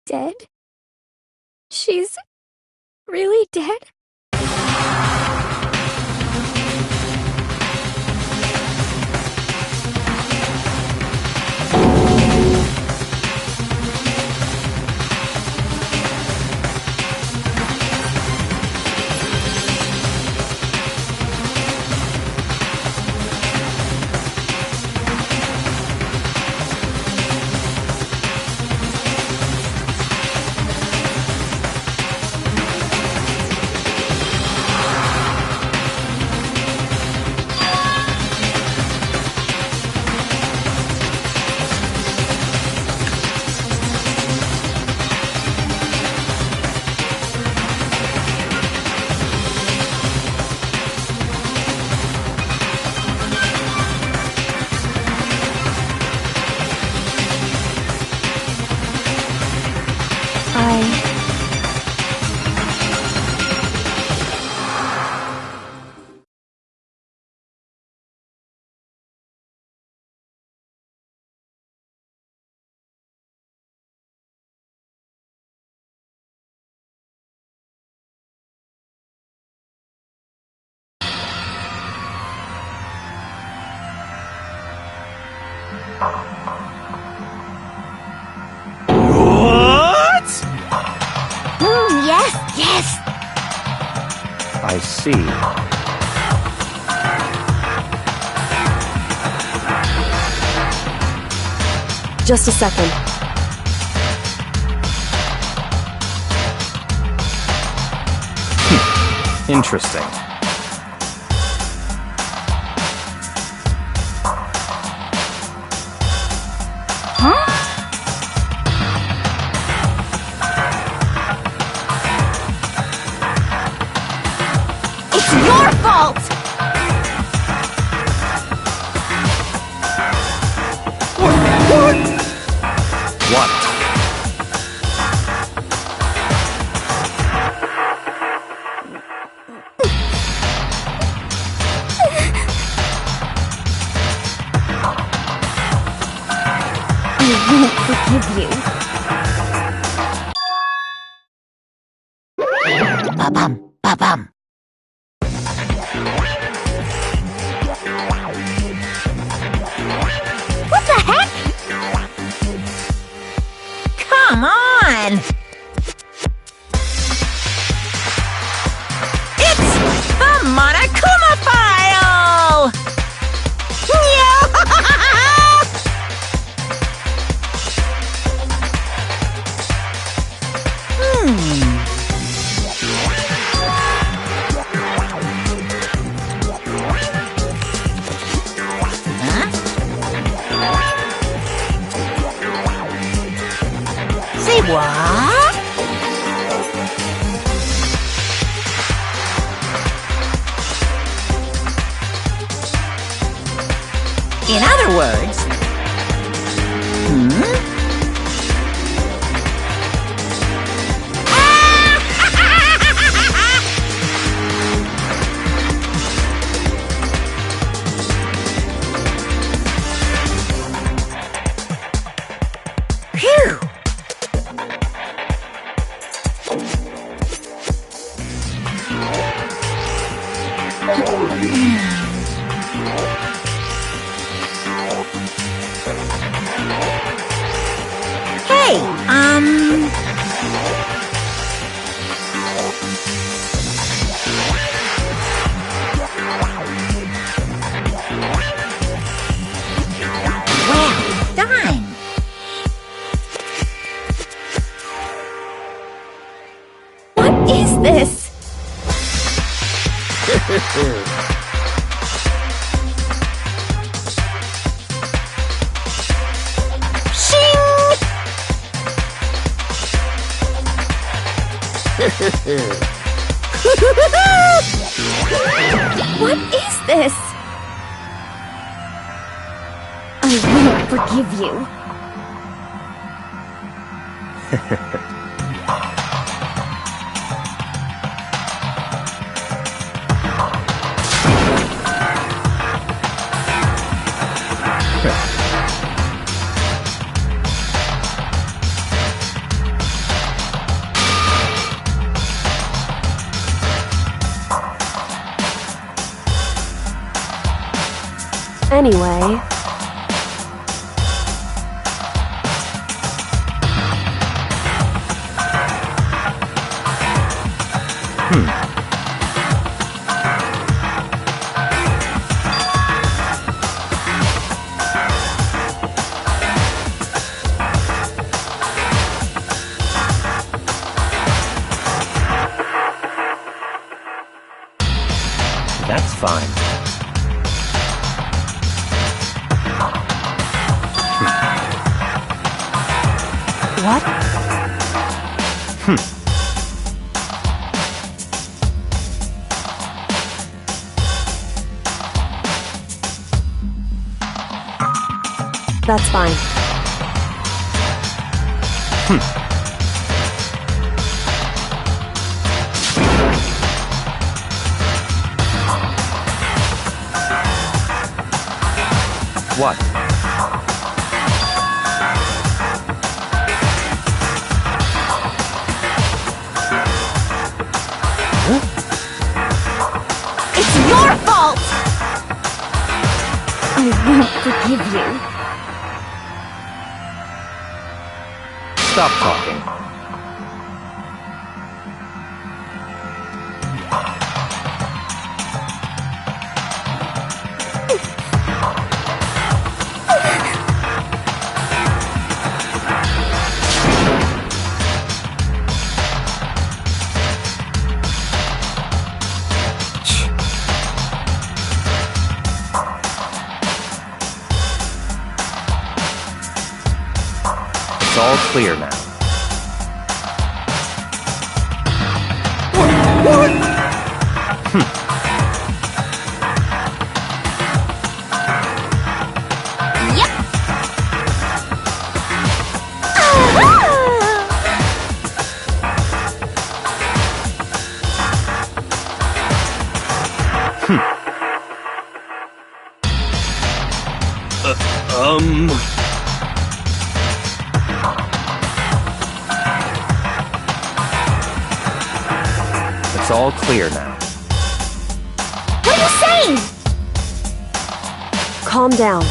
dead? She's really dead? What? Yes, yes! I see. Just a second. Interesting. It's your fault! What? I won't forgive you. Ba-bum, ba-bum. What the heck? Come on! It's the Monokuma file! Say what? In other words, Phew! Hey, well done. What is this? What is this? I won't forgive you. Anyway, That's fine. What? that's fine. What? It's your fault! I won't forgive you. Stop talking. It's all clear now. Yep! It's all clear now. What are you saying? Calm down.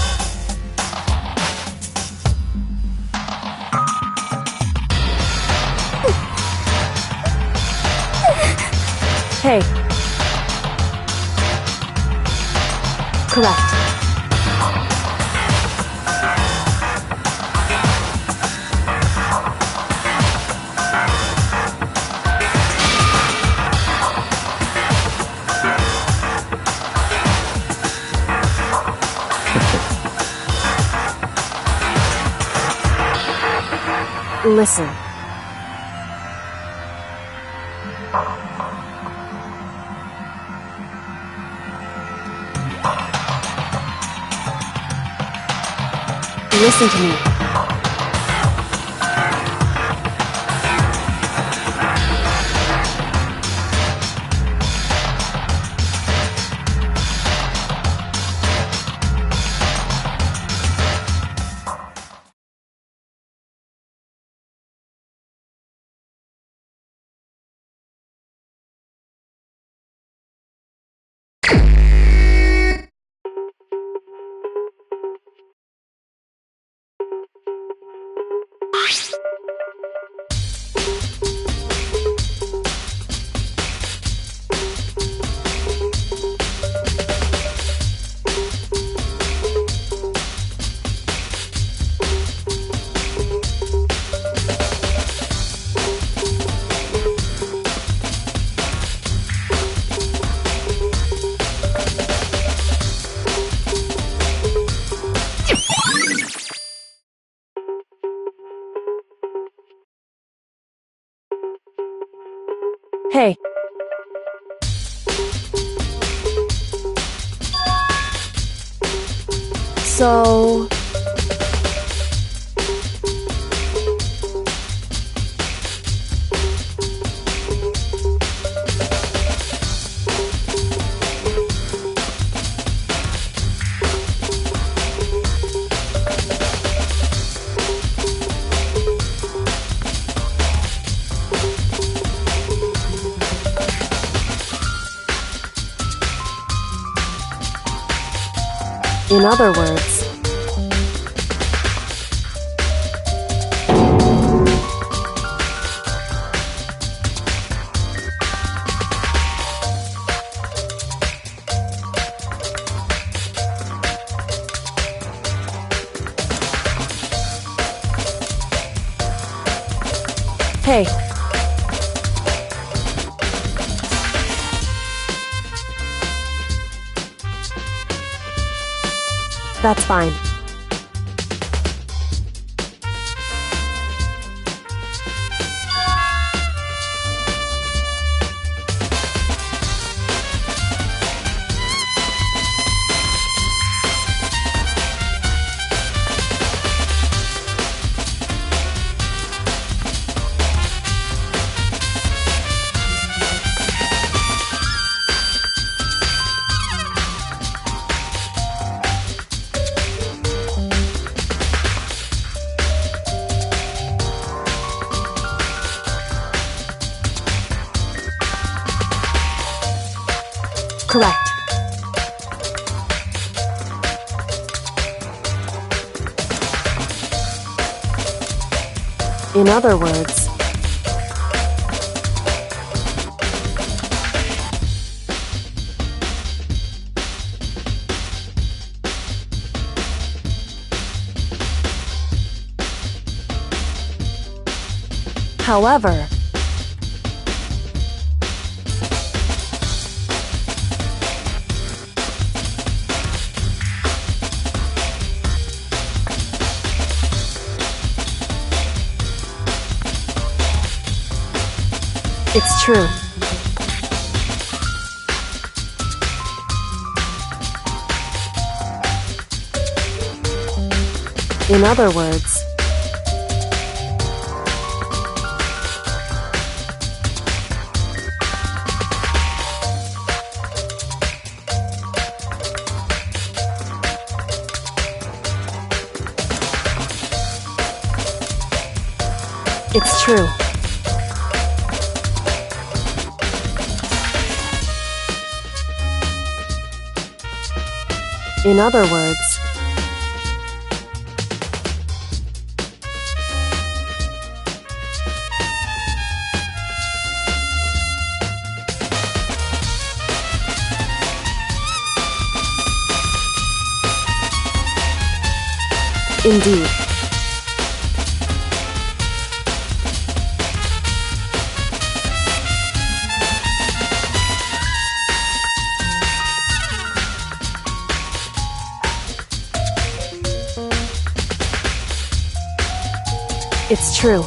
Hey. Correct. Listen. Listen to me. Hey. So... In other words, hey, that's fine. Correct. In other words, however, it's true. In other words, it's true. In other words, indeed. It's true.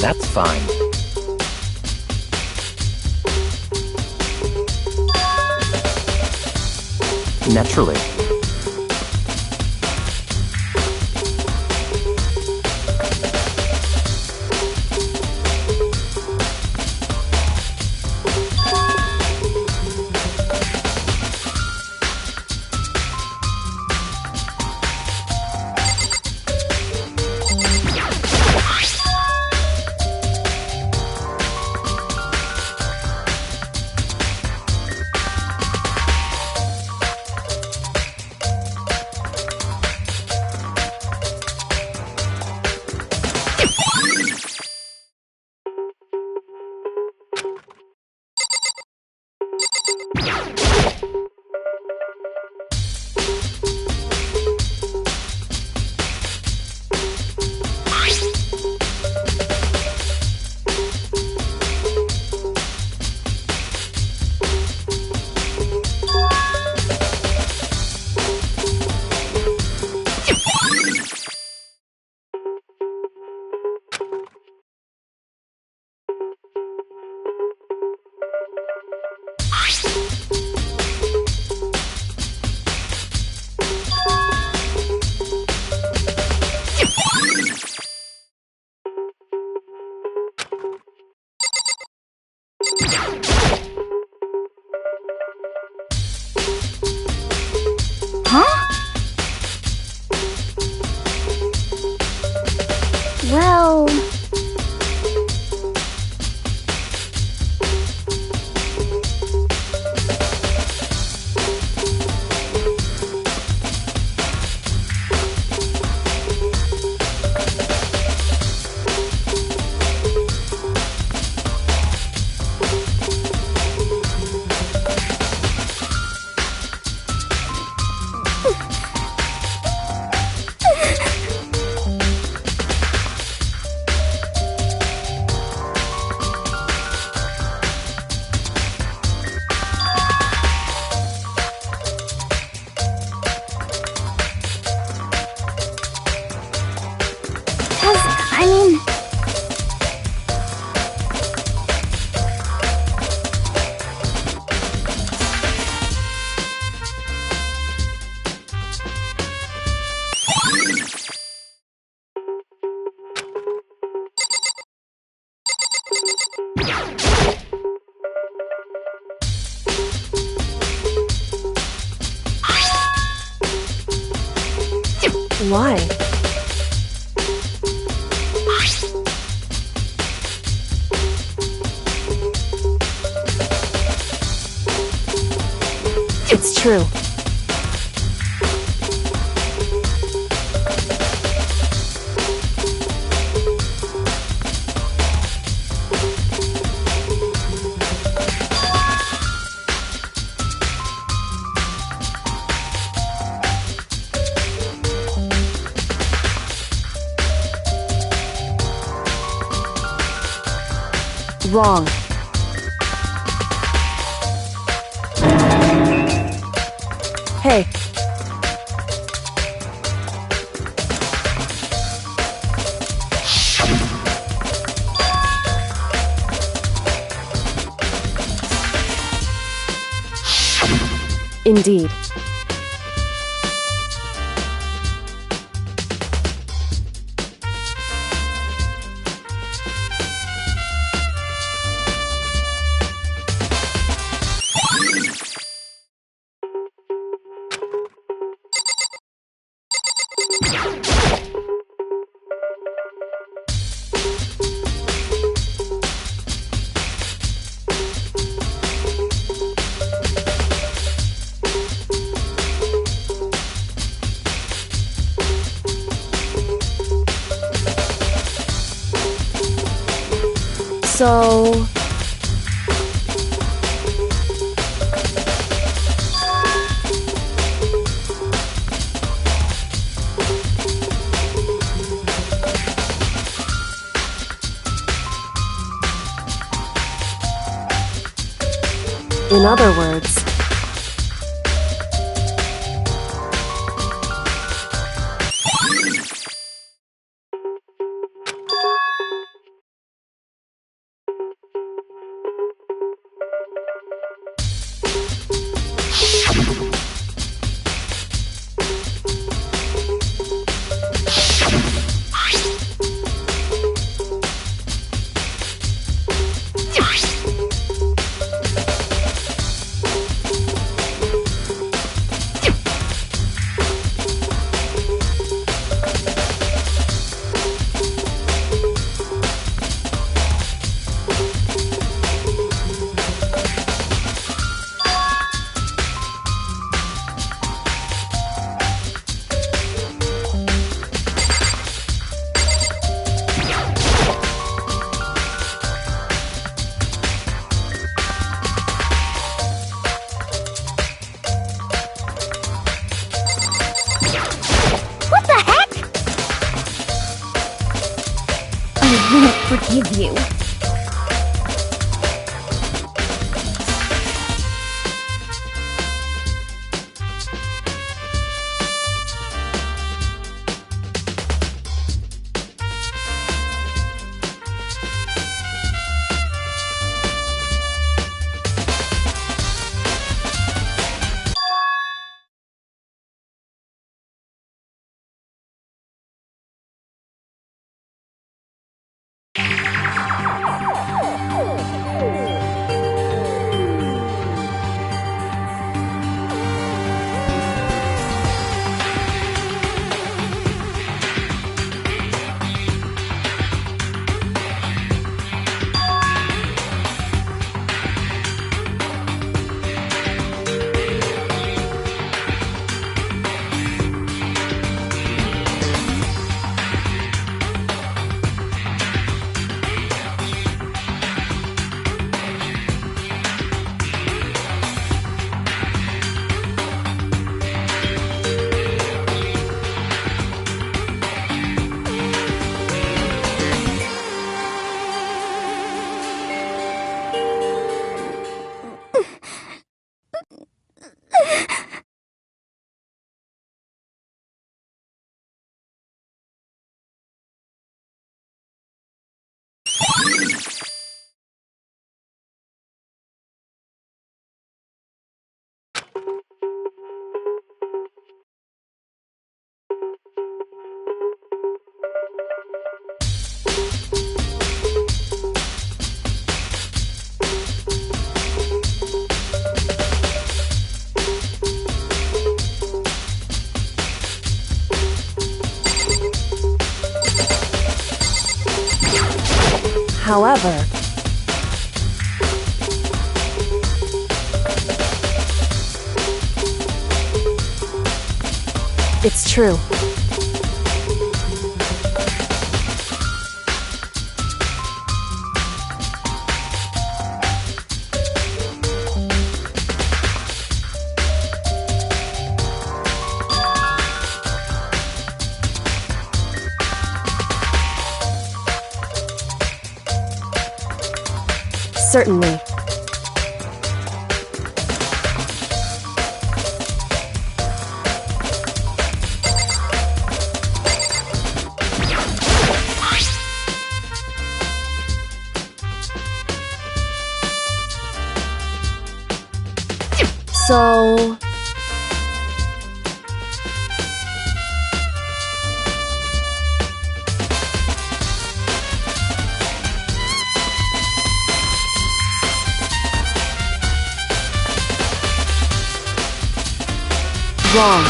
That's fine. Naturally. Why? It's true. Wrong. Hey. Indeed. So... In other words... What the heck? I won't forgive you. However, it's true. Certainly. So... wrong.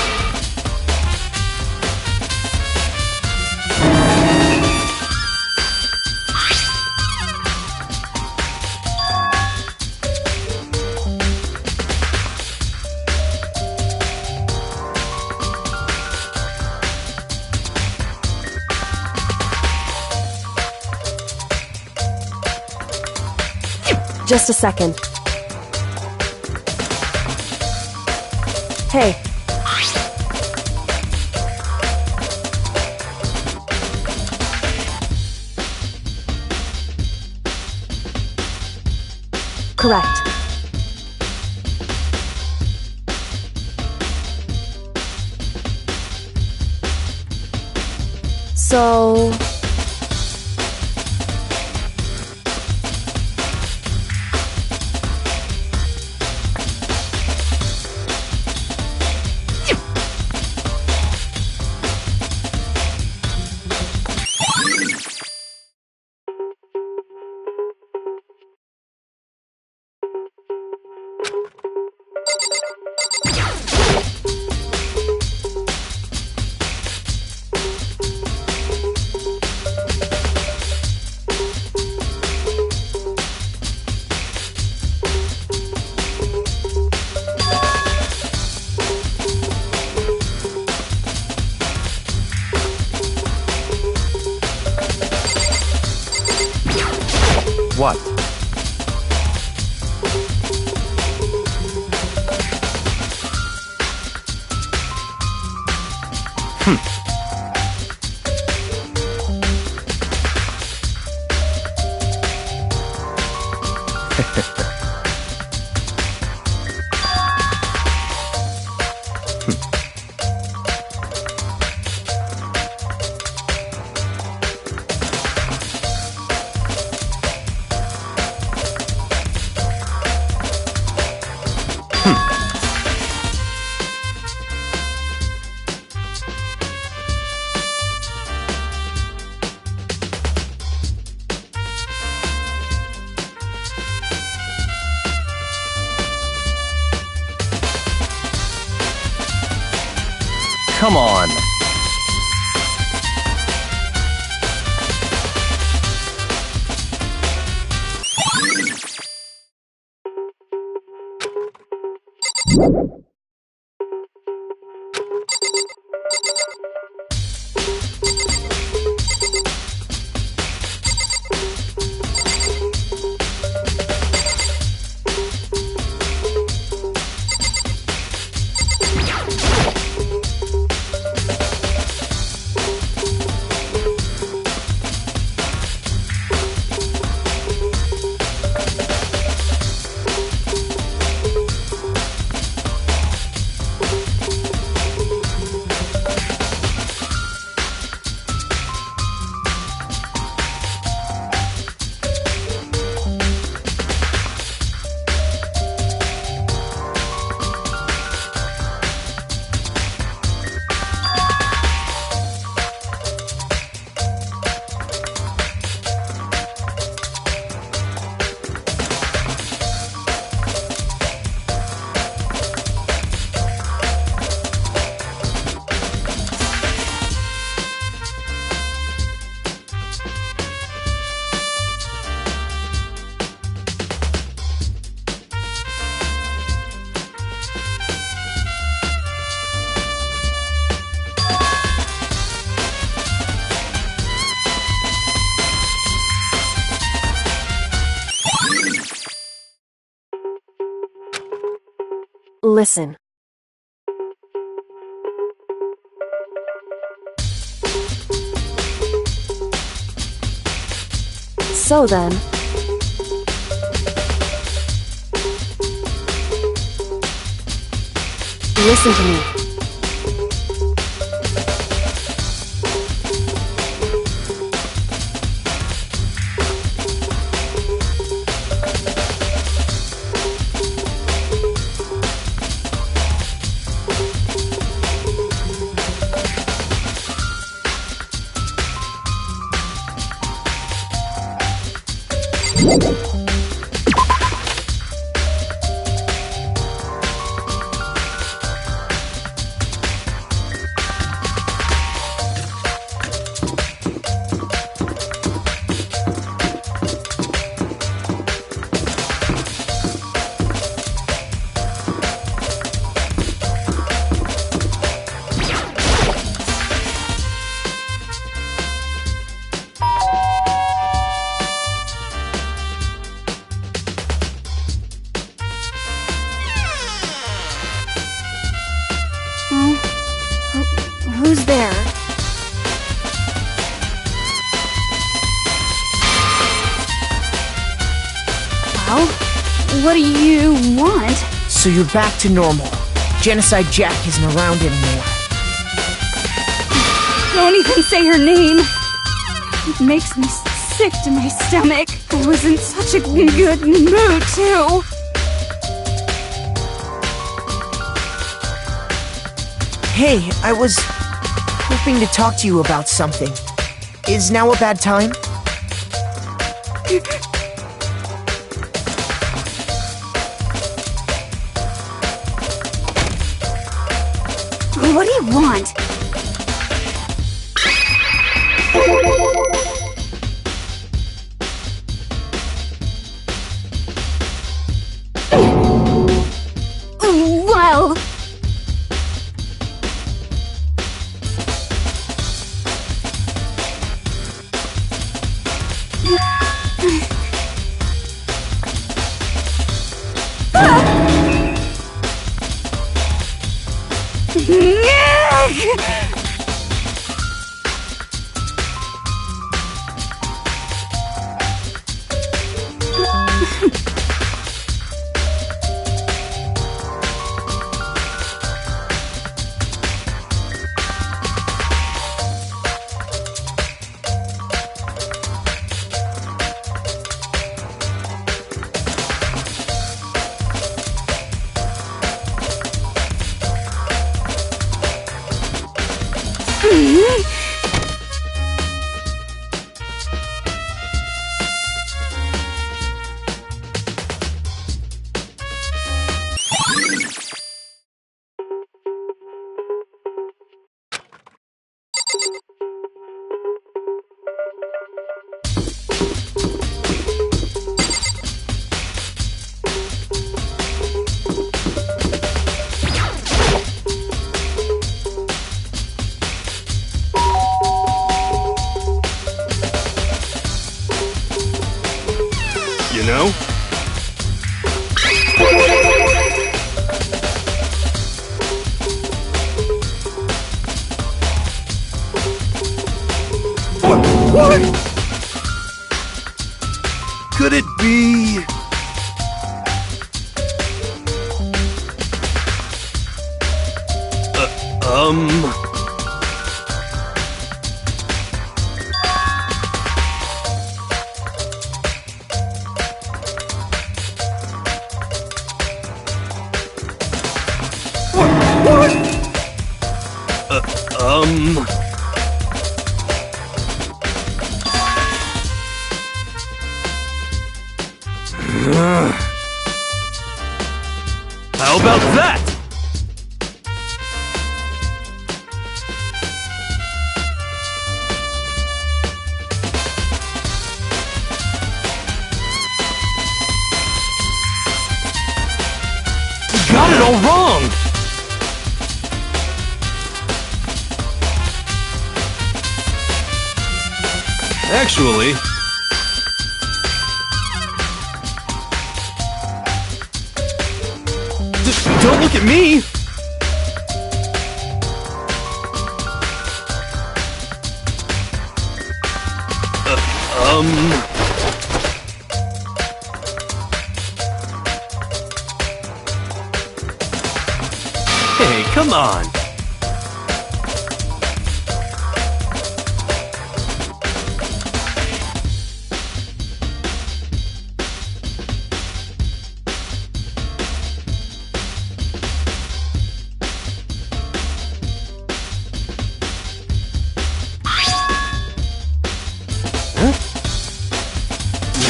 Just a second. Hey. Correct. So... What? Come on. Listen. So then, listen to me. Who's there? Well, what do you want? So you're back to normal. Genocide Jack isn't around anymore. Don't even say her name. It makes me sick to my stomach. I was in such a good mood, too. Hey, I was hoping to talk to you about something. Is now a bad time? What do you want? Well... You know? What? Could it be... How about that? You got it all wrong! Actually... Don't look at me! Hey, come on!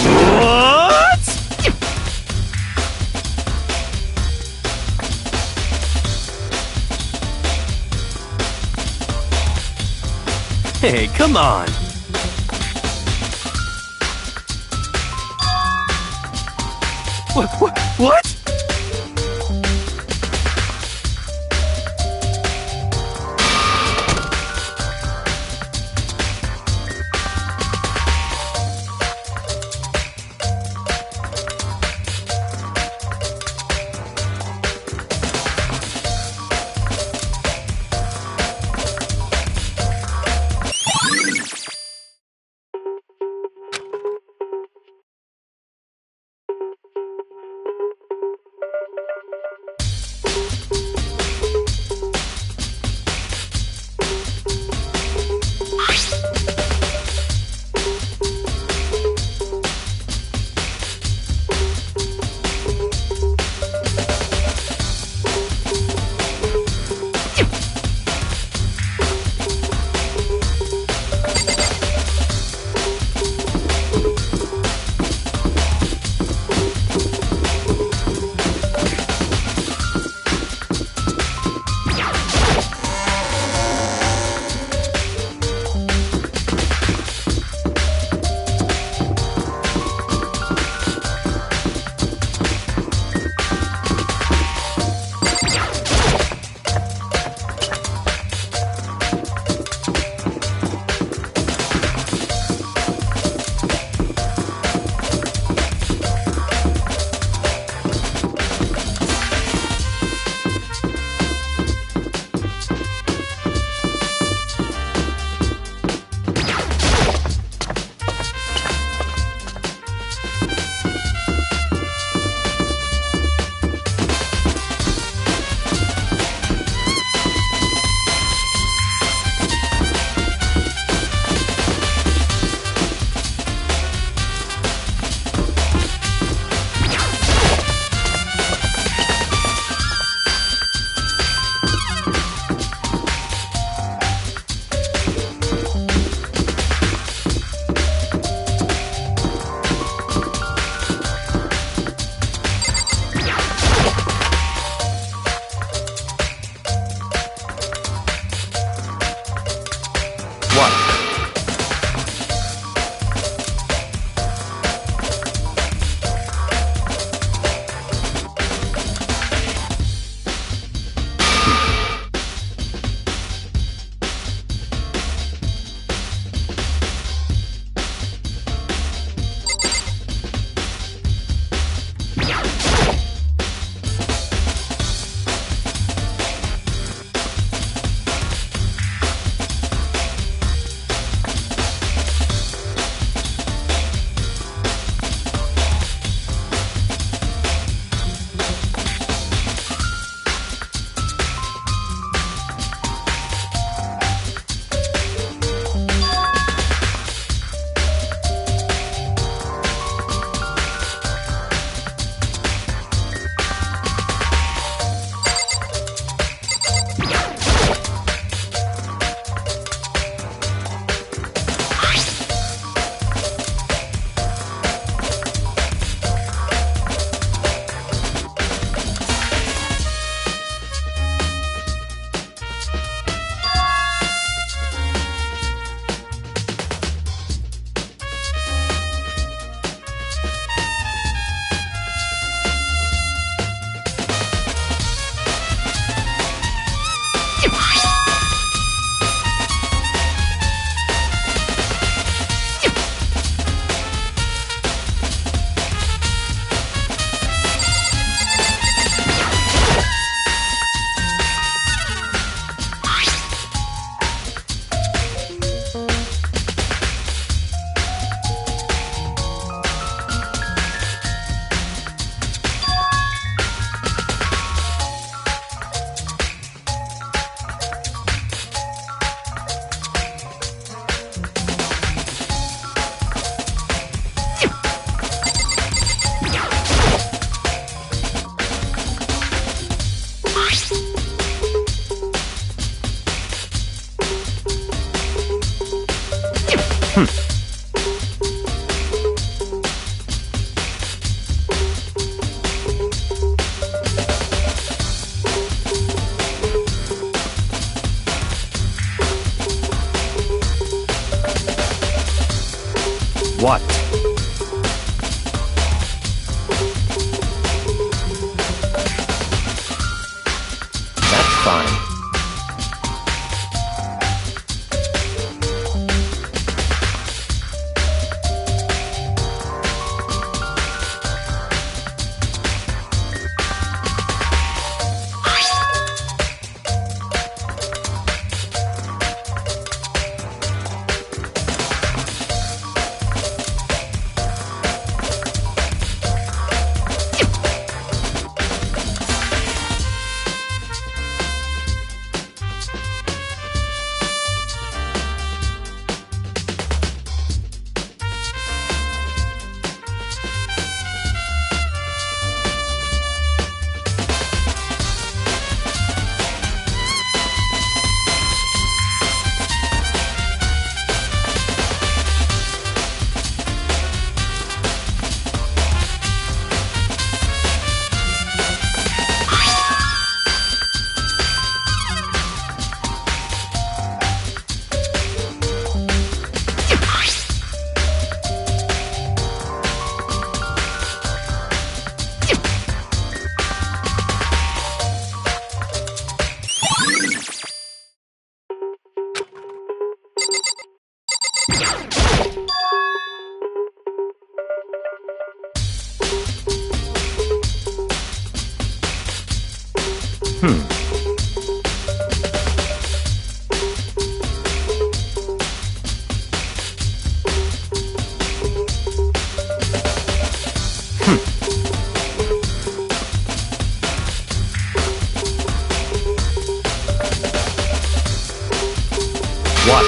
What? Hey, come on! What? What? That's fine. What?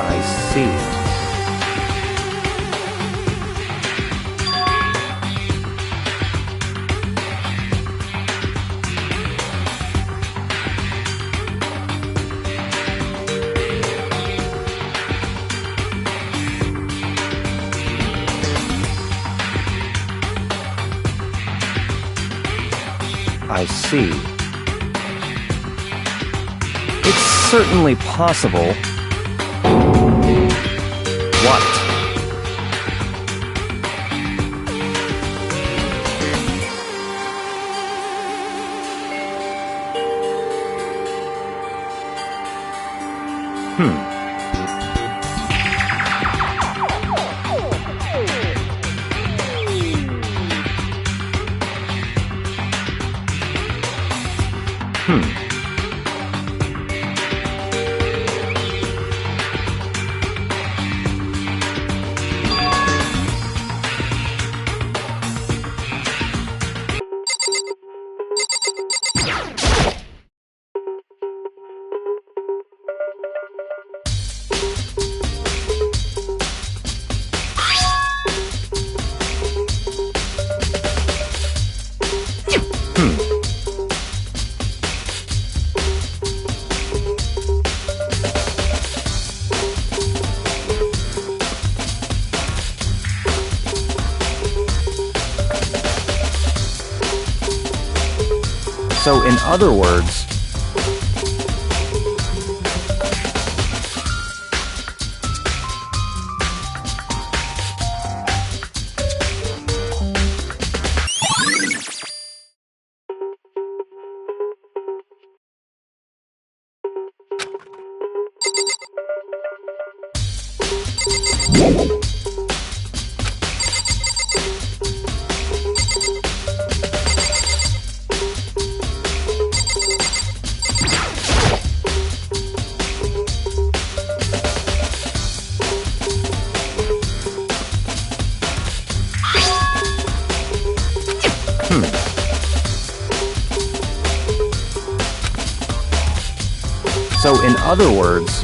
I see. I see. It's certainly possible. What? So, in other words, So, in other words,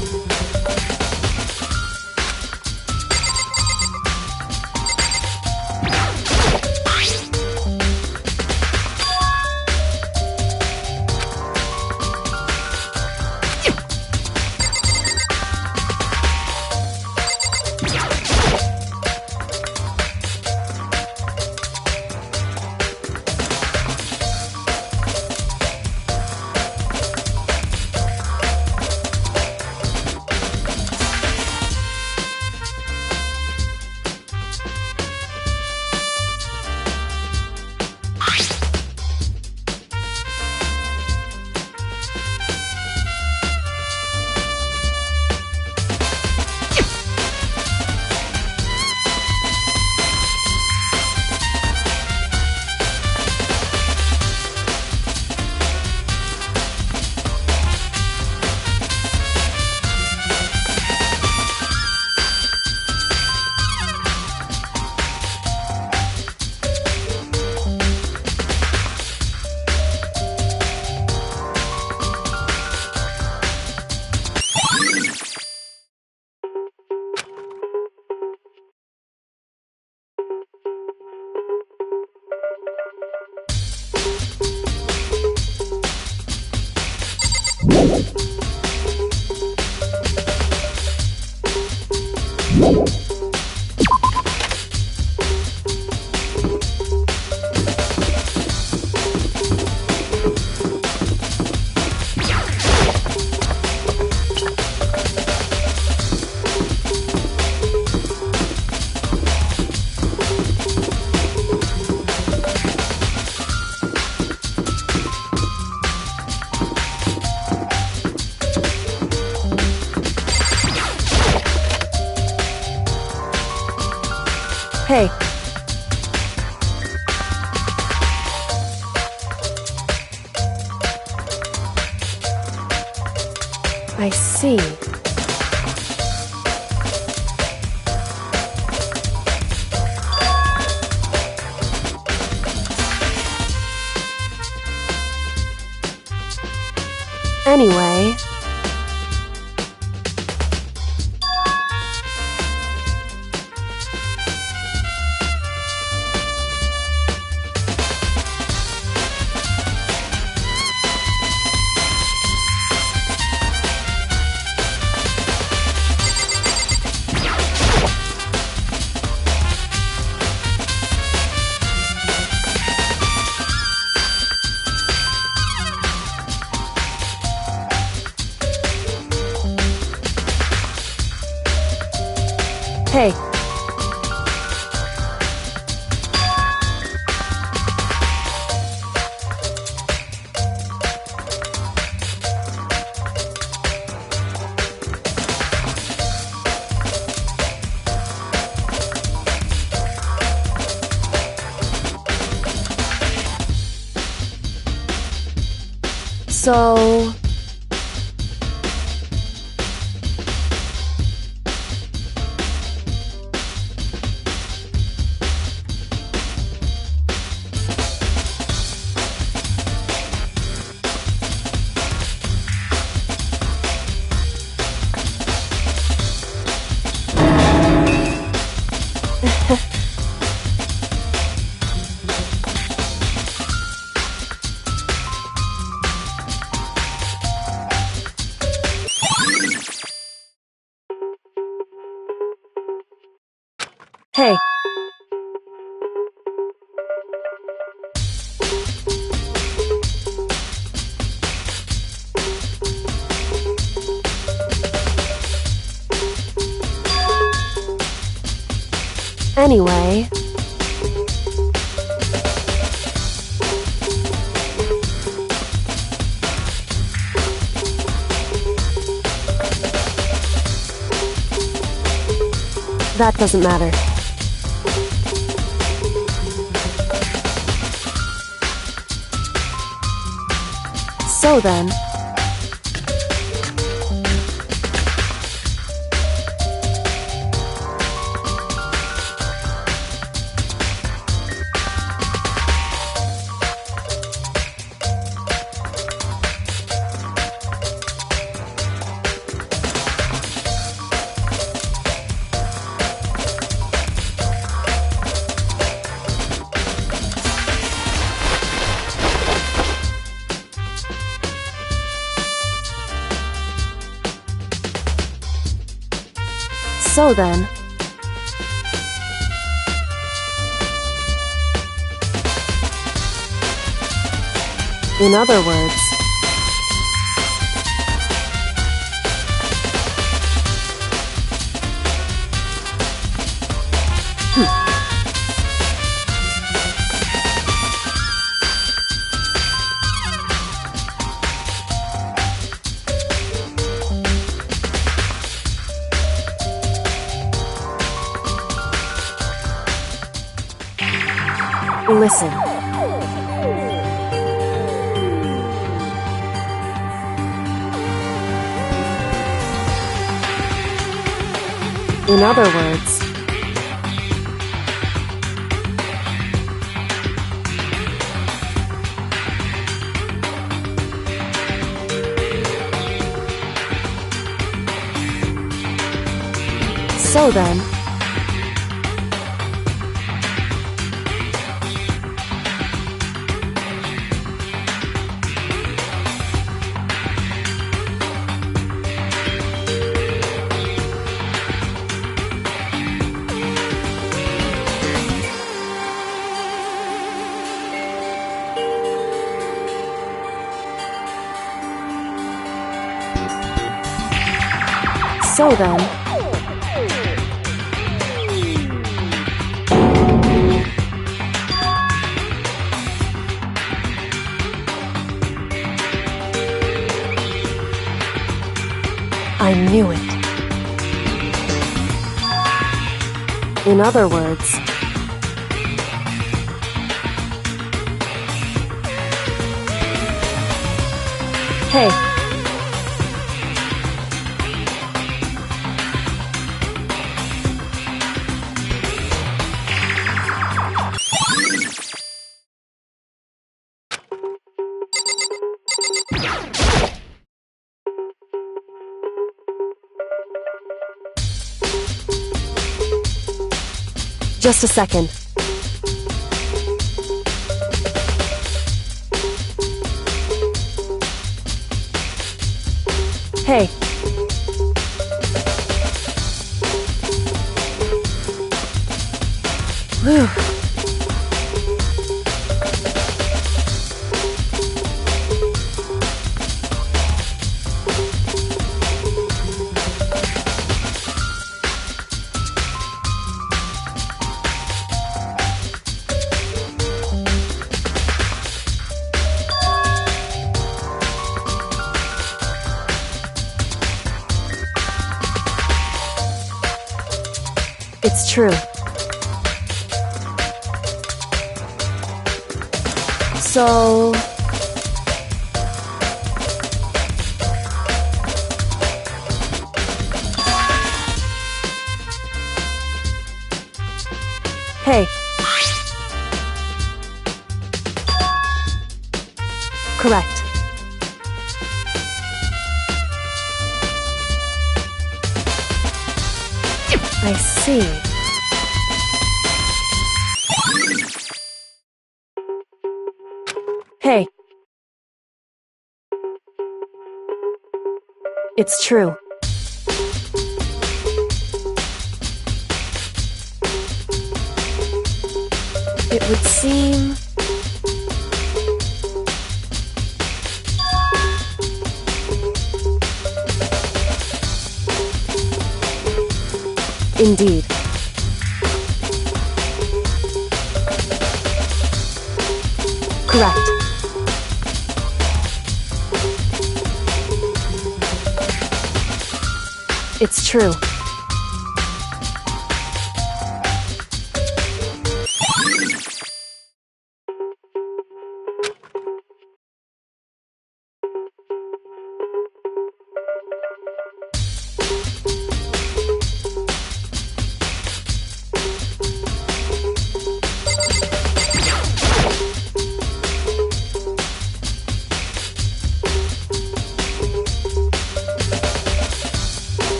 Hey, I see. Anyway, hey, so... Hey, anyway, that doesn't matter. So then, So then, in other words, listen. In other words, so then, so then, I knew it. In other words, hey. Just a second. Hey. Whew. It's true. So... Hey. Correct. I see. Hey. It's true. It would seem... Indeed. Correct. It's true.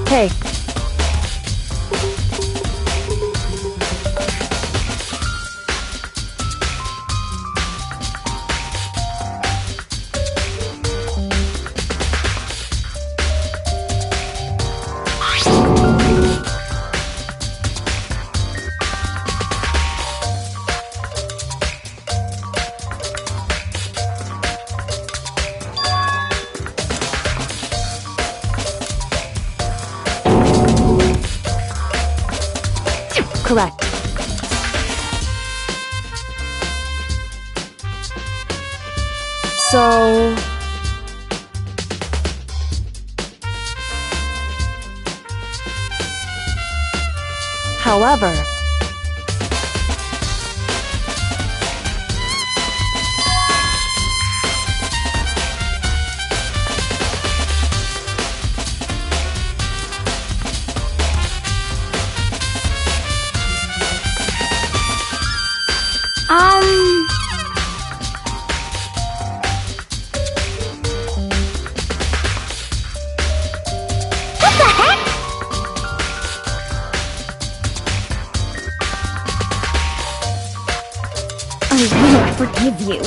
Hey. Correct. So... However... I won't forgive you.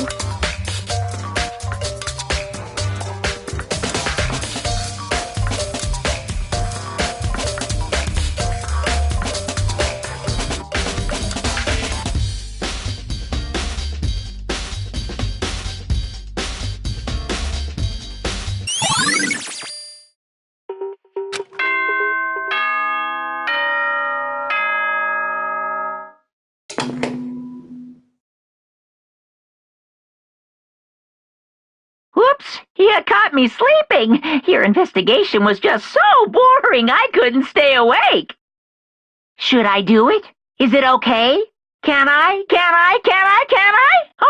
Whoops! You caught me sleeping. Your investigation was just so boring I couldn't stay awake. Should I do it? Is it okay? Can I?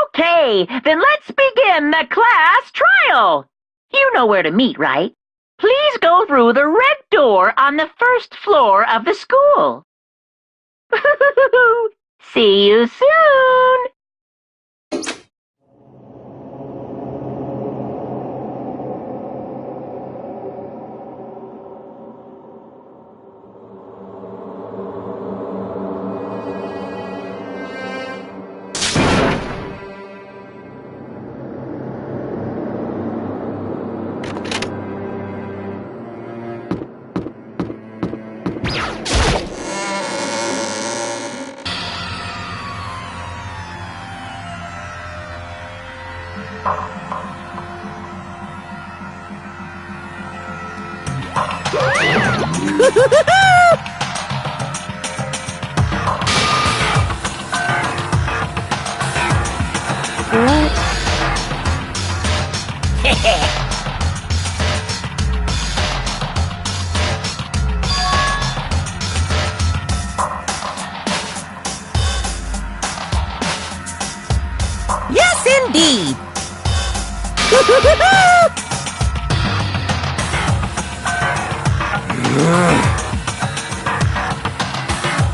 Okay, then let's begin the class trial. You know where to meet, right? Please go through the red door on the first floor of the school. See you soon. Yes, indeed!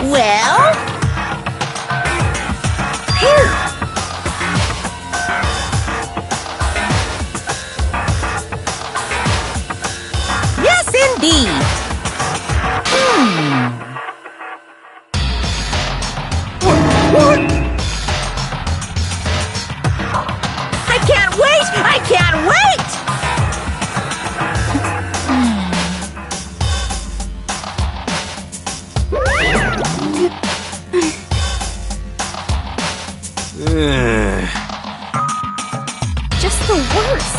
Well? Phew! Yes, indeed! I can't wait! I can't wait! Just the worst.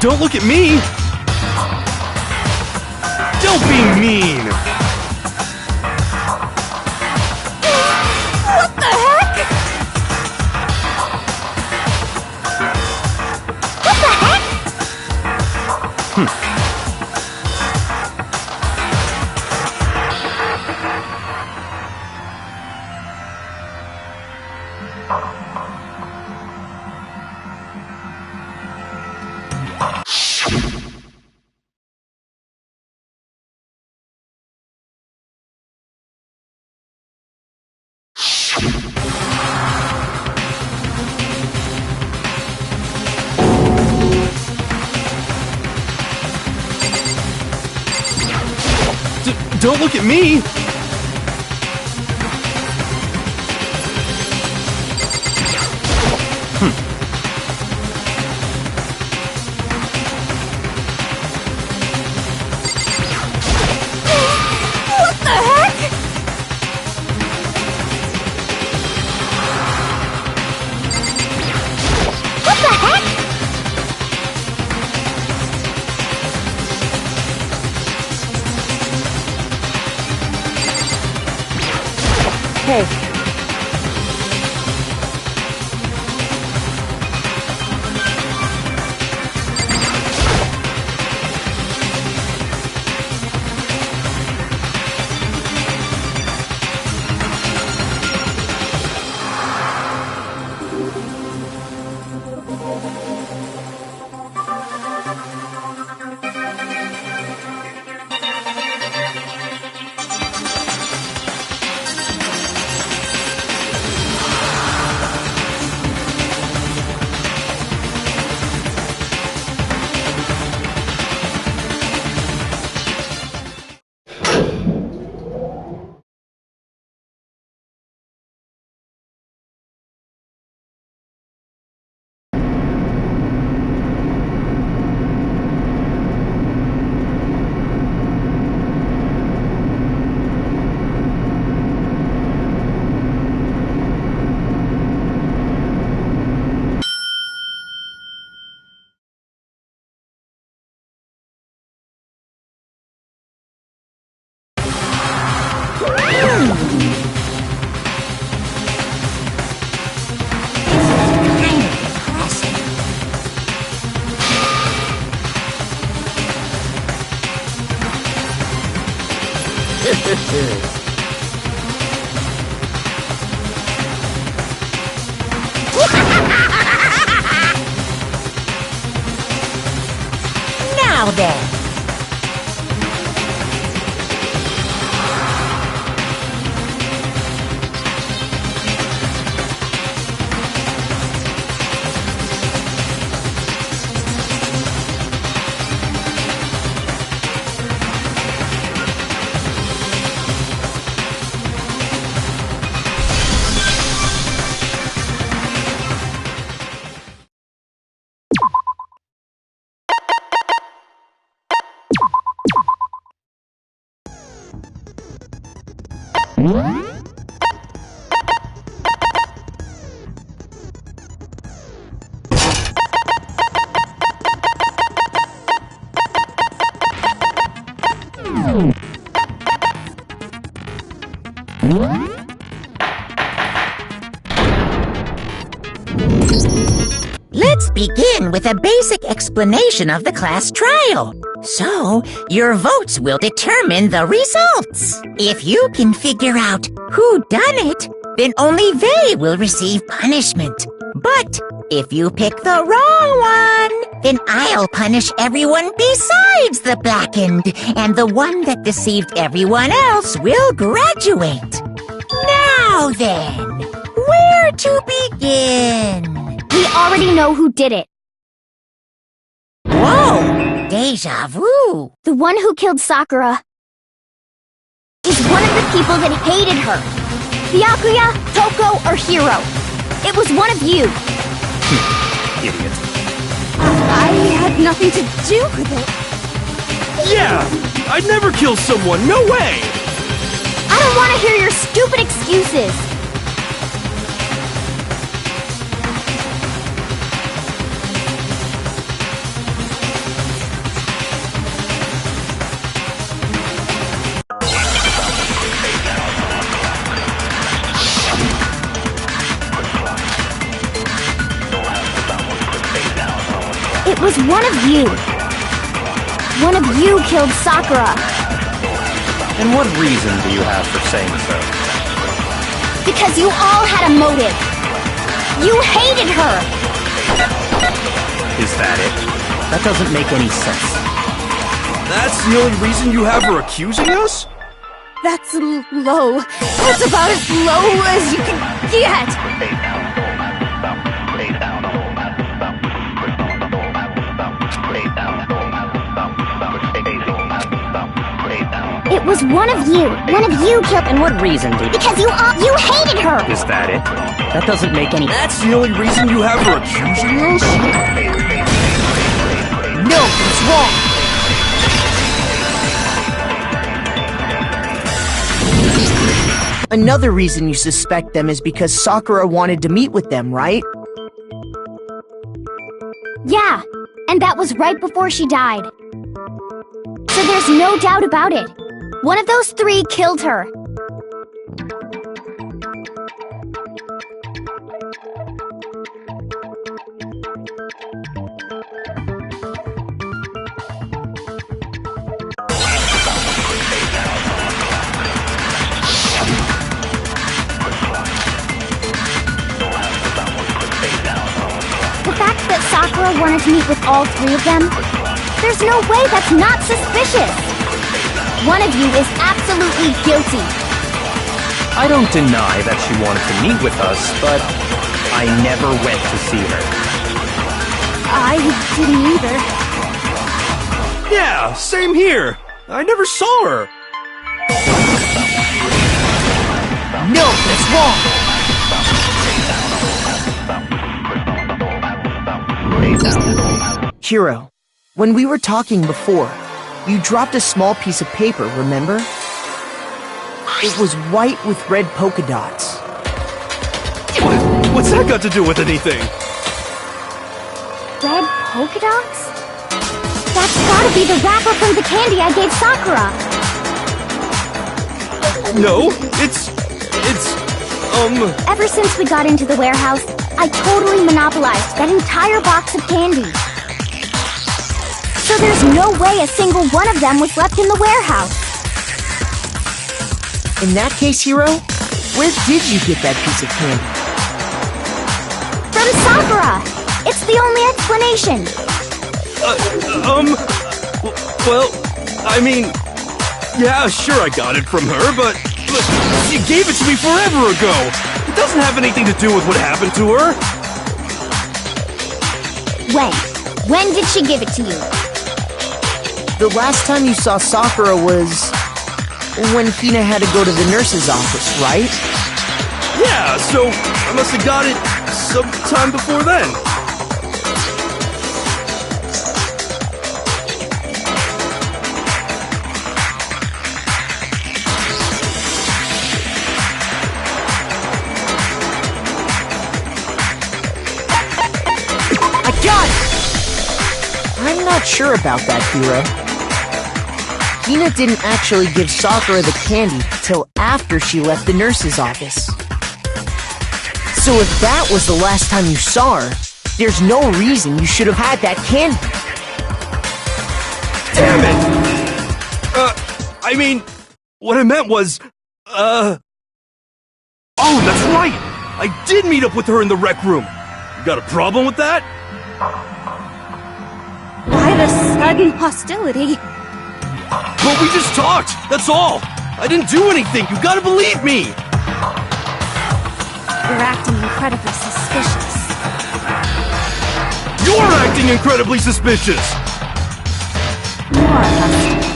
Don't look at me! Don't be mean! What the heck? What the heck? Don't look at me! What the heck? What the heck? Hey, Now then. Let's begin with a basic explanation of the class trial. So, your votes will determine the results. If you can figure out who done it, then only they will receive punishment. But if you pick the wrong one, then I'll punish everyone besides the blackened, and the one that deceived everyone else will graduate. Now then, where to begin? We already know who did it. Whoa! Deja vu! The one who killed Sakura is one of the people that hated her. Byakuya, Toko, or Hiro. It was one of you. Idiot. I had nothing to do with it. Yeah! I'd never kill someone, no way! I don't want to hear your stupid excuses. It was one of you. One of you killed Sakura. And what reason do you have for saying so? Because you all had a motive. You hated her. Is that it? That doesn't make any sense. That's the only reason you have her accusing us? That's low. That's about as low as you can get. It was one of you. One of you killed. And what reason do you... Because you hated her. Is that it? That doesn't make any... That's the only reason you have her accusing us? No, it's wrong. Another reason you suspect them is because Sakura wanted to meet with them, right? Yeah, and that was right before she died. So there's no doubt about it. One of those three killed her. Sakura wanted to meet with all three of them? There's no way that's not suspicious! One of you is absolutely guilty. I don't deny that she wanted to meet with us, but I never went to see her. I didn't either. Yeah, same here. I never saw her. No, that's wrong! Hiro, when we were talking before, you dropped a small piece of paper, remember? It was white with red polka dots. What's that got to do with anything? Red polka dots? That's gotta be the wrapper from the candy I gave Sakura! No, it's... Ever since we got into the warehouse, I totally monopolized that entire box of candy. So there's no way a single one of them was left in the warehouse. In that case, Hiro, where did you get that piece of candy? From Sakura! It's the only explanation. Well, I mean... Yeah, sure I got it from her, but she gave it to me forever ago! It doesn't have anything to do with what happened to her! When? When did she give it to you? The last time you saw Sakura was... when Hina had to go to the nurse's office, right? Yeah, so I must have got it sometime before then. I got it! I'm not sure about that, Hiro. Hina didn't actually give Sakura the candy till after she left the nurse's office. So if that was the last time you saw her, there's no reason you should have had that candy. Damn it! I mean, what I meant was, Oh, that's right! I did meet up with her in the rec room! You got a problem with that? Why the sudden hostility? Well, we just talked, that's all! I didn't do anything, you gotta believe me! You're acting incredibly suspicious. You're acting incredibly suspicious! More hostility.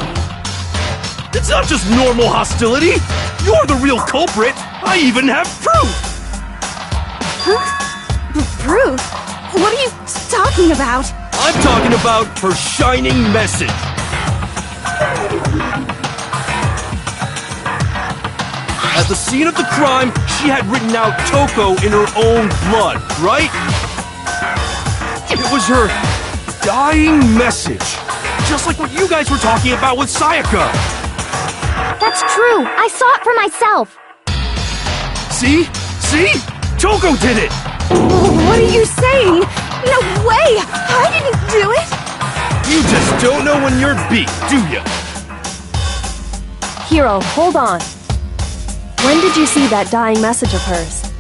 It's not just normal hostility! You're the real culprit! I even have proof! Huh? Proof? What are you talking about? I'm talking about her shining message! At the scene of the crime, she had written out Toko in her own blood, right? It was her dying message. Just like what you guys were talking about with Sayaka. That's true! I saw it for myself! See? See? Toko did it! What are you saying? No way! I didn't do it! You just don't know when you're beat, do you? Hiro, hold on. When did you see that dying message of hers?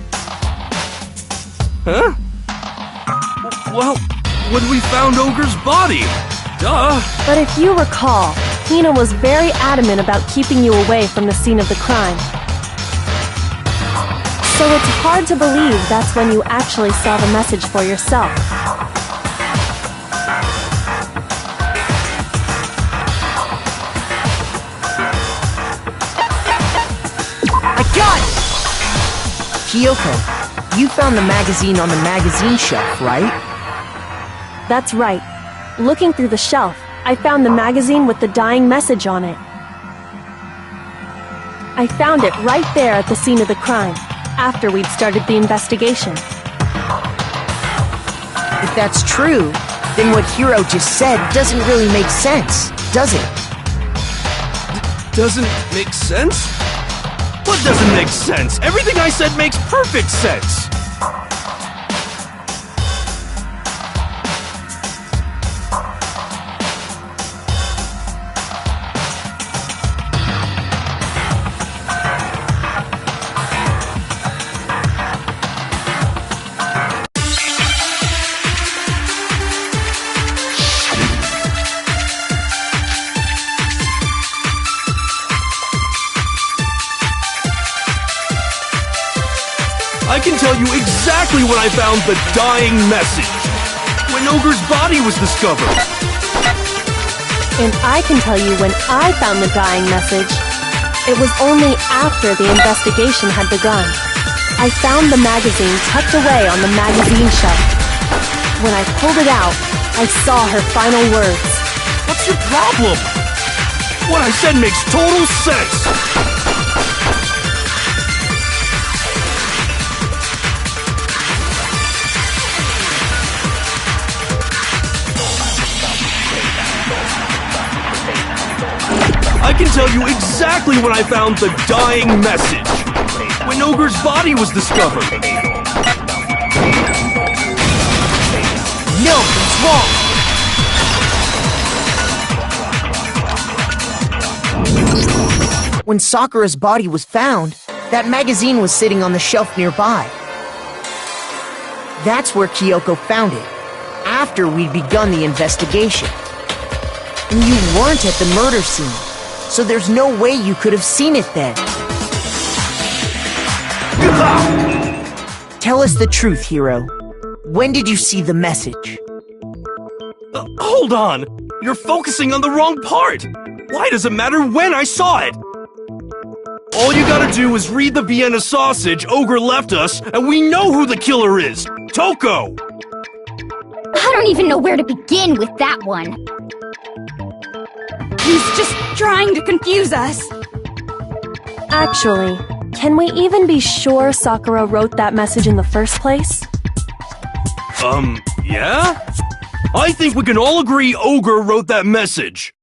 Huh? Well, when we found Ogre's body. Duh. But if you recall, Hina was very adamant about keeping you away from the scene of the crime. So it's hard to believe that's when you actually saw the message for yourself. I got it! Kyoko, you found the magazine on the magazine shelf, right? That's right. Looking through the shelf, I found the magazine with the dying message on it. I found it right there at the scene of the crime, after we'd started the investigation. If that's true, then what Hiro just said doesn't really make sense, does it? Doesn't make sense? What doesn't make sense? Everything I said makes perfect sense! tell you exactly when I found the dying message. When Ogre's body was discovered. And I can tell you when I found the dying message. It was only after the investigation had begun. I found the magazine tucked away on the magazine shelf. When I pulled it out, I saw her final words. What's your problem? What I said makes total sense. I can tell you exactly when I found the dying message. When Ogre's body was discovered. No, that's wrong. When Sakura's body was found, that magazine was sitting on the shelf nearby. That's where Kyoko found it, after we'd begun the investigation. And you weren't at the murder scene, so there's no way you could have seen it then. Tell us the truth, Hiro. When did you see the message? Hold on! You're focusing on the wrong part! Why does it matter when I saw it? All you gotta do is read the Vienna sausage Ogre left us, and we know who the killer is! Toko! I don't even know where to begin with that one. He's just trying to confuse us. Actually, can we even be sure Sakura wrote that message in the first place? Yeah? I think we can all agree Ogre wrote that message.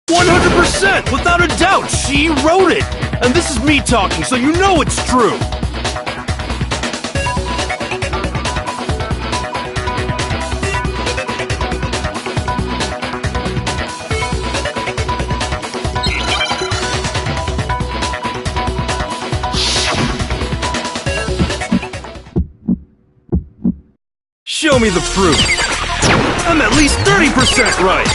100%! Without a doubt, she wrote it! And this is me talking, so you know it's true! Show me the proof. I'm at least 30% right.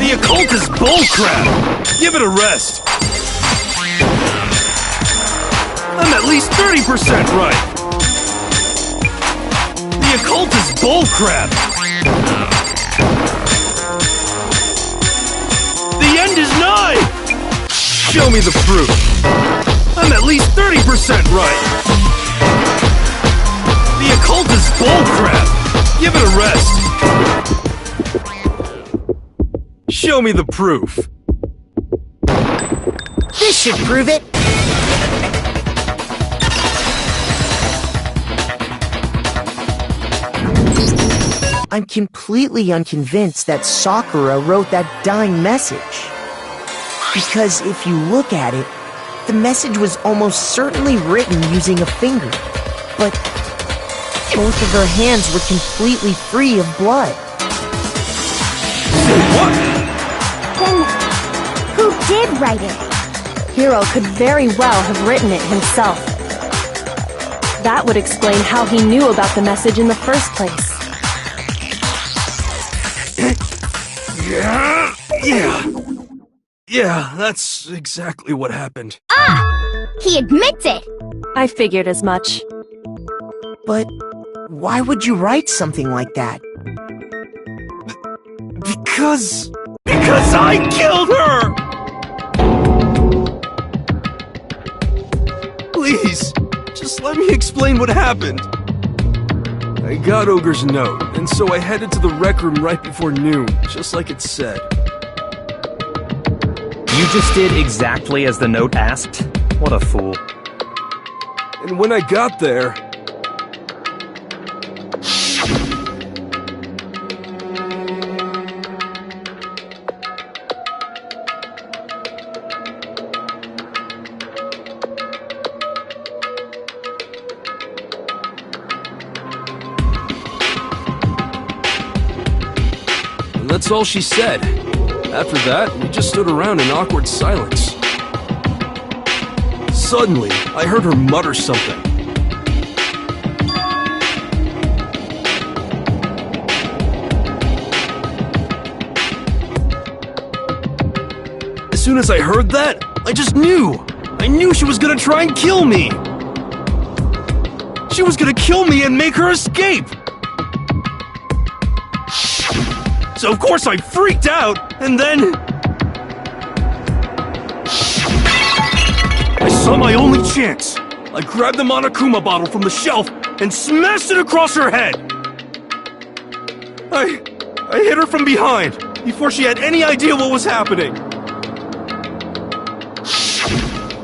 The occult is bullcrap. Give it a rest. I'm at least 30% right. The occult is bullcrap. The end is nigh. Show me the proof. I'm at least 30% right. The occult is bullcrap! Give it a rest! Show me the proof. This should prove it! I'm completely unconvinced that Sakura wrote that dying message. Because if you look at it, the message was almost certainly written using a finger. But both of her hands were completely free of blood. What? Then, who did write it? Hiro could very well have written it himself. That would explain how he knew about the message in the first place. Yeah, that's exactly what happened. Ah! He admits it! I figured as much. But why would you write something like that? Because I killed her! Please, just let me explain what happened. I got Ogre's note, and so I headed to the rec room right before noon, just like it said. You just did exactly as the note asked? What a fool. And when I got there... And that's all she said. After that, we just stood around in awkward silence. Suddenly, I heard her mutter something. As soon as I heard that, I just knew. I knew she was gonna try and kill me! She was gonna kill me and make her escape! So of course I freaked out, and then... I saw my only chance. I grabbed the Monokuma bottle from the shelf and smashed it across her head! I hit her from behind, before she had any idea what was happening.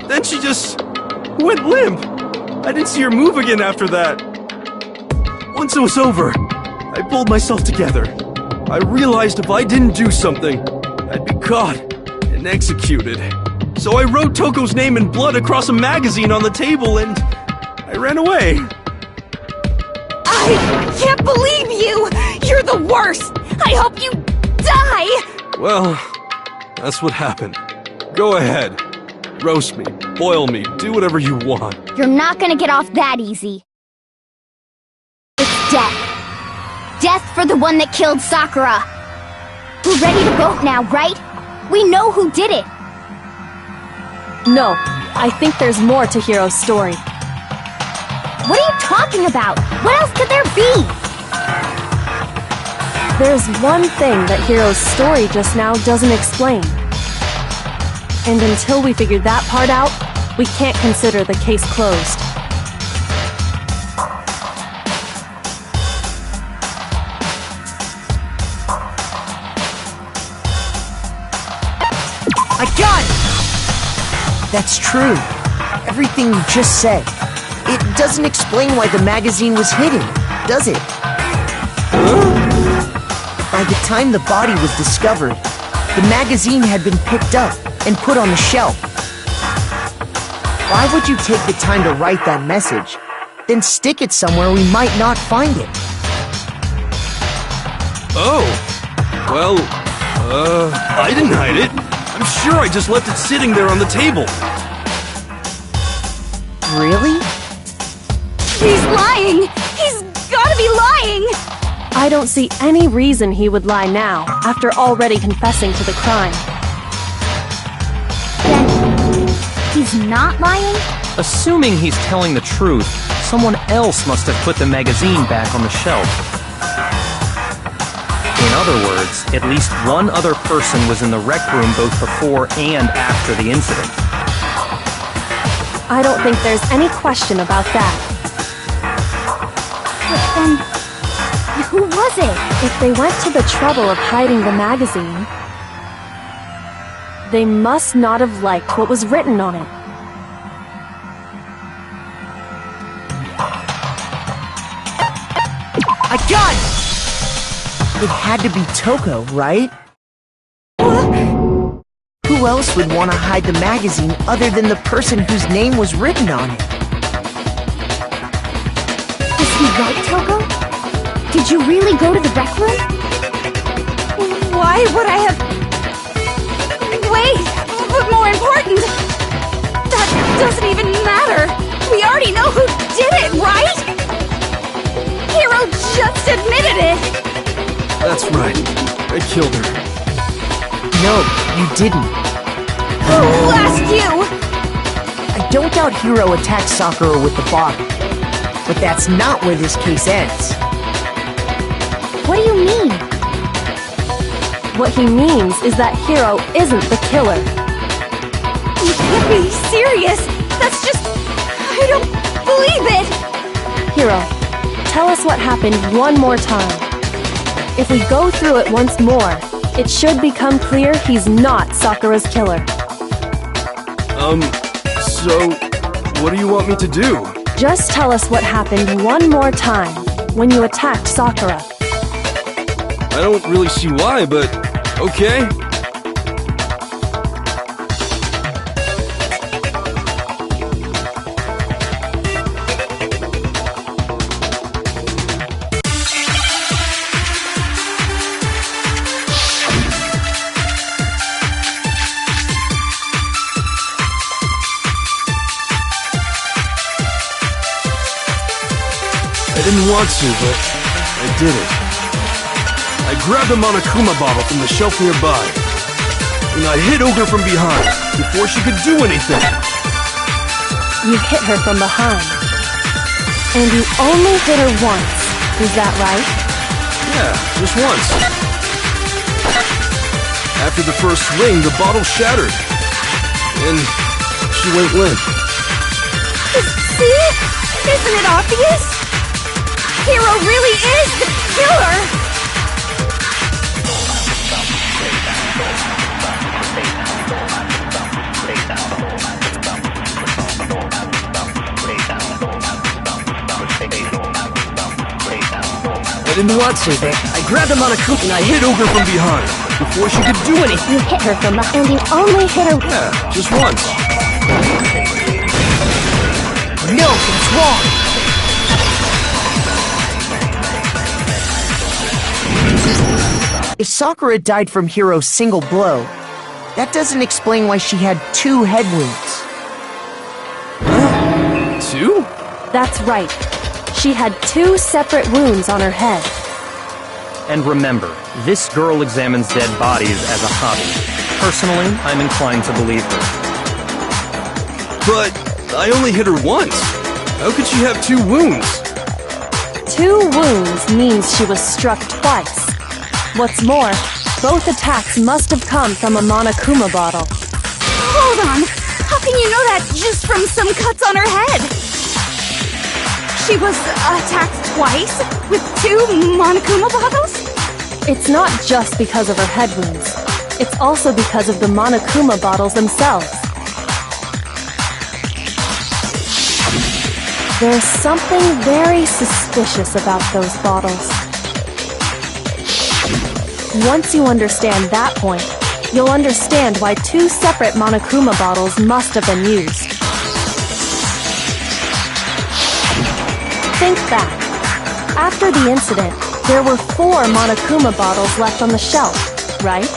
Then she just went limp. I didn't see her move again after that. Once it was over, I pulled myself together. I realized if I didn't do something, I'd be caught and executed. So I wrote Toko's name in blood across a magazine on the table and I ran away. I can't believe you! You're the worst! I hope you die! Well, that's what happened. Go ahead. Roast me, boil me, do whatever you want. You're not gonna get off that easy. It's death. Death for the one that killed Sakura. We're ready to vote now, right? We know who did it. No, I think there's more to Hiro's story. What are you talking about? What else could there be? There's one thing that Hiro's story just now doesn't explain. And until we figure that part out, we can't consider the case closed. I got it! That's true. Everything you just said. It doesn't explain why the magazine was hidden, does it? By the time the body was discovered, the magazine had been picked up and put on the shelf. Why would you take the time to write that message, then stick it somewhere we might not find it? Oh. Well, I didn't hide it. I'm sure I just left it sitting there on the table. Really? He's lying! He's gotta be lying! I don't see any reason he would lie now, after already confessing to the crime. Then, he's not lying? Assuming he's telling the truth, someone else must have put the magazine back on the shelf. In other words, at least one other person was in the rec room both before and after the incident. I don't think there's any question about that. But then, who was it? If they went to the trouble of hiding the magazine, they must not have liked what was written on it. I got it! It had to be Toko, right? Who else would want to hide the magazine other than the person whose name was written on it? Is he right, Toko? Did you really go to the rec room? Why would I have... Wait, but more important, that doesn't even matter. We already know who did it, right? Hiro just admitted it. That's right. I killed her. No, you didn't. Who asked you? I don't doubt Hiro attacked Sakura with the bottle. But that's not where this case ends. What do you mean? What he means is that Hiro isn't the killer. You can't be serious. That's just... I don't believe it. Hiro, tell us what happened one more time. If we go through it once more, it should become clear he's not Sakura's killer. So, what do you want me to do? Just tell us what happened one more time when you attacked Sakura. I don't really see why, but okay. I didn't want to, but I did it. I grabbed the Monokuma bottle from the shelf nearby, and I hit Ogre from behind before she could do anything. You hit her from behind. And you only hit her once. Is that right? Yeah, just once. After the first swing, the bottle shattered. And she went limp. See? Isn't it obvious? Hero really is the killer! I didn't want to. I grabbed him on a coop and I hit Ogre from behind. Before she could do anything. You hit her from behind and you only hit her... Yeah, just once. No, that's wrong! If Sakura died from Hiro's single blow, that doesn't explain why she had 2 head wounds. Two? That's right. She had 2 separate wounds on her head. And remember, this girl examines dead bodies as a hobby. Personally, I'm inclined to believe her. But I only hit her once. How could she have 2 wounds? 2 wounds means she was struck twice. What's more, both attacks must have come from a Monokuma bottle. Hold on! How can you know that just from some cuts on her head? She was attacked twice with 2 Monokuma bottles? It's not just because of her head wounds. It's also because of the Monokuma bottles themselves. There's something very suspicious about those bottles. Once you understand that point, you'll understand why 2 separate Monokuma bottles must have been used. Think back. After the incident, there were 4 Monokuma bottles left on the shelf, right?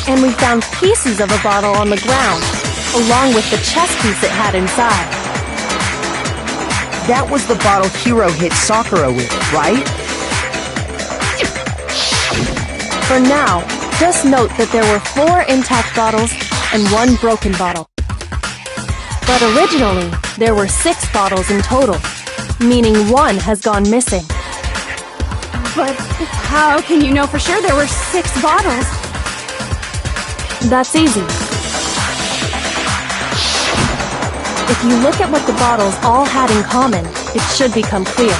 And we found pieces of a bottle on the ground, along with the chess piece it had inside. That was the bottle Hiro hit Sakura with, right? For now, just note that there were 4 intact bottles and 1 broken bottle. But originally, there were 6 bottles in total, meaning 1 has gone missing. But how can you know for sure there were 6 bottles? That's easy. If you look at what the bottles all had in common, it should become clear.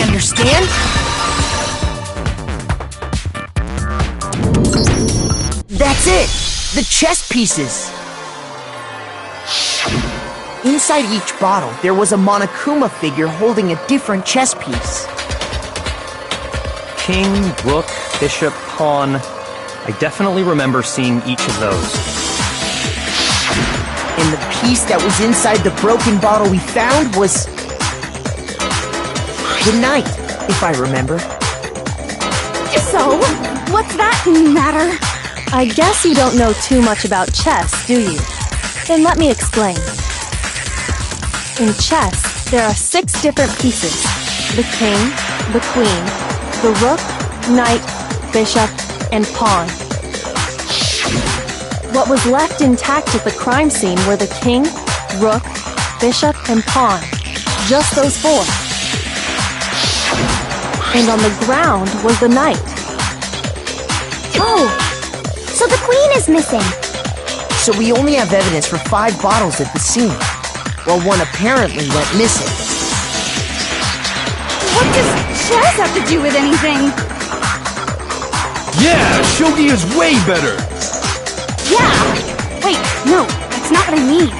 Understand? That's it! The chess pieces! Inside each bottle, there was a Monokuma figure holding a different chess piece. King, rook, bishop, pawn. I definitely remember seeing each of those. And the piece that was inside the broken bottle we found was... the knight, if I remember. So, what's that matter? I guess you don't know too much about chess, do you? Then let me explain. In chess, there are 6 different pieces. The king, the queen, the rook, knight, bishop, and pawn. What was left intact at the crime scene were the king, rook, bishop, and pawn. Just those 4. And on the ground was the knight. Oh! So the queen is missing! So we only have evidence for 5 bottles at the scene, while 1 apparently went missing. What does chess have to do with anything? Yeah, shogi is way better. Yeah! Wait, no, that's not what I mean.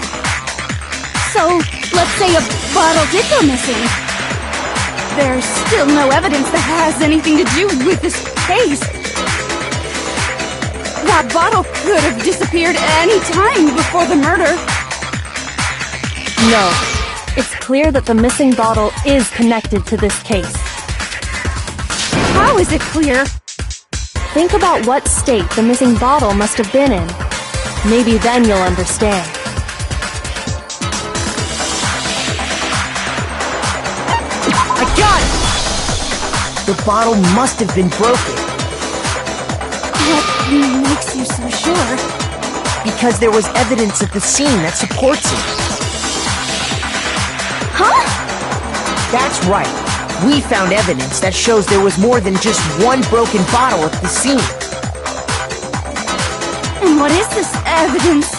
So, let's say a bottle did go missing. There's still no evidence that has anything to do with this case. That bottle could have disappeared any time before the murder. No. It's clear that the missing bottle is connected to this case. How is it clear? Think about what state the missing bottle must have been in. Maybe then you'll understand. I got it! The bottle must have been broken. What makes you so sure? Because there was evidence at the scene that supports it. Huh? That's right. We found evidence that shows there was more than just one broken bottle at the scene. And what is this evidence?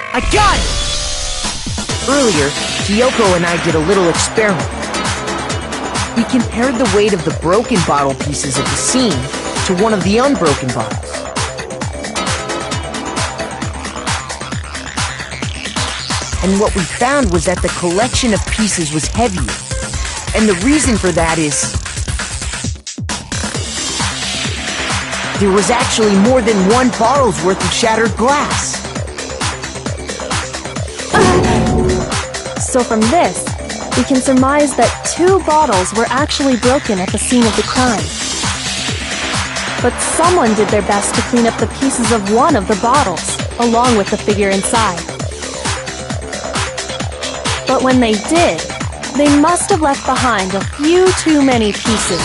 I got it! Earlier, Kyoko and I did a little experiment. We compared the weight of the broken bottle pieces at the scene to one of the unbroken bottles. And what we found was that the collection of pieces was heavier. And the reason for that is there was actually more than one bottle's worth of shattered glass. So from this, we can surmise that 2 bottles were actually broken at the scene of the crime. But someone did their best to clean up the pieces of one of the bottles, along with the figure inside. But when they did, they must have left behind a few too many pieces,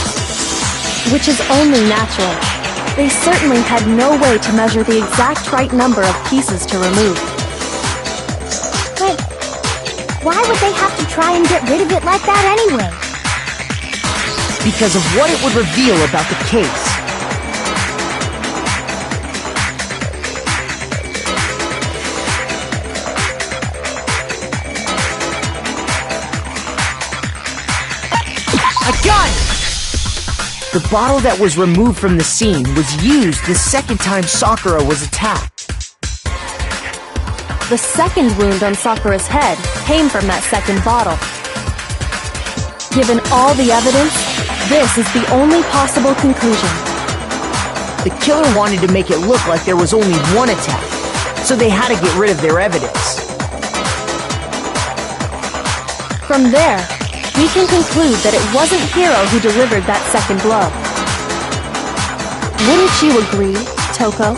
which is only natural. They certainly had no way to measure the exact right number of pieces to remove. But why would they have to try and get rid of it like that anyway? Because of what it would reveal about the case. I got it! The bottle that was removed from the scene was used the second time Sakura was attacked. The second wound on Sakura's head came from that second bottle. Given all the evidence, this is the only possible conclusion. The killer wanted to make it look like there was only one attack, so they had to get rid of their evidence. From there, we can conclude that it wasn't Hiro who delivered that second blow. Wouldn't you agree, Toko?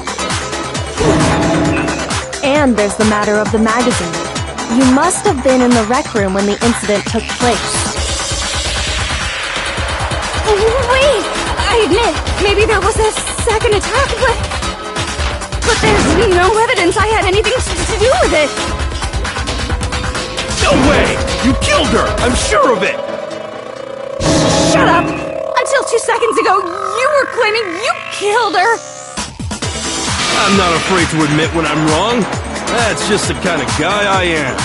And there's the matter of the magazine. You must have been in the rec room when the incident took place. Wait! I admit, maybe there was a second attack, but there's no evidence I had anything to do with it. No way! You killed her! I'm sure of it! Shut up! Until 2 seconds ago, you were claiming you killed her! I'm not afraid to admit when I'm wrong. That's just the kind of guy I am.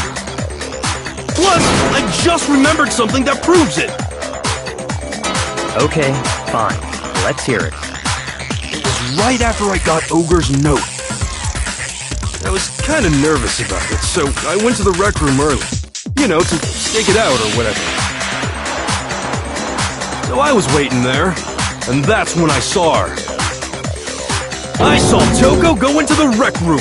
Plus, I just remembered something that proves it. Okay, fine. Let's hear it. It was right after I got Ogre's note. I was kind of nervous about it, so I went to the rec room early. You know, to stake it out or whatever. So I was waiting there, and that's when I saw her. I saw Toko go into the rec room.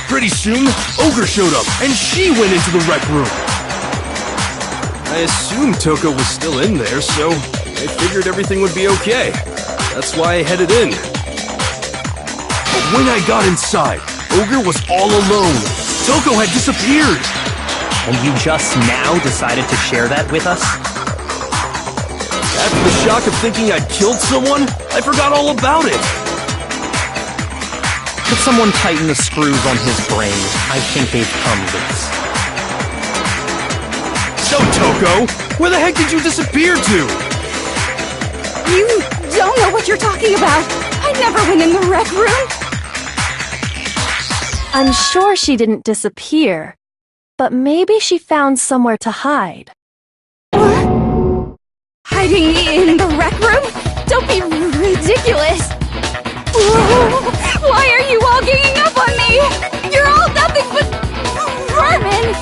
Pretty soon, Ogre showed up, and she went into the rec room. I assumed Toko was still in there, so I figured everything would be okay. That's why I headed in. But when I got inside, Ogre was all alone. Toko had disappeared. And you just now decided to share that with us? After the shock of thinking I'd killed someone, I forgot all about it. Could someone tighten the screws on his brain? I think they've come loose. So, Toko, where the heck did you disappear to? You don't know what you're talking about. I never went in the rec room. I'm sure she didn't disappear, but maybe she found somewhere to hide. What? Hiding in the rec room? Don't be ridiculous. Whoa. Why are you all ganging up on me? You're all nothing but vermin.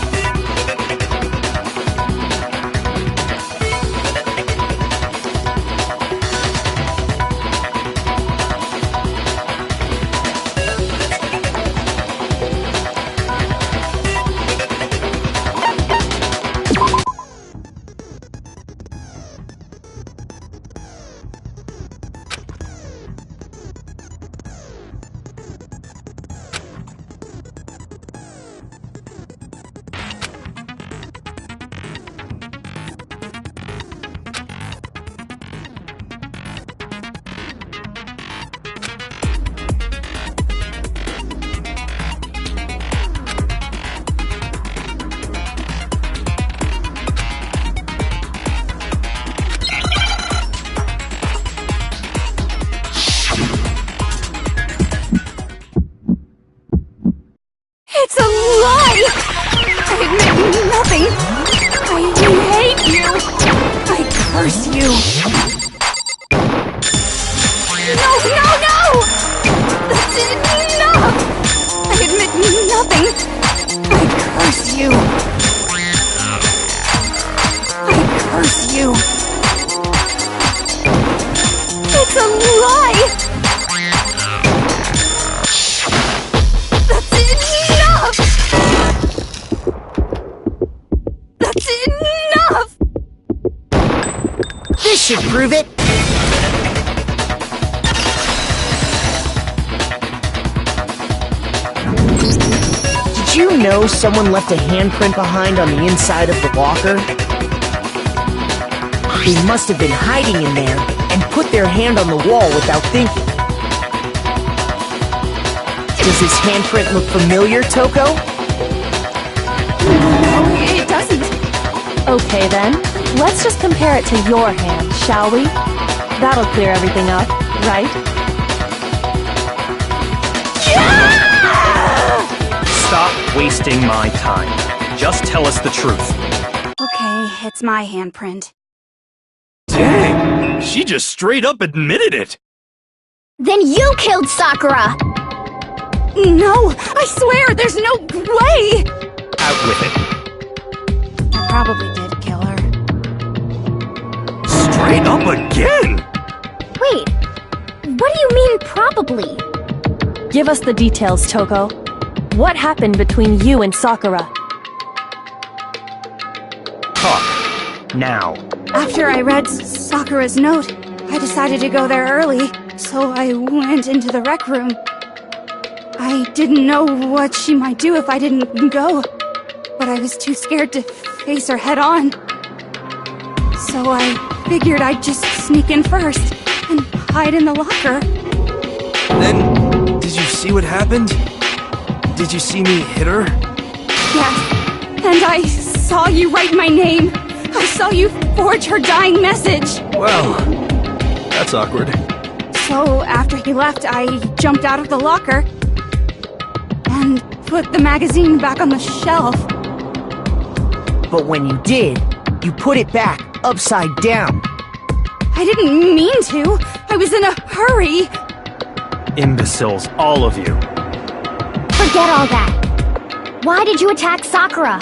It's a lie! I admit nothing. I hate you. I curse you. No! That's enough! I admit nothing. I curse you. I curse you. It's a lie! This should prove it! Did you know someone left a handprint behind on the inside of the locker? They must have been hiding in there and put their hand on the wall without thinking. Does this handprint look familiar, Toko? No, it doesn't. Okay then, let's just compare it to your hand, shall we? That'll clear everything up, right? Stop wasting my time. Just tell us the truth. Okay, it's my handprint. Dang, she just straight up admitted it. Then you killed Sakura! No, I swear, there's no way! Out with it. I probably did kill her. Straight up again? Wait, what do you mean probably? Give us the details, Toko. What happened between you and Sakura? Talk. Now. After I read Sakura's note, I decided to go there early, so I went into the rec room. I didn't know what she might do if I didn't go, but I was too scared to face her head on. So I figured I'd just sneak in first and hide in the locker. Then, did you see what happened? Did you see me hit her? Yes, and I saw you write my name. I saw you forge her dying message. Well, that's awkward. So after he left, I jumped out of the locker and put the magazine back on the shelf. But when you did, you put it back upside down. I didn't mean to. I was in a hurry. Imbeciles, all of you. Forget all that. Why did you attack Sakura?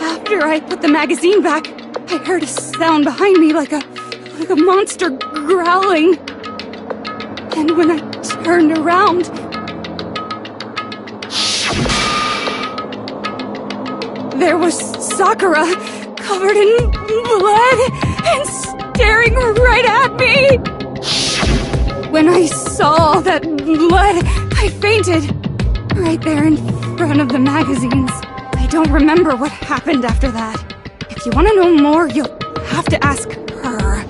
After I put the magazine back, I heard a sound behind me like a monster growling. And when I turned around, there was Sakura, covered in blood and staring right at me. When I saw that blood, I fainted right there in front of the magazines. I don't remember what happened after that. If you want to know more, you'll have to ask her.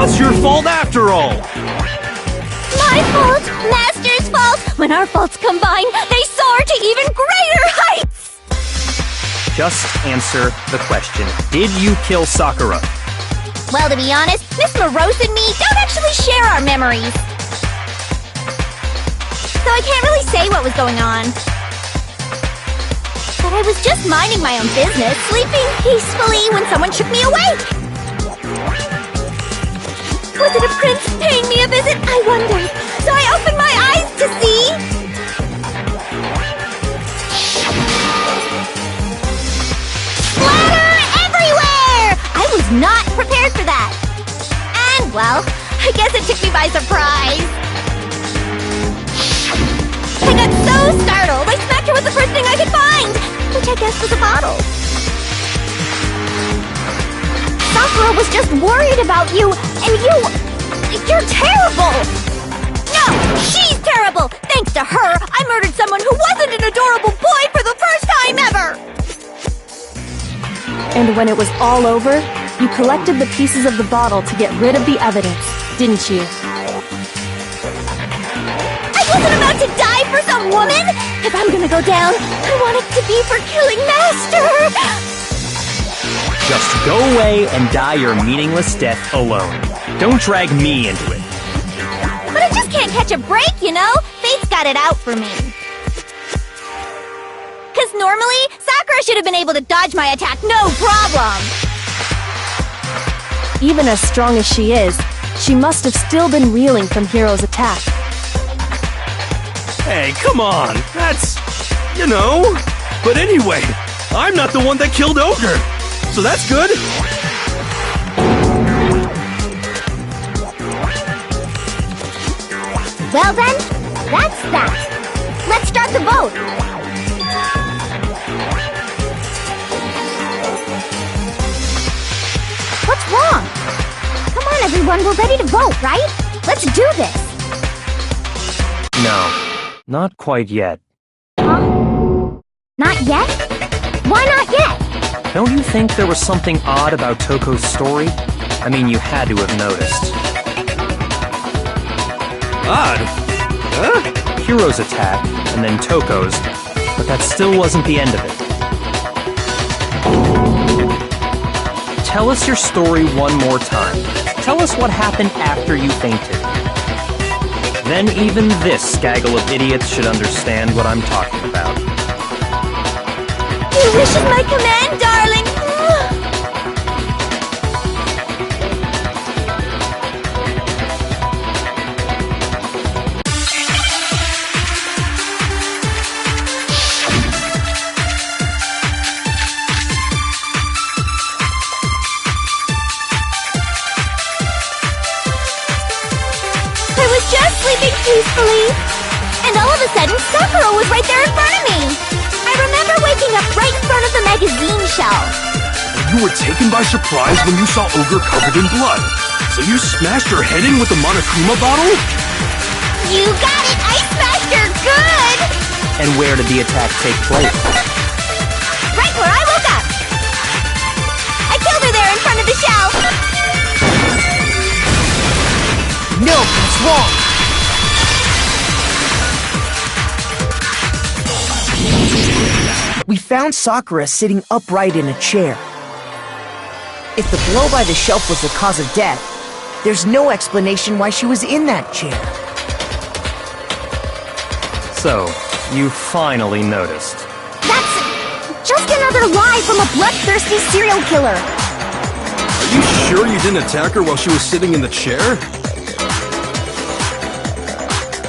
was your fault after all! My fault! Master's fault! When our faults combine, they soar to even greater heights! Just answer the question. Did you kill Sakura? Well, to be honest, Miss Morose and me don't actually share our memories. So I can't really say what was going on. But I was just minding my own business, sleeping peacefully when someone shook me awake. Was it a prince paying me a visit? I wondered. So I opened my eyes to see... splatter everywhere! I was not prepared for that. And, well, I guess it took me by surprise. I got so startled, I smacked her with the first thing I could find, which I guess was a bottle. Sakura was just worried about you, and you're terrible! No, she's terrible! Thanks to her, I murdered someone who wasn't an adorable boy for the first time ever! And when it was all over, you collected the pieces of the bottle to get rid of the evidence, didn't you? I wasn't about to die for some woman! If I'm gonna go down, I want it to be for killing Master! Just go away and die your meaningless death alone. Don't drag me into it. But I just can't catch a break, you know? Fate's got it out for me. Cause normally, Sakura should have been able to dodge my attack, no problem! Even as strong as she is, she must have still been reeling from Hiro's attack. Hey, come on! That's... you know... But anyway, I'm not the one that killed Ogre! So that's good! Well then, that's that. Let's start the vote. What's wrong? Come on everyone, we're ready to vote, right? Let's do this. No, not quite yet. Huh? Not yet? Why not yet? Don't you think there was something odd about Toko's story? I mean, you had to have noticed. Odd? Huh? Hiro's attack, and then Toko's, but that still wasn't the end of it. Tell us your story one more time. Tell us what happened after you fainted. Then even this gaggle of idiots should understand what I'm talking about. Your wish is my command, darling! I was just sleeping peacefully, and all of a sudden, Sakura was right there in front of me! I remember waking up right in front of the magazine shelf. You were taken by surprise when you saw Ogre covered in blood. So you smashed her head in with the Monokuma bottle? You got it! I smashed her good! And where did the attack take place? Right where I woke up! I killed her there in front of the shelf! No, that's wrong! We found Sakura sitting upright in a chair. If the blow by the shelf was the cause of death, there's no explanation why she was in that chair. So, you finally noticed. That's just another lie from a bloodthirsty serial killer! Are you sure you didn't attack her while she was sitting in the chair?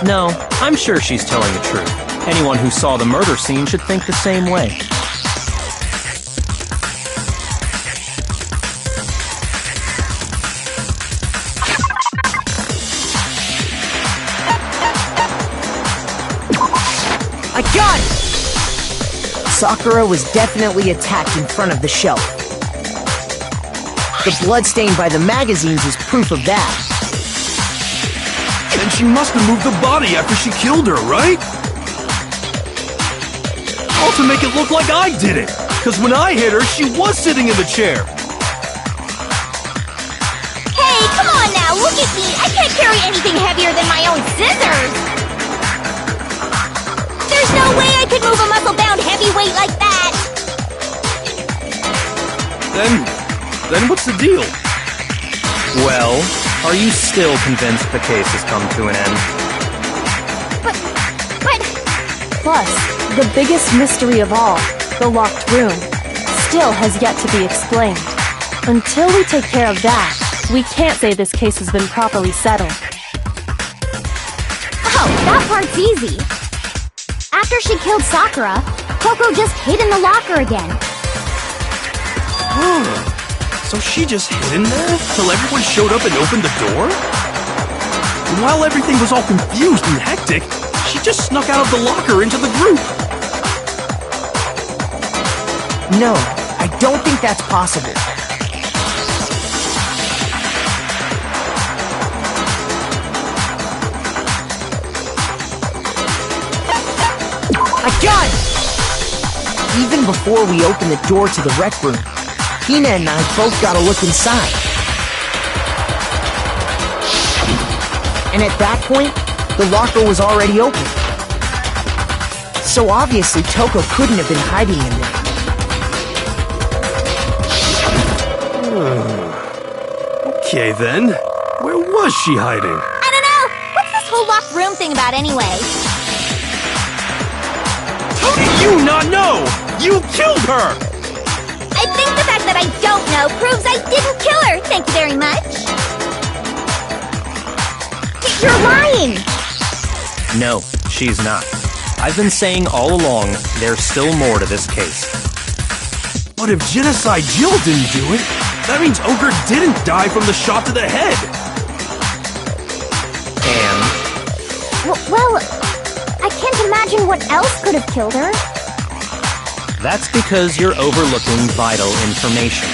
No, I'm sure she's telling the truth. Anyone who saw the murder scene should think the same way. I got it! Sakura was definitely attacked in front of the shelf. The blood stain by the magazines is proof of that. And she must have moved the body after she killed her, right? All to make it look like I did it! Cause when I hit her, she was sitting in the chair! Hey, come on now, Look at me! I can't carry anything heavier than my own scissors! There's no way I could move a muscle-bound heavyweight like that! Then what's the deal? Well, are you still convinced the case has come to an end? But... Plus, the biggest mystery of all, the locked room, still has yet to be explained. Until we take care of that, we can't say this case has been properly settled. Oh, that part's easy. After she killed Sakura, Coco just hid in the locker again. So she just hid in there till everyone showed up and opened the door? And while everything was all confused and hectic, she just snuck out of the locker into the group. No, I don't think that's possible. A gun! Even before we open the door to the rec room, Tina and I both got a look inside. And at that point, the locker was already open. So obviously Toko couldn't have been hiding in there. Okay then, where was she hiding? I don't know! What's this whole locked room thing about anyway? How do you not know? You killed her! I think the fact that I don't know proves I didn't kill her, thank you very much. You're lying! No, she's not. I've been saying all along, there's still more to this case. But if Genocide Jill didn't do it, that means Ogre didn't die from the shot to the head! And? Well, I can't imagine what else could have killed her. That's because you're overlooking vital information.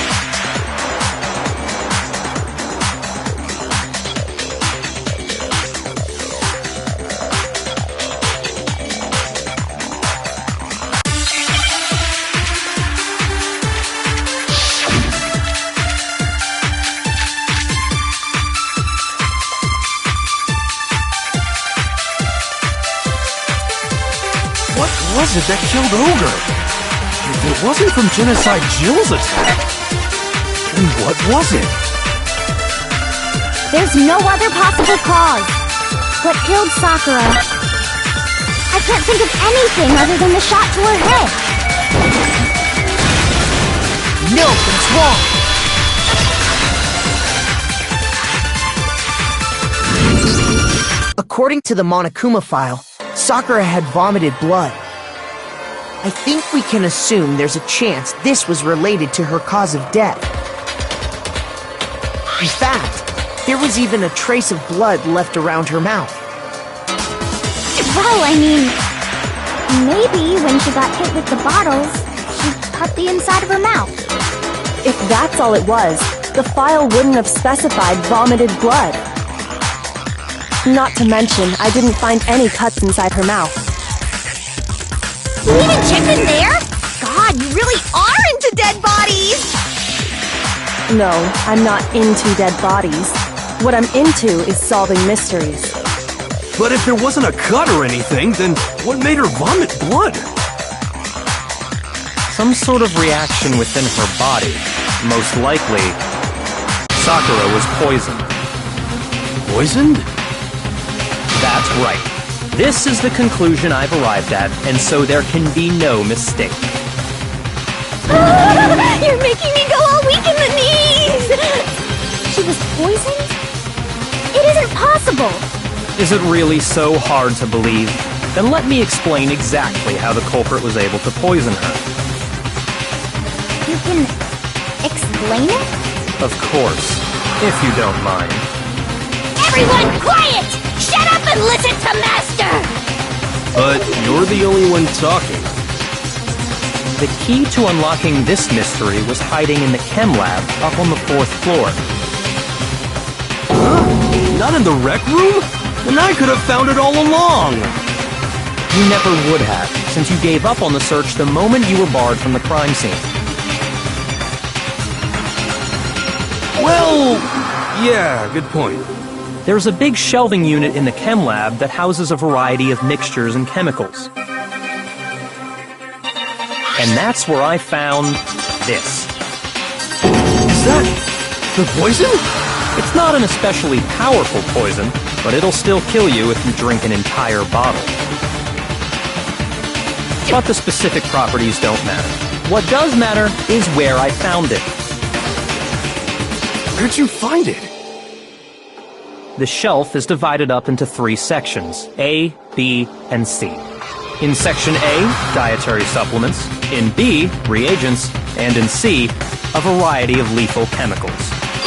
What was it that killed Ogre? If it wasn't from Genocide Jill's attack, then what was it? There's no other possible cause. What killed Sakura? I can't think of anything other than the shot to her head. No, that's wrong! According to the Monokuma file, Sakura had vomited blood. I think we can assume there's a chance this was related to her cause of death. In fact, there was even a trace of blood left around her mouth. Well, I mean, maybe when she got hit with the bottles, she cut the inside of her mouth. If that's all it was, the file wouldn't have specified vomited blood. Not to mention, I didn't find any cuts inside her mouth. You even checked in there? God, you really are into dead bodies! No, I'm not into dead bodies. What I'm into is solving mysteries. But if there wasn't a cut or anything, then what made her vomit blood? Some sort of reaction within her body. Most likely, Sakura was poisoned. Poisoned? That's right. This is the conclusion I've arrived at, and so there can be no mistake. You're making me go all weak in the knees! She was poisoned? It isn't possible! Is it really so hard to believe? Then let me explain exactly how the culprit was able to poison her. You can explain it? Of course, if you don't mind. Everyone quiet! Shut up and listen to Master! But you're the only one talking. The key to unlocking this mystery was hiding in the chem lab up on the 4th floor. Huh? Not in the rec room? Then I could have found it all along! You never would have, since you gave up on the search the moment you were barred from the crime scene. Well, yeah, good point. There's a big shelving unit in the chem lab that houses a variety of mixtures and chemicals. And that's where I found this. Is that the poison? It's not an especially powerful poison, but it'll still kill you if you drink an entire bottle. But the specific properties don't matter. What does matter is where I found it. Where'd you find it? The shelf is divided up into 3 sections, A, B, and C. In Section A, dietary supplements. In B, reagents. And in C, a variety of lethal chemicals.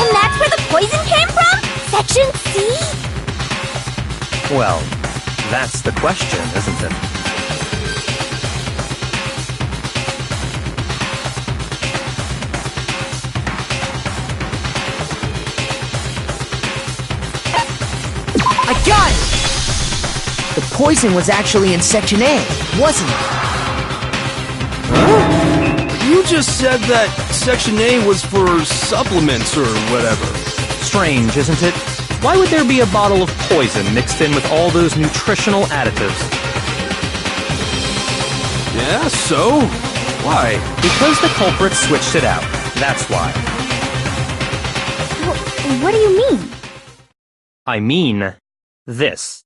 And that's where the poison came from? Section C? Well, that's the question, isn't it? I got it! The poison was actually in Section A, wasn't it? Huh? You just said that Section A was for supplements or whatever. Strange, isn't it? Why would there be a bottle of poison mixed in with all those nutritional additives? Yeah, so? Why? Because the culprit switched it out. That's why. What do you mean? I mean this.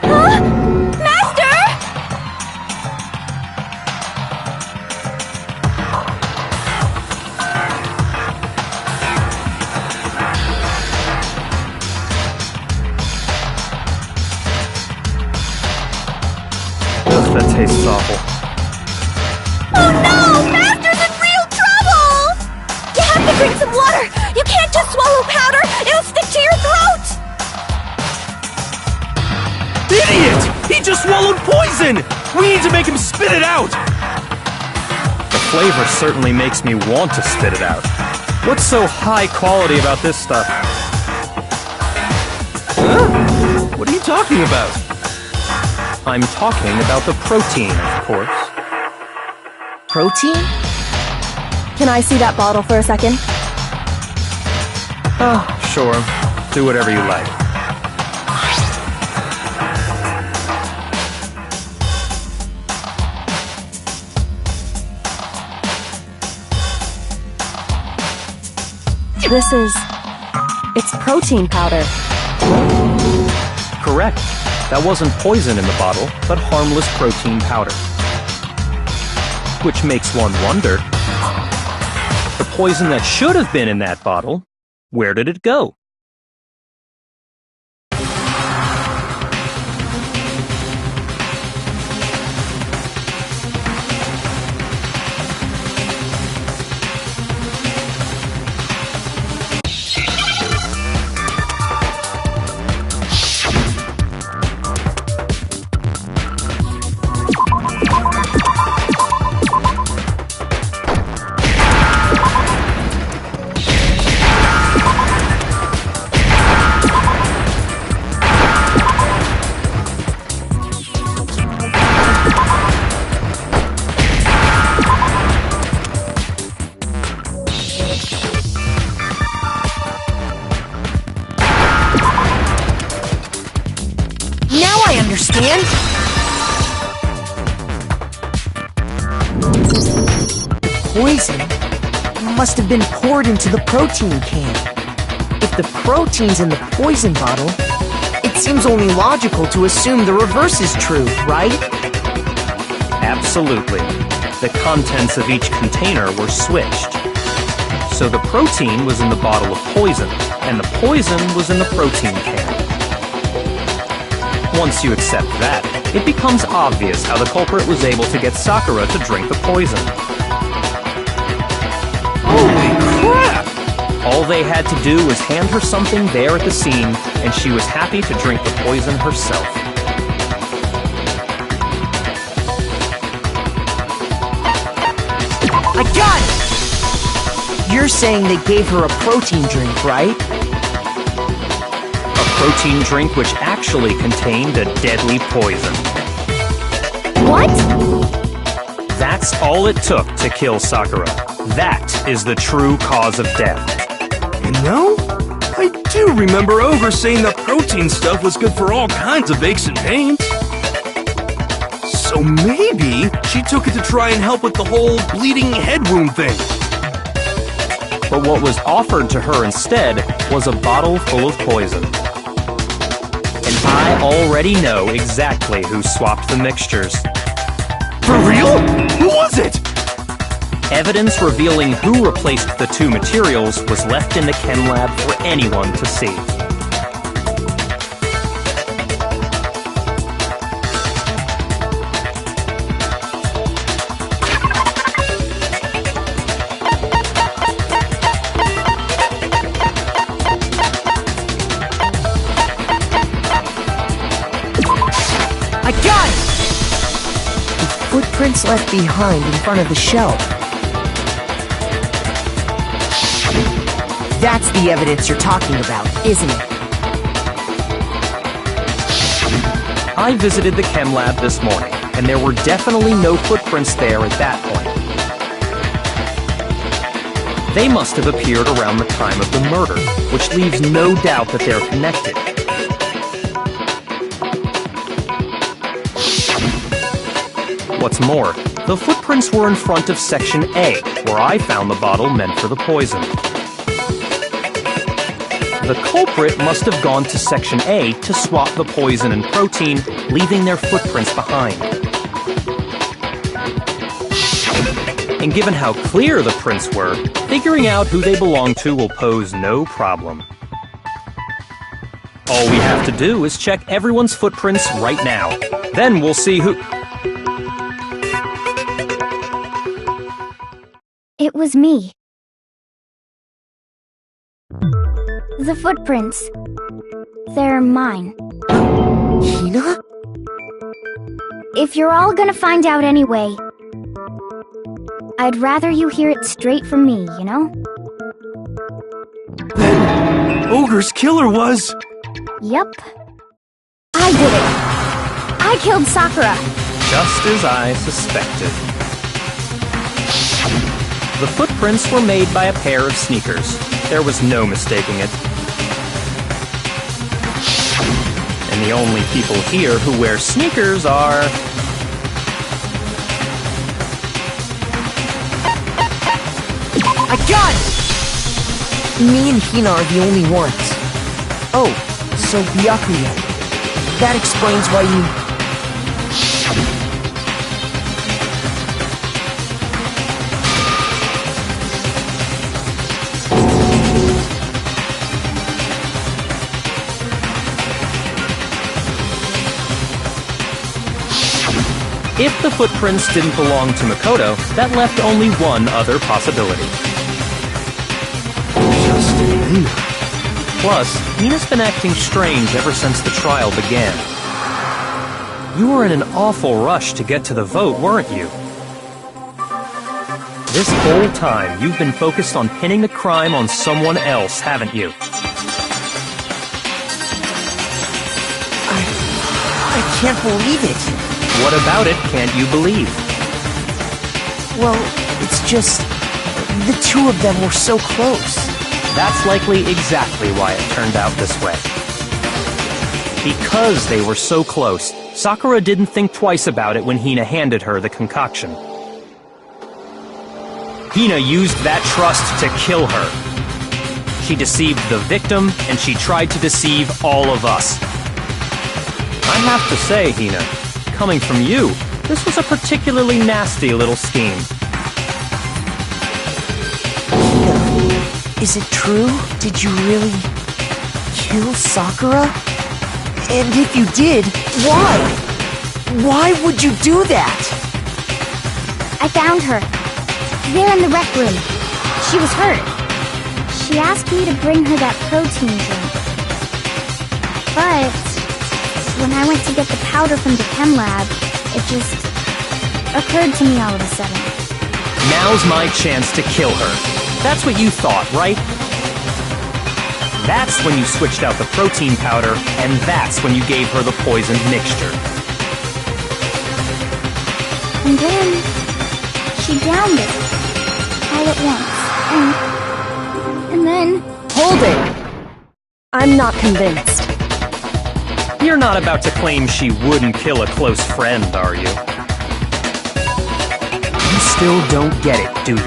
Master! That tastes awful. Oh no! Master's in real trouble! You have to drink some water! You can't just swallow powder! It'll stick to your throat! Idiot! He just swallowed poison! We need to make him spit it out! The flavor certainly makes me want to spit it out. What's so high quality about this stuff? Huh? What are you talking about? I'm talking about the protein, of course. Protein? Can I see that bottle for a second? Oh, sure. Do whatever you like. It's protein powder. Correct. That wasn't poison in the bottle, but harmless protein powder. Which makes one wonder, the poison that should have been in that bottle, where did it go? Understand? Poison must have been poured into the protein can. If the protein's in the poison bottle, it seems only logical to assume the reverse is true, right? Absolutely. The contents of each container were switched. So the protein was in the bottle of poison, and the poison was in the protein can. Once you accept that, it becomes obvious how the culprit was able to get Sakura to drink the poison. Holy crap! All they had to do was hand her something there at the scene, and she was happy to drink the poison herself. I got it! You're saying they gave her a protein drink, right? A protein drink which actually contained a deadly poison. What? That's all it took to kill Sakura. That is the true cause of death. You know, I do remember Ogre saying the protein stuff was good for all kinds of aches and pains. So maybe she took it to try and help with the whole bleeding head wound thing. But what was offered to her instead was a bottle full of poison. And I already know exactly who swapped the mixtures. For real? Who was it? Evidence revealing who replaced the two materials was left in the chem lab for anyone to see. I got it! The footprints left behind in front of the shelf. That's the evidence you're talking about, isn't it? I visited the chem lab this morning, and there were definitely no footprints there at that point. They must have appeared around the time of the murder, which leaves no doubt that they're connected. What's more, the footprints were in front of Section A, where I found the bottle meant for the poison. The culprit must have gone to Section A to swap the poison and protein, leaving their footprints behind. And given how clear the prints were, figuring out who they belong to will pose no problem. All we have to do is check everyone's footprints right now. Then we'll see who... It was me. The footprints. They're mine. Hina? If you're all gonna find out anyway, I'd rather you hear it straight from me, you know? Then Ogre's killer was... Yep. I did it! I killed Sakura! Just as I suspected. The footprints were made by a pair of sneakers. There was no mistaking it. And the only people here who wear sneakers are... I got it! Me and Hina are the only ones. Oh, so Byakuya. That explains why you... If the footprints didn't belong to Makoto, that left only one other possibility. Plus, Hina's been acting strange ever since the trial began. You were in an awful rush to get to the vote, weren't you? This whole time, you've been focused on pinning the crime on someone else, haven't you? I can't believe it. What about it can't you believe? Well, it's just... the two of them were so close. That's likely exactly why it turned out this way. Because they were so close, Sakura didn't think twice about it when Hina handed her the concoction. Hina used that trust to kill her. She deceived the victim, and she tried to deceive all of us. I have to say, Hina, coming from you, this was a particularly nasty little scheme. Is it true? Did you really kill Sakura? And if you did, why? Why would you do that? I found her. There in the rec room. She was hurt. She asked me to bring her that protein drink. But when I went to get the powder from the chem lab, it just occurred to me all of a sudden. Now's my chance to kill her. That's what you thought, right? That's when you switched out the protein powder, and that's when you gave her the poisoned mixture. And then she drowned it. All at once. And then... Hold it! I'm not convinced. You're not about to claim she wouldn't kill a close friend, are you? You still don't get it, do you?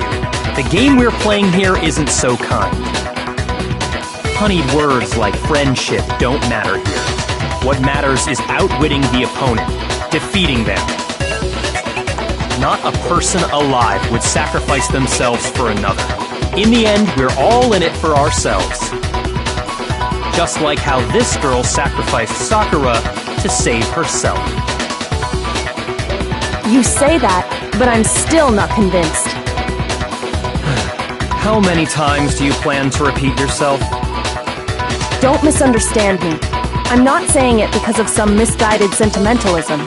The game we're playing here isn't so kind. Honeyed words like friendship don't matter here. What matters is outwitting the opponent, defeating them. Not a person alive would sacrifice themselves for another. In the end, we're all in it for ourselves. Just like how this girl sacrificed Sakura to save herself. You say that, but I'm still not convinced. How many times do you plan to repeat yourself? Don't misunderstand me. I'm not saying it because of some misguided sentimentalism.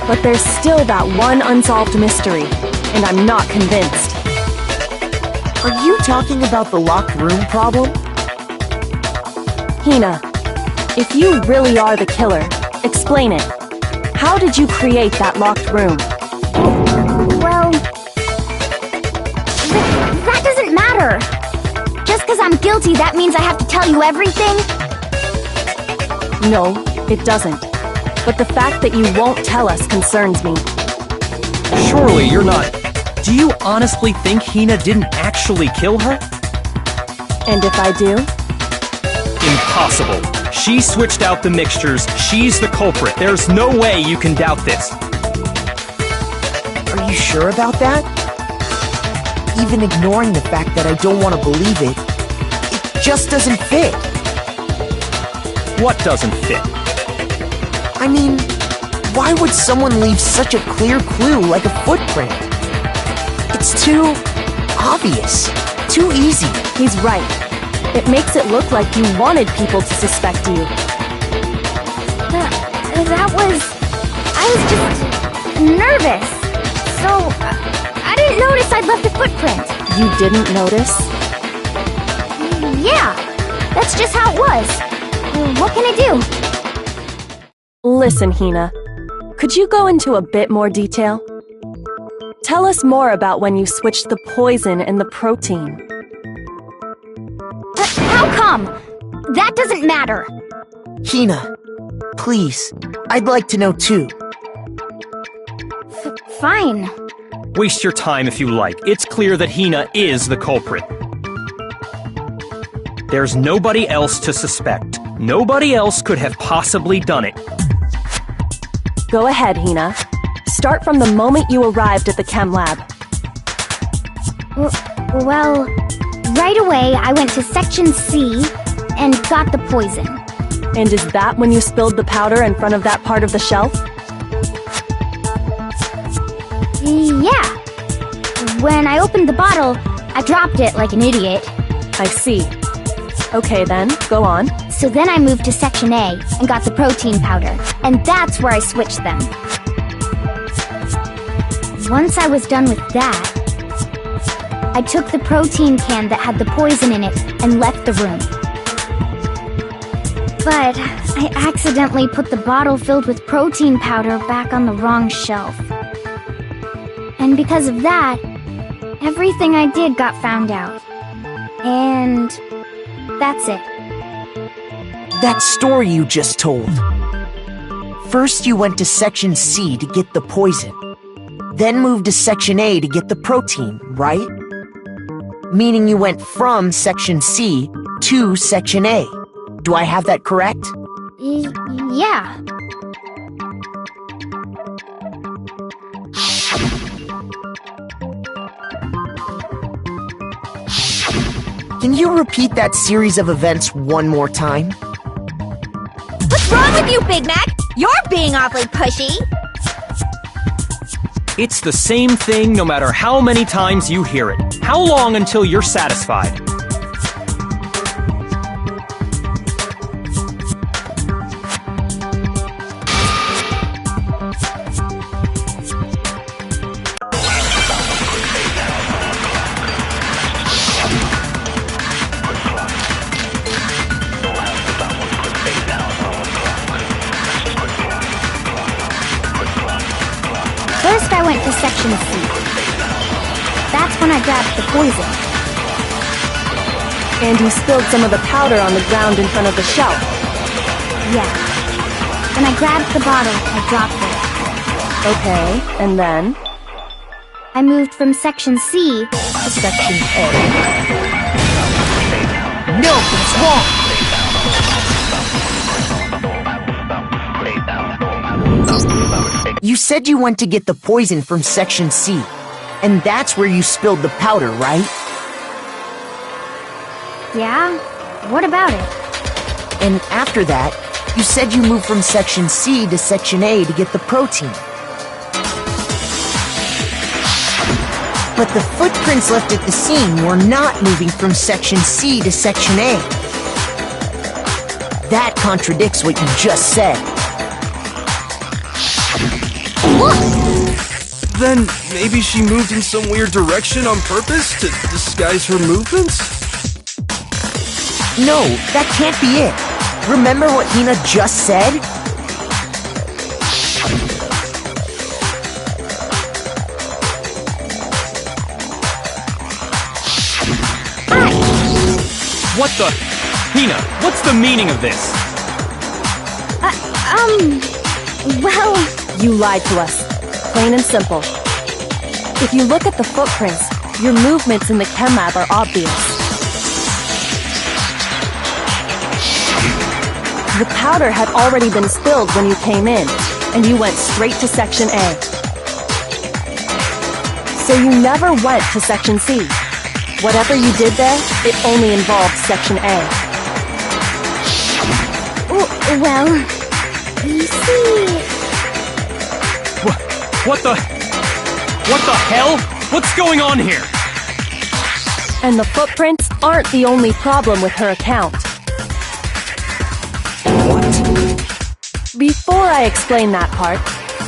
But there's still that one unsolved mystery, and I'm not convinced. Are you talking about the locked room problem? Hina, if you really are the killer, explain it. How did you create that locked room? Well... that doesn't matter. Just because I'm guilty, that means I have to tell you everything? No, it doesn't. But the fact that you won't tell us concerns me. Surely you're not... Do you honestly think Hina didn't actually kill her? And if I do? Impossible. She switched out the mixtures. She's the culprit. There's no way you can doubt this. Are you sure about that? Even ignoring the fact that I don't want to believe it, it just doesn't fit. What doesn't fit? I mean, why would someone leave such a clear clue like a footprint? It's too obvious, too easy. He's right. It makes it look like you wanted people to suspect you. I was just nervous. So, I didn't notice I'd left a footprint. You didn't notice? Yeah, that's just how it was. What can I do? Listen, Hina. Could you go into a bit more detail? Tell us more about when you switched the poison and the protein. How come? That doesn't matter. Hina, please, I'd like to know too. Fine. Waste your time if you like. It's clear that Hina is the culprit. There's nobody else to suspect. Nobody else could have possibly done it. Go ahead, Hina. Start from the moment you arrived at the chem lab. Well, right away I went to Section C and got the poison. And is that when you spilled the powder in front of that part of the shelf? Yeah. When I opened the bottle, I dropped it like an idiot. I see. Okay then, go on. So then I moved to Section A and got the protein powder, and that's where I switched them. Once I was done with that, I took the protein can that had the poison in it and left the room. But I accidentally put the bottle filled with protein powder back on the wrong shelf. And because of that, everything I did got found out. And that's it. That story you just told. First you went to Section C to get the poison. Then moved to Section A to get the protein, right? Meaning you went from Section C to Section A. Do I have that correct? Yeah. Can you repeat that series of events one more time? What's wrong with you, Big Mac? You're being awfully pushy. It's the same thing no matter how many times you hear it. How long until you're satisfied? First I went to Section Section C. That's when I grabbed the poison. And you spilled some of the powder on the ground in front of the shelf. Yeah. Then I grabbed the bottle I dropped it. Okay, and then? I moved from Section C to Section A. No, it's wrong! You said you went to get the poison from Section C, and that's where you spilled the powder, right? Yeah? What about it? And after that, you said you moved from Section C to Section A to get the protein. But the footprints left at the scene were not moving from Section C to Section A. That contradicts what you just said. Then maybe she moved in some weird direction on purpose to disguise her movements? No, that can't be it. Remember what Hina just said? What the? Hina, what's the meaning of this? Well... You lied to us. Plain and simple. If you look at the footprints, your movements in the chem lab are obvious. The powder had already been spilled when you came in, and you went straight to Section A. So you never went to Section C. Whatever you did there, it only involved Section A. Well, you see... What the hell? What's going on here? And the footprints aren't the only problem with her account. What? Before I explain that part,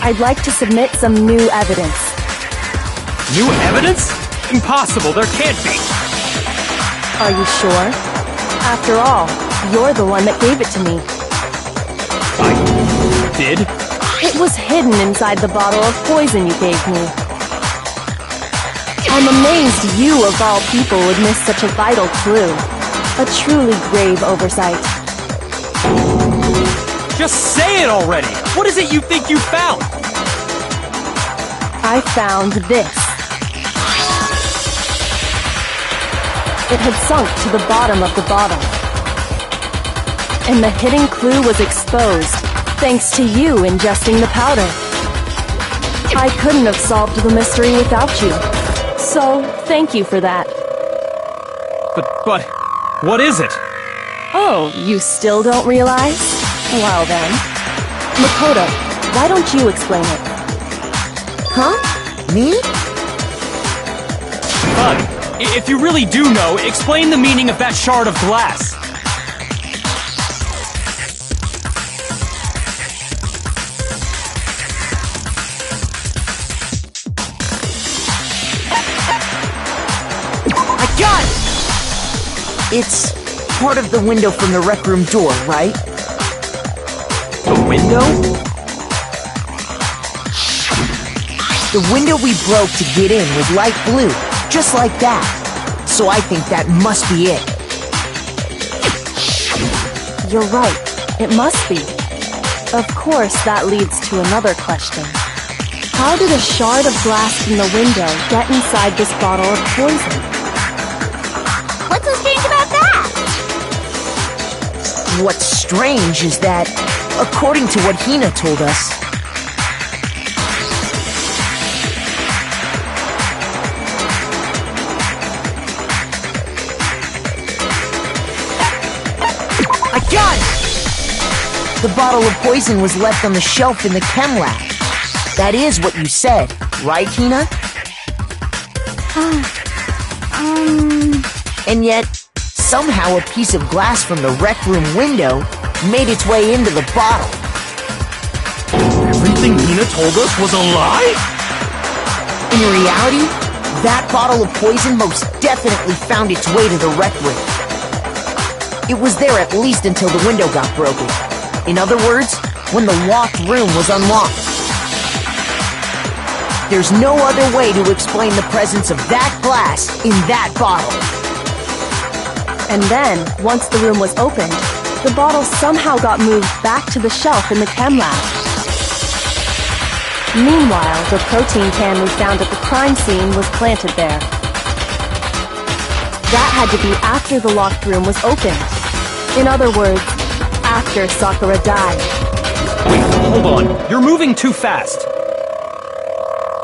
I'd like to submit some new evidence. New evidence? Impossible, there can't be. Are you sure? After all, you're the one that gave it to me. I did? It was hidden inside the bottle of poison you gave me. I'm amazed you, of all people, would miss such a vital clue. A truly grave oversight. Just say it already! What is it you think you found? I found this. It had sunk to the bottom of the bottle. And the hidden clue was exposed, thanks to you ingesting the powder. I couldn't have solved the mystery without you. So, thank you for that. But, what is it? Oh, you still don't realize? Well then. Makoto, why don't you explain it? Huh? Me? Bud, if you really do know, explain the meaning of that shard of glass. I got it! It's part of the window from the rec room door, right? The window? The window we broke to get in was light blue, just like that. So I think that must be it. You're right. It must be. Of course, that leads to another question. How did a shard of glass from the window get inside this bottle of poison? What's so strange about that? What's strange is that, according to what Hina told us, I got it! The bottle of poison was left on the shelf in the chem lab. That is what you said, right, Hina? And yet, somehow a piece of glass from the rec room window made its way into the bottle. Everything Hina told us was a lie? In reality, that bottle of poison most definitely found its way to the rec room. It was there at least until the window got broken. In other words, when the locked room was unlocked. there's no other way to explain the presence of that glass in that bottle. And then, once the room was opened, the bottle somehow got moved back to the shelf in the chem lab. Meanwhile, the protein can we found at the crime scene was planted there. That had to be after the locked room was opened. In other words, after Sakura died. Wait, hold on. You're moving too fast.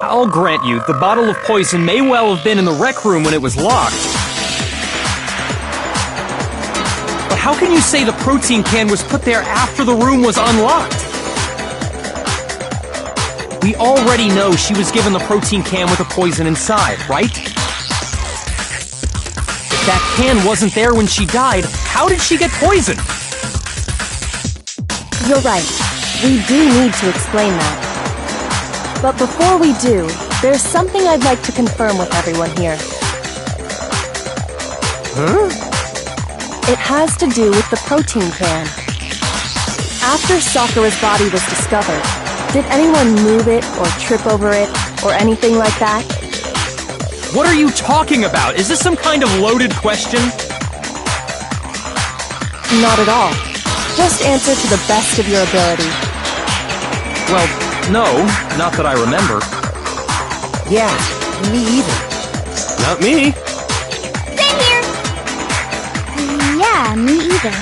I'll grant you, the bottle of poison may well have been in the rec room when it was locked. But how can you say the protein can was put there after the room was unlocked? We already know she was given the protein can with the poison inside, right? If that can wasn't there when she died, how did she get poisoned? You're right. We do need to explain that. But before we do, there's something I'd like to confirm with everyone here. Huh? It has to do with the protein can. After Sakura's body was discovered, did anyone move it or trip over it or anything like that? What are you talking about? Is this some kind of loaded question? Not at all. Just answer to the best of your ability. Well, no, not that I remember. Yeah, me either. Not me. Same here. Yeah, me either.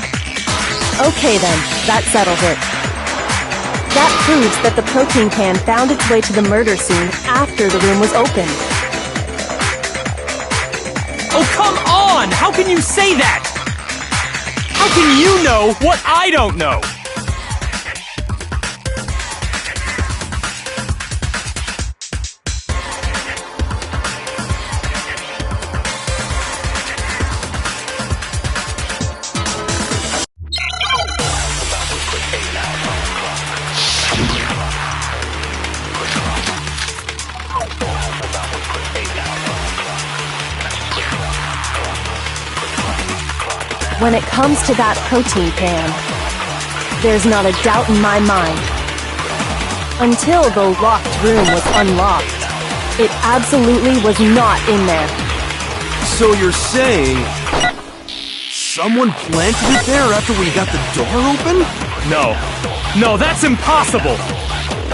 Okay then, that settles it. That proves that the protein can found its way to the murder scene after the room was opened. Oh, come on! How can you say that? How can you know what I don't know? When it comes to that protein can, there's not a doubt in my mind. Until the locked room was unlocked, it absolutely was not in there. So you're saying someone planted it there after we got the door open? No, that's impossible!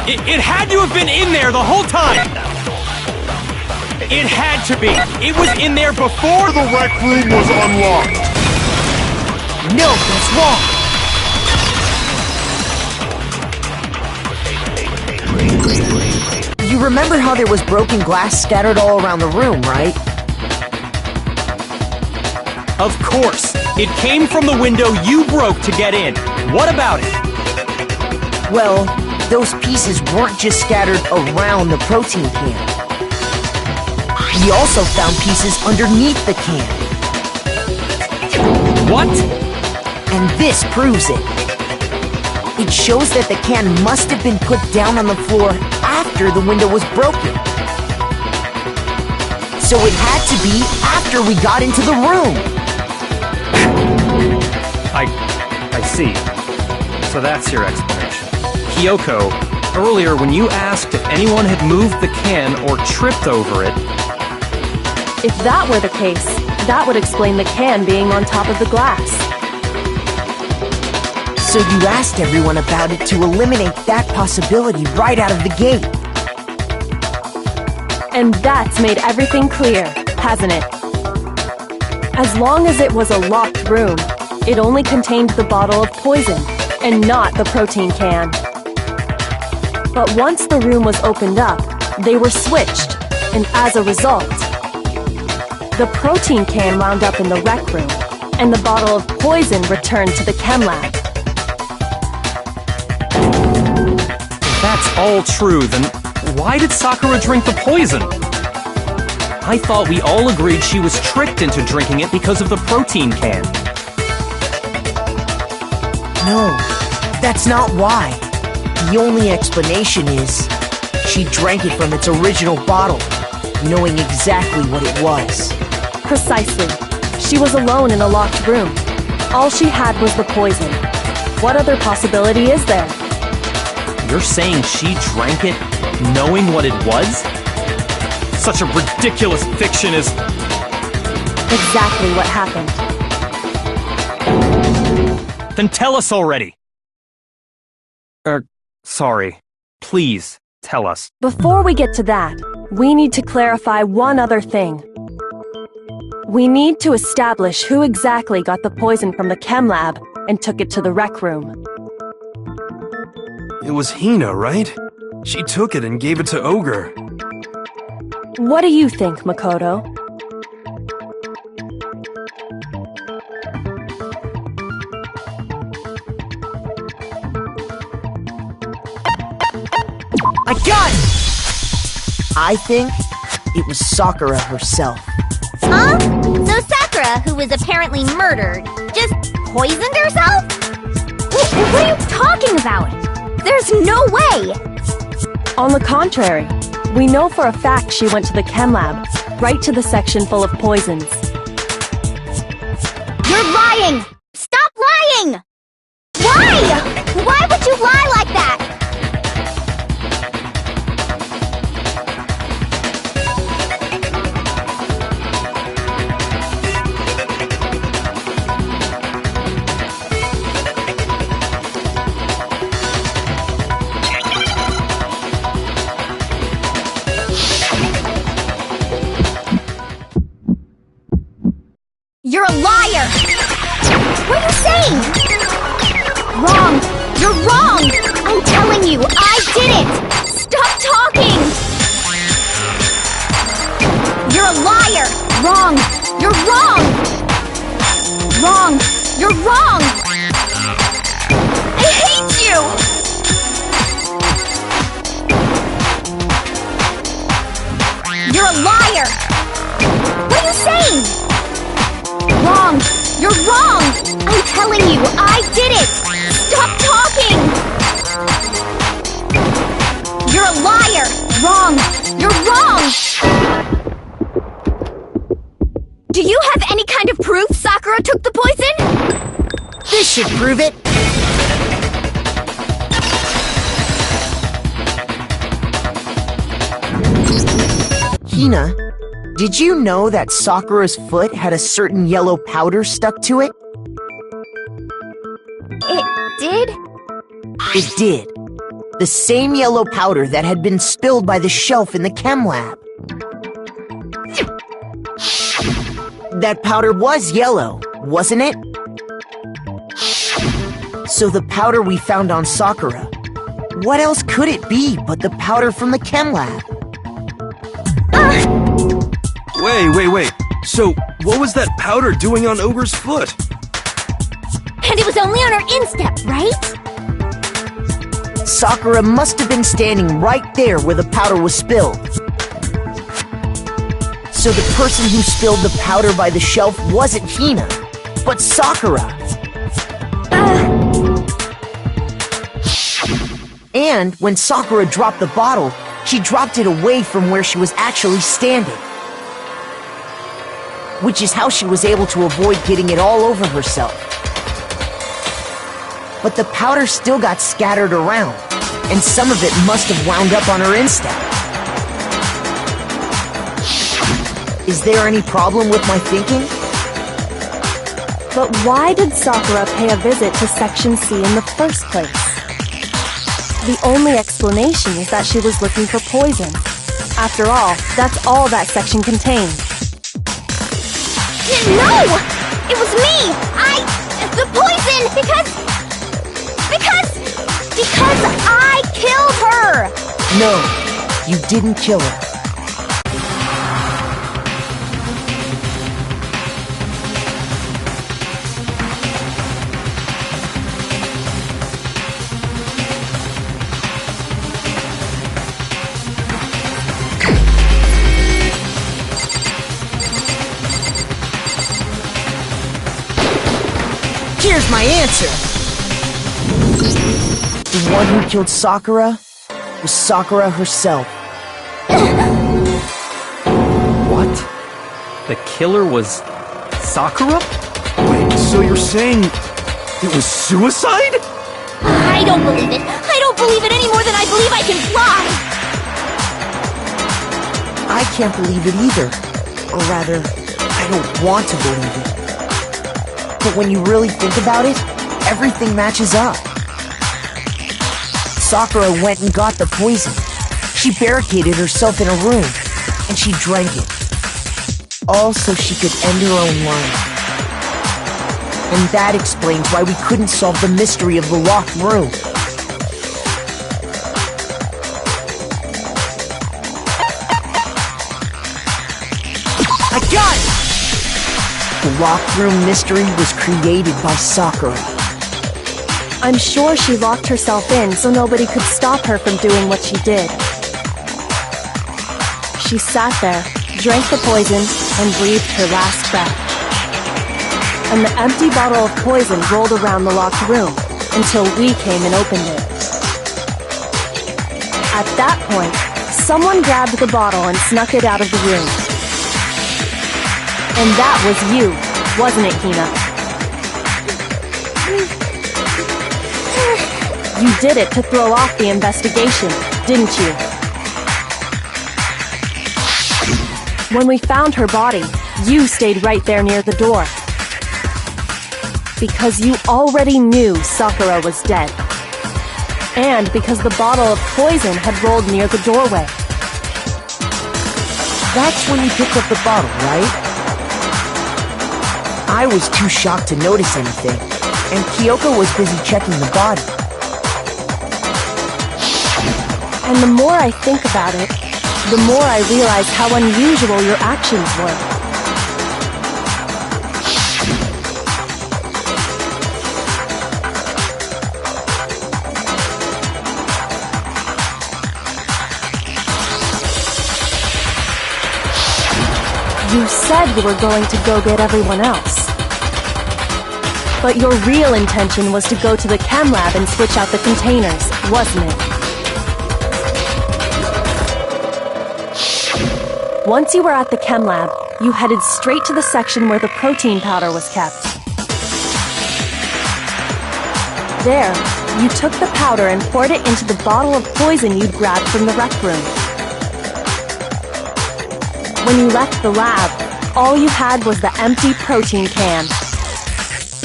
It had to have been in there the whole time! It had to be! It was in there before The rec room was unlocked. No, that's wrong. You remember how there was broken glass scattered all around the room, right? Of course! It came from the window you broke to get in. What about it? Well, those pieces weren't just scattered around the protein can. We also found pieces underneath the can. What? And this proves it. It shows that the can must have been put down on the floor after the window was broken. So it had to be after we got into the room. I see. So that's your explanation. Kyoko, earlier when you asked if anyone had moved the can or tripped over it... If that were the case, that would explain the can being on top of the glass. So you asked everyone about it to eliminate that possibility right out of the gate. And that's made everything clear, hasn't it? As long as it was a locked room, it only contained the bottle of poison, and not the protein can. But once the room was opened up, they were switched, and as a result, the protein can wound up in the rec room, and the bottle of poison returned to the chem lab. If that's all true, then why did Sakura drink the poison? I thought we all agreed she was tricked into drinking it because of the protein can. No, that's not why. The only explanation is she drank it from its original bottle, knowing exactly what it was. Precisely. She was alone in a locked room. All she had was the poison. What other possibility is there? You're saying she drank it knowing what it was? Such a ridiculous fiction is... Exactly what happened. Then tell us already! Sorry. Please, tell us. Before we get to that, we need to clarify one other thing. We need to establish who exactly got the poison from the chem lab and took it to the rec room. It was Hina, right? She took it and gave it to Ogre. What do you think, Makoto? I got it! I think it was Sakura herself. Huh? So Sakura, who was apparently murdered, just poisoned herself? What are you talking about? There's no way! On the contrary, we know for a fact she went to the chem lab, right to the section full of poisons. You're lying! Stop lying! Why? Why would you lie like that? You're a liar! What are you saying? Wrong! You're wrong! I'm telling you, I did it! Stop talking! You're a liar! Wrong! You're wrong! Wrong! You're wrong! I hate you! You're a liar! What are you saying? Wrong! You're wrong! I'm telling you, I did it! Stop talking! You're a liar! Wrong! You're wrong! Do you have any kind of proof Sakura took the poison? This should prove it. Hina, did you know that Sakura's foot had a certain yellow powder stuck to it? It did? It did. The same yellow powder that had been spilled by the shelf in the chem lab. That powder was yellow, wasn't it? So the powder we found on Sakura, what else could it be but the powder from the chem lab? Wait. So, what was that powder doing on Ogre's foot? And it was only on her instep, right? Sakura must have been standing right there where the powder was spilled. So the person who spilled the powder by the shelf wasn't Hina, but Sakura. And when Sakura dropped the bottle, she dropped it away from where she was actually standing. Which is how she was able to avoid getting it all over herself. But the powder still got scattered around, and some of it must have wound up on her instep. Is there any problem with my thinking? But why did Sakura pay a visit to Section C in the first place? The only explanation is that she was looking for poison. After all, that's all that section contained. No! It was me! The poison! Because I killed her! No, you didn't kill her. Here's my answer. The one who killed Sakura was Sakura herself. What? The killer was Sakura? Wait, so you're saying it was suicide? I don't believe it. I don't believe it any more than I believe I can fly. I can't believe it either. Or rather, I don't want to believe it. But when you really think about it, everything matches up. Sakura went and got the poison. She barricaded herself in a room, and she drank it. All so she could end her own life. And that explains why we couldn't solve the mystery of the locked room. I got it! The locked room mystery was created by Sakura. I'm sure she locked herself in so nobody could stop her from doing what she did. She sat there, drank the poison, and breathed her last breath. And the empty bottle of poison rolled around the locked room until we came and opened it. At that point, someone grabbed the bottle and snuck it out of the room. And that was you, wasn't it, Hina? You did it to throw off the investigation, didn't you? When we found her body, you stayed right there near the door. Because you already knew Sakura was dead. And because the bottle of poison had rolled near the doorway. That's when you picked up the bottle, right? I was too shocked to notice anything, and Kyoko was busy checking the body. And the more I think about it, the more I realize how unusual your actions were. You said you were going to go get everyone else. But your real intention was to go to the chem lab and switch out the containers, wasn't it? Once you were at the chem lab, you headed straight to the section where the protein powder was kept. There, you took the powder and poured it into the bottle of poison you'd grabbed from the rec room. When you left the lab, all you had was the empty protein can.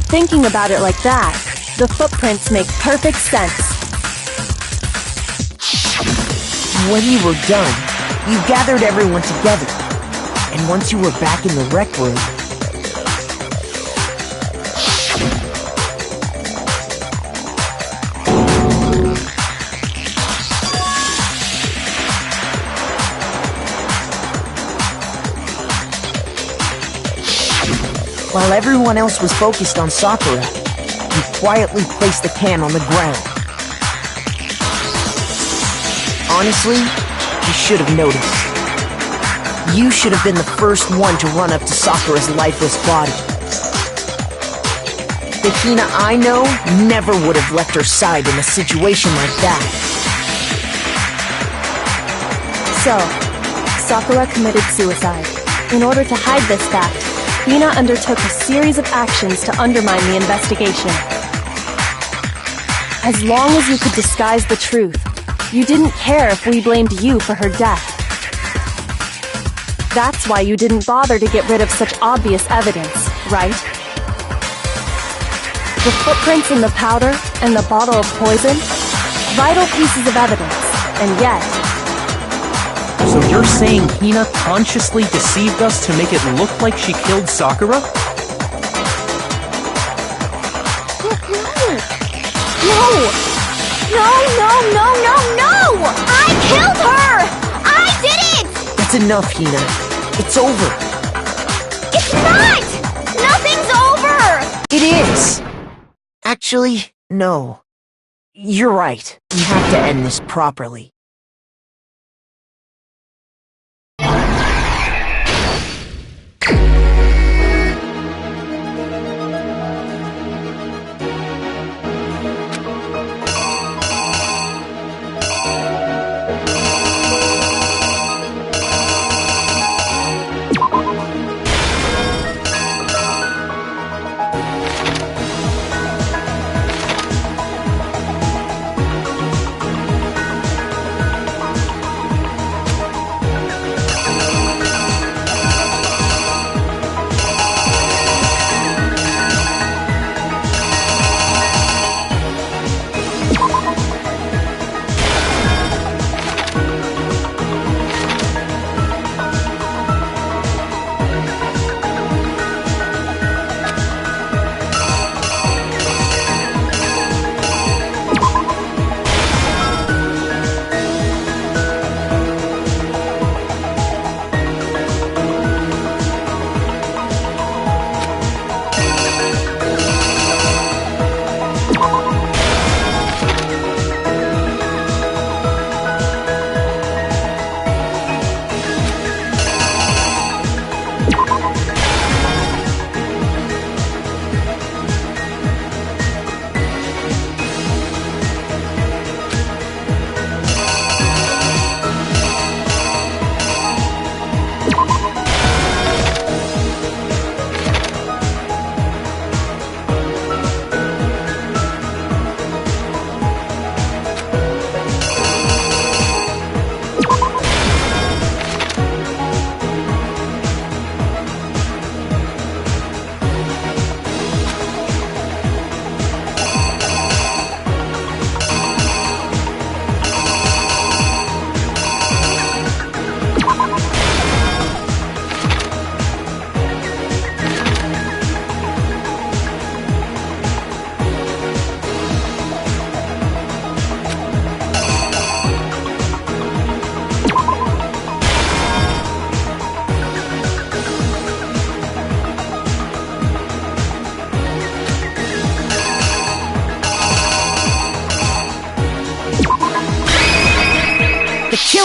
Thinking about it like that, the footprints make perfect sense. When you were done, you gathered everyone together. And once you were back in the rec room, while everyone else was focused on Sakura, you quietly placed the can on the ground. Honestly, you should have noticed. You should have been the first one to run up to Sakura's lifeless body. The Hina I know never would have left her side in a situation like that. So, Sakura committed suicide. In order to hide this fact, Hina undertook a series of actions to undermine the investigation. As long as you could disguise the truth, you didn't care if we blamed you for her death. That's why you didn't bother to get rid of such obvious evidence, right? The footprints in the powder and the bottle of poison? Vital pieces of evidence, and yet... So you're saying Hina consciously deceived us to make it look like she killed Sakura? No! I killed her! I did it! That's enough, Hina. It's over. It's not! Nothing's over! It is! Actually, no. You're right. We have to end this properly.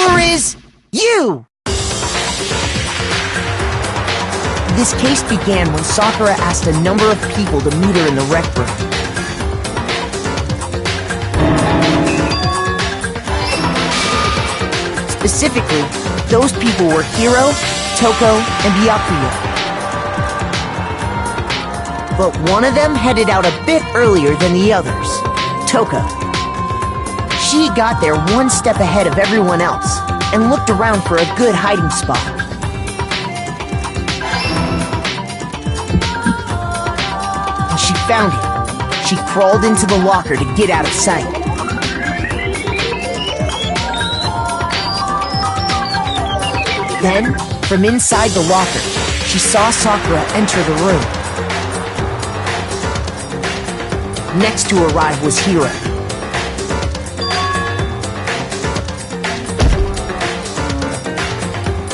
killer is you! This case began when Sakura asked a number of people to meet her in the rec room. Specifically, those people were Hiro, Toko, and Byakuya. But one of them headed out a bit earlier than the others, Toko. She got there one step ahead of everyone else and looked around for a good hiding spot. And she found it. She crawled into the locker to get out of sight. Then, from inside the locker, she saw Sakura enter the room. Next to arrive was Hiro.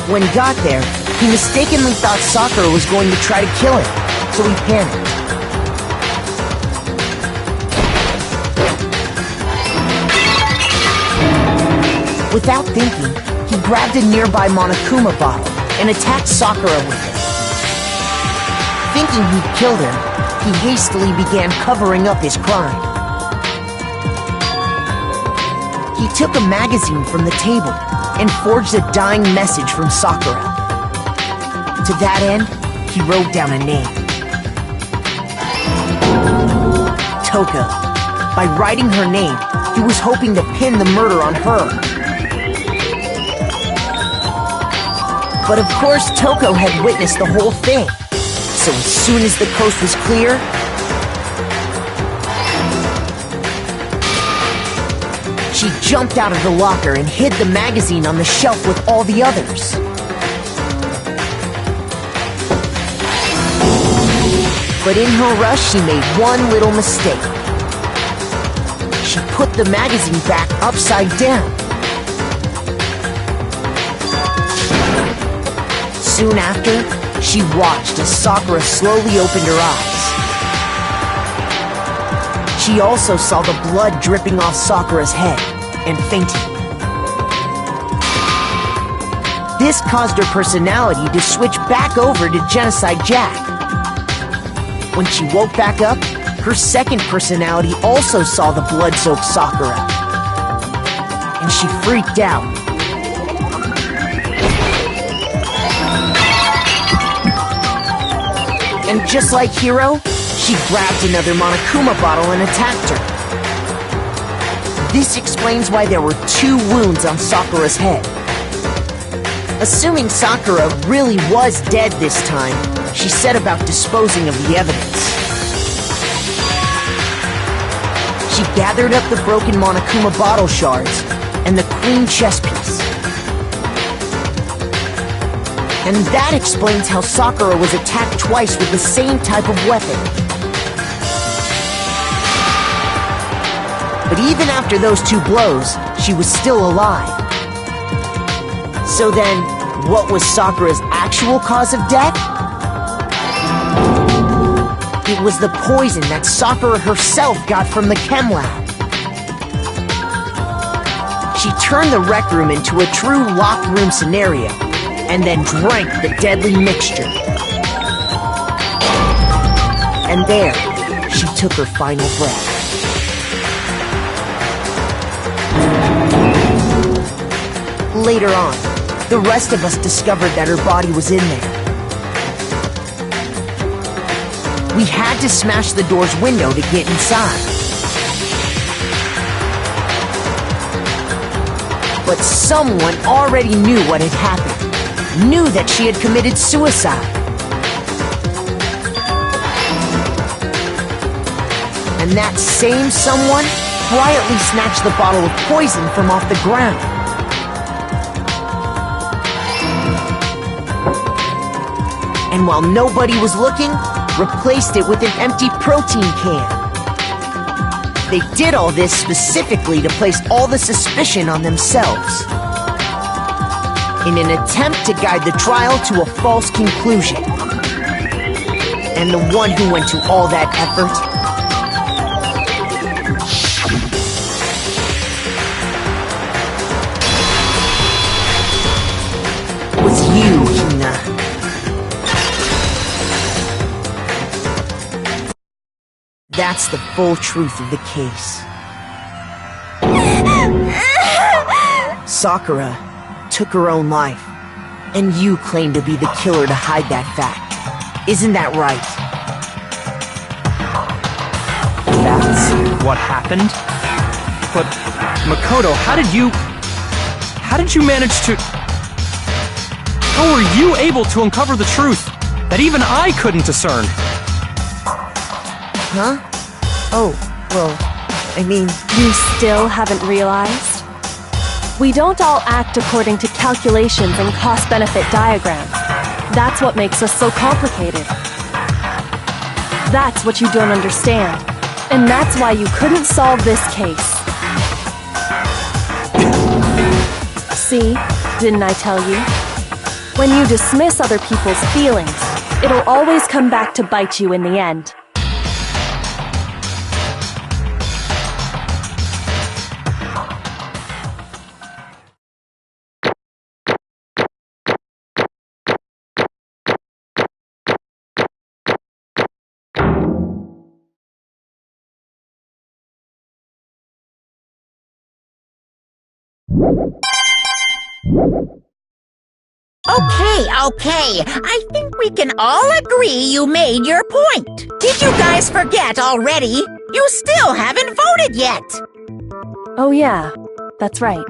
When he got there, he mistakenly thought Sakura was going to try to kill him, so he panicked. Without thinking, he grabbed a nearby Monokuma bottle and attacked Sakura with it. Thinking he'd killed her, he hastily began covering up his crime. He took a magazine from the table and forged a dying message from Sakura. To that end, he wrote down a name. Toko. By writing her name, he was hoping to pin the murder on her. But of course, Toko had witnessed the whole thing. So as soon as the coast was clear, she jumped out of the locker and hid the magazine on the shelf with all the others. But in her rush, she made one little mistake. She put the magazine back upside down. Soon after, she watched as Sakura slowly opened her eyes. She also saw the blood dripping off Sakura's head and fainted. This caused her personality to switch back over to Genocide Jack. When she woke back up, her second personality also saw the blood-soaked Sakura. And she freaked out. And just like Hiro, she grabbed another Monokuma bottle and attacked her. This explains why there were 2 wounds on Sakura's head. Assuming Sakura really was dead this time, she set about disposing of the evidence. She gathered up the broken Monokuma bottle shards and the queen chess piece. And that explains how Sakura was attacked twice with the same type of weapon. But even after those 2 blows, she was still alive. So then, what was Sakura's actual cause of death? It was the poison that Sakura herself got from the chem lab. She turned the rec room into a true locked room scenario, and then drank the deadly mixture. And there, she took her final breath. Later on, the rest of us discovered that her body was in there. We had to smash the door's window to get inside. But someone already knew what had happened, knew that she had committed suicide. And that same someone quietly snatched the bottle of poison from off the ground. And while nobody was looking, replaced it with an empty protein can. They did all this specifically to place all the suspicion on themselves, in an attempt to guide the trial to a false conclusion. And the one who went to all that effort That's the full truth of the case. Sakura took her own life, and you claim to be the killer to hide that fact. Isn't that right? That's what happened? But, Makoto, how did you manage to... How were you able to uncover the truth that even I couldn't discern? Huh? Oh, well, I mean... You still haven't realized? We don't all act according to calculations and cost-benefit diagrams. That's what makes us so complicated. That's what you don't understand. And that's why you couldn't solve this case. See? Didn't I tell you? When you dismiss other people's feelings, it'll always come back to bite you in the end. Okay. I think we can all agree you made your point. Did you guys forget already? You still haven't voted yet. Oh yeah, that's right.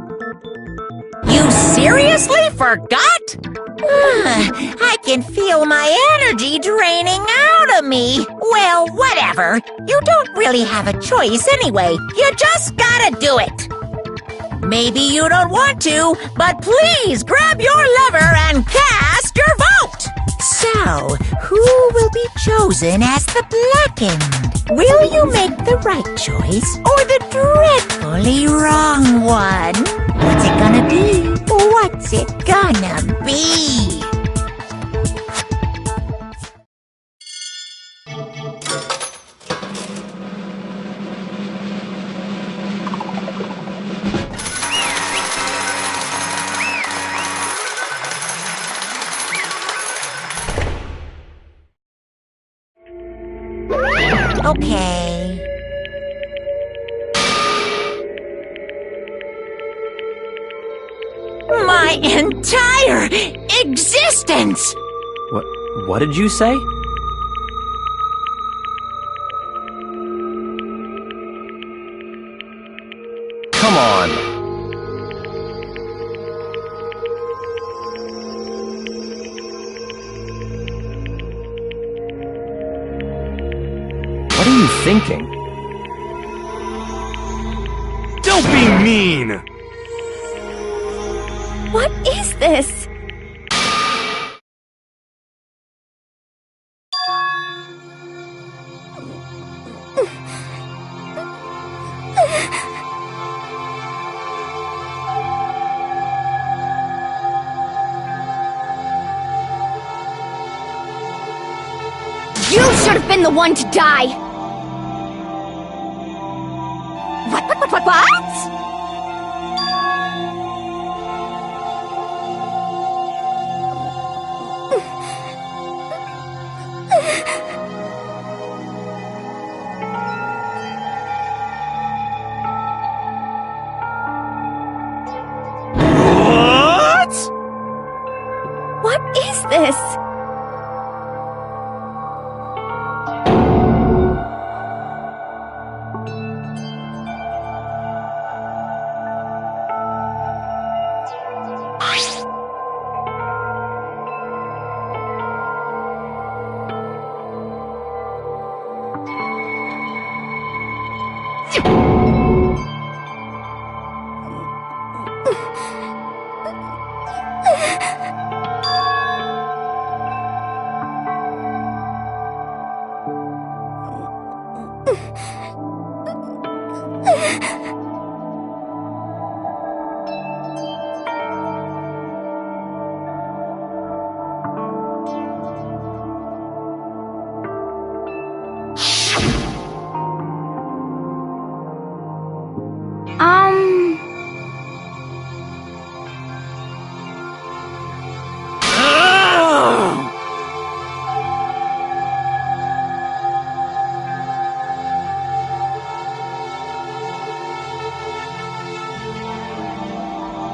You seriously forgot? I can feel my energy draining out of me. Well, whatever. You don't really have a choice anyway. You just gotta do it. Maybe you don't want to, but please grab your lever and cast your vote! So, who will be chosen as the blackened? Will you make the right choice or the dreadfully wrong one? What's it gonna be? What's it gonna be? Okay. My entire existence! What did you say? Come on. What are you thinking? Don't be mean! What is this? You should have been the one to die! What? What is this?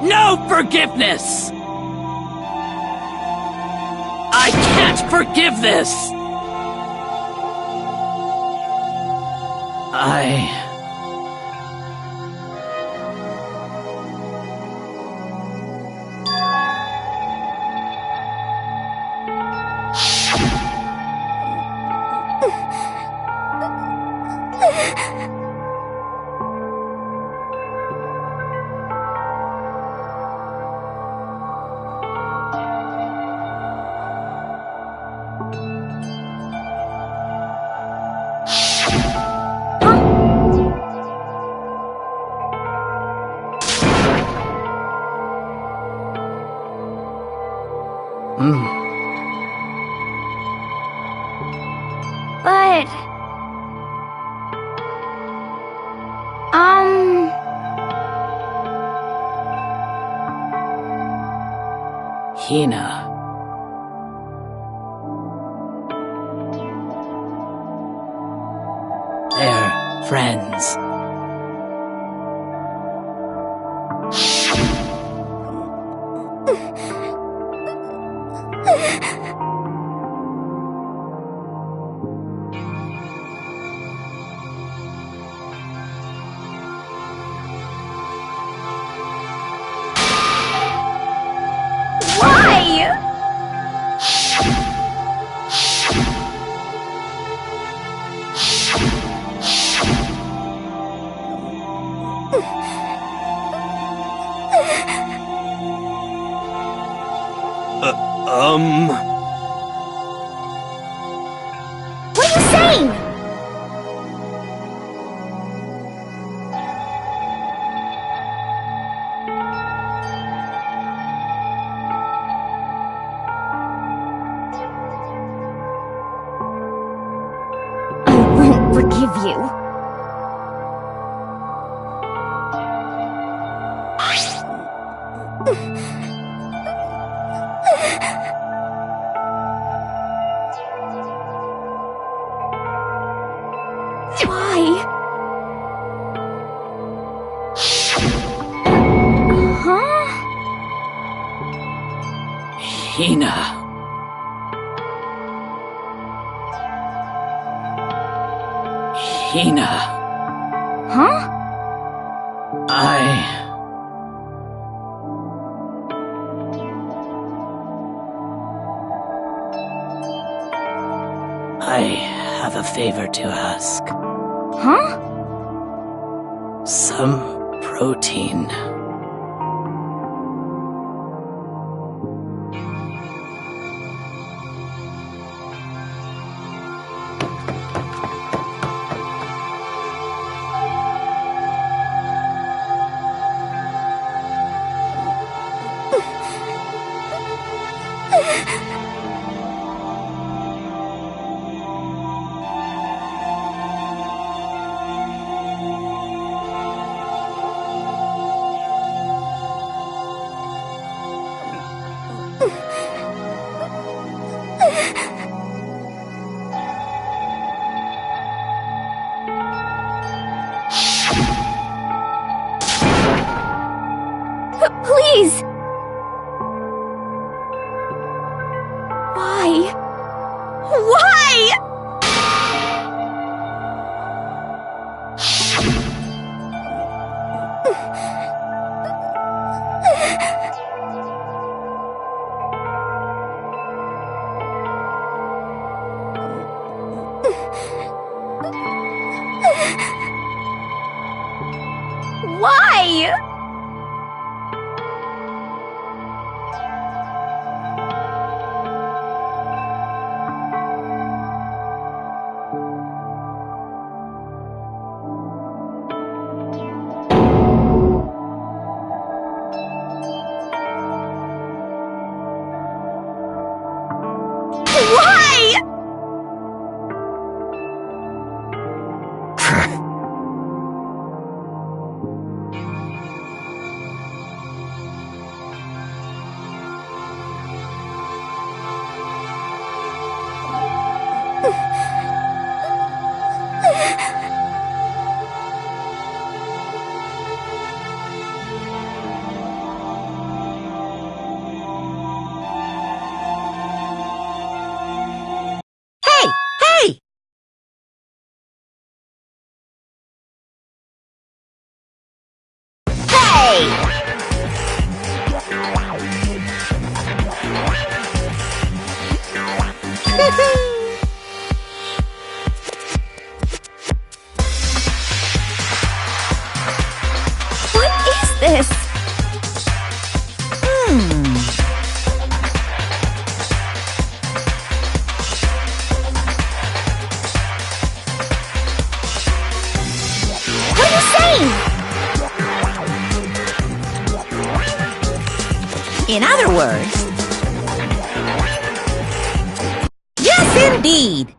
No forgiveness! I can't forgive this! But... Hina. They're friends. What are you saying? I won't forgive you. Why? Huh? Hina. Hina. Huh? I have a favor to ask. Huh? Some protein. Please! Why? Why? Why? Why? saying? In other words, yes, indeed.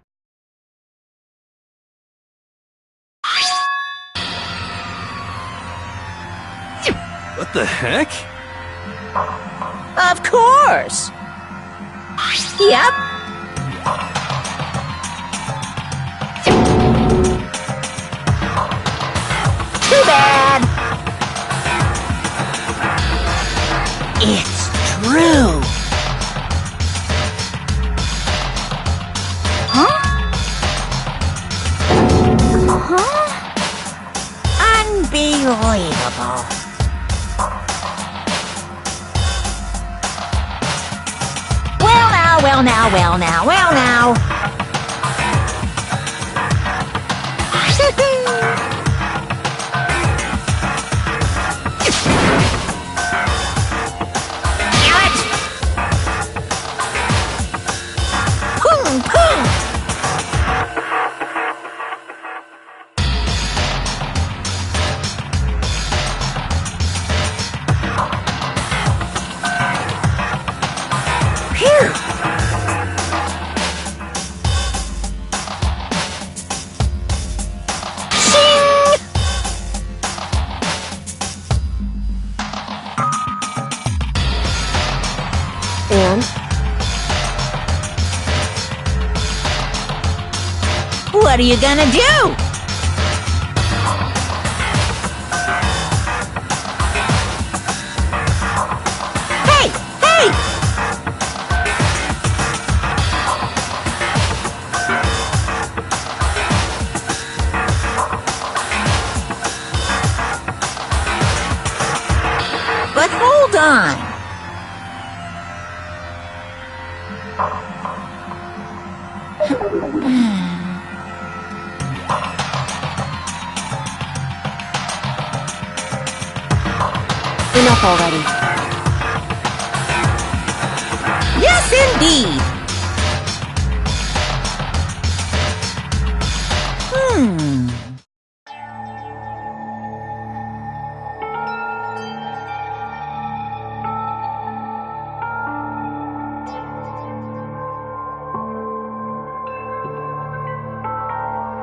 What the heck? Of course. Yep. Too bad. It's true. Huh? Huh? Unbelievable. Well now. Boom, boom. Phew. And? What are you gonna do? Hey! But hold on. Enough already. Yes, indeed.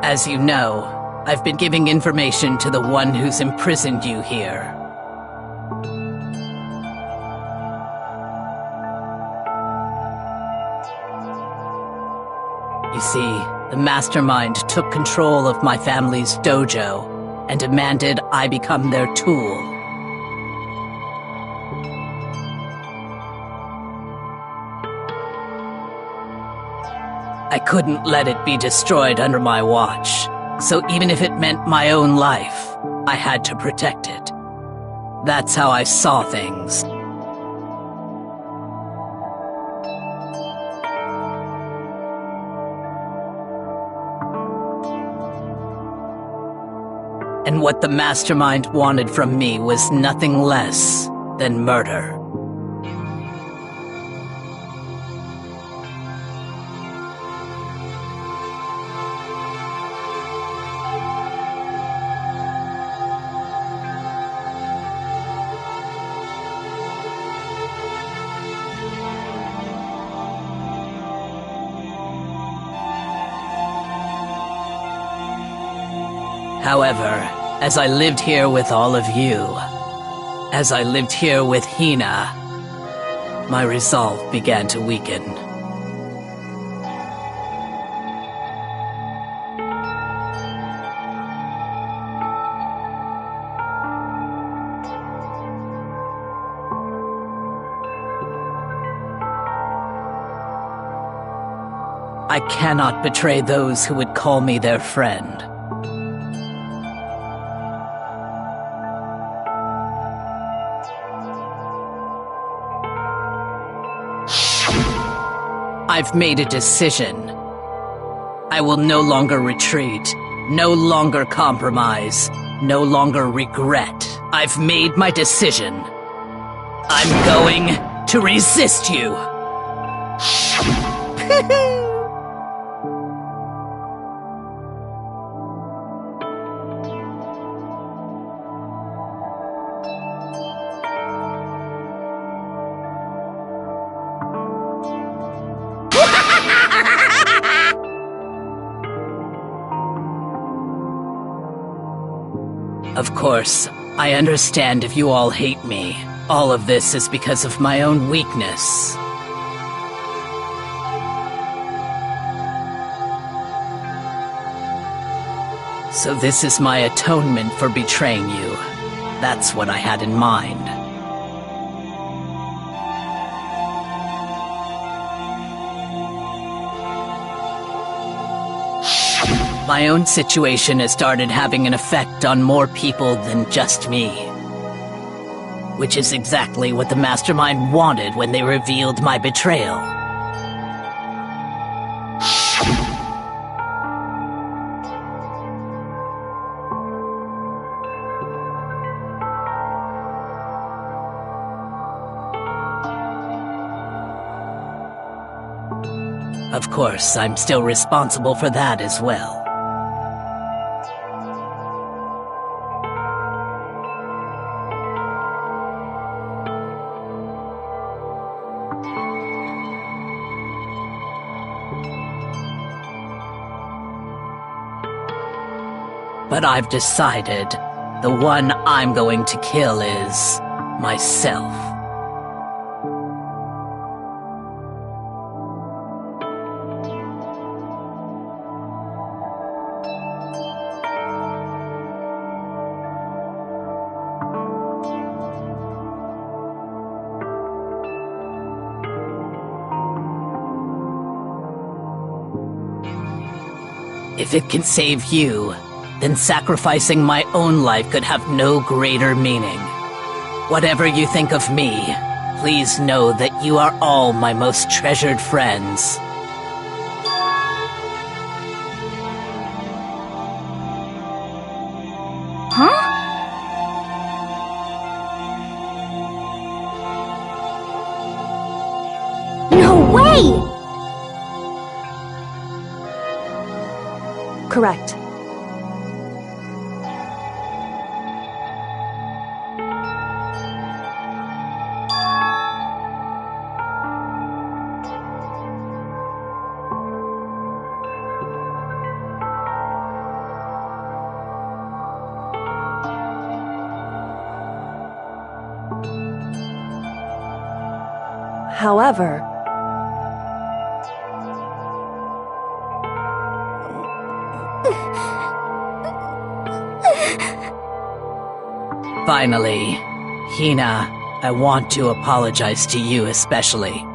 As you know, I've been giving information to the one who's imprisoned you here. You see, the mastermind took control of my family's dojo and demanded I become their tool. I couldn't let it be destroyed under my watch, so even if it meant my own life, I had to protect it. That's how I saw things. And what the mastermind wanted from me was nothing less than murder. However, as I lived here with all of you, as I lived here with Hina, my resolve began to weaken. I cannot betray those who would call me their friend. I've made a decision. I will no longer retreat, no longer compromise, no longer regret. I've made my decision. I'm going to resist you. Of course, I understand if you all hate me. All of this is because of my own weakness. So this is my atonement for betraying you. That's what I had in mind. My own situation has started having an effect on more people than just me. Which is exactly what the Mastermind wanted when they revealed my betrayal. Of course, I'm still responsible for that as well. But I've decided the one I'm going to kill is myself. If it can save you, then sacrificing my own life could have no greater meaning. Whatever you think of me, please know that you are all my most treasured friends. Huh? No way! Correct. However, finally, Hina, I want to apologize to you especially.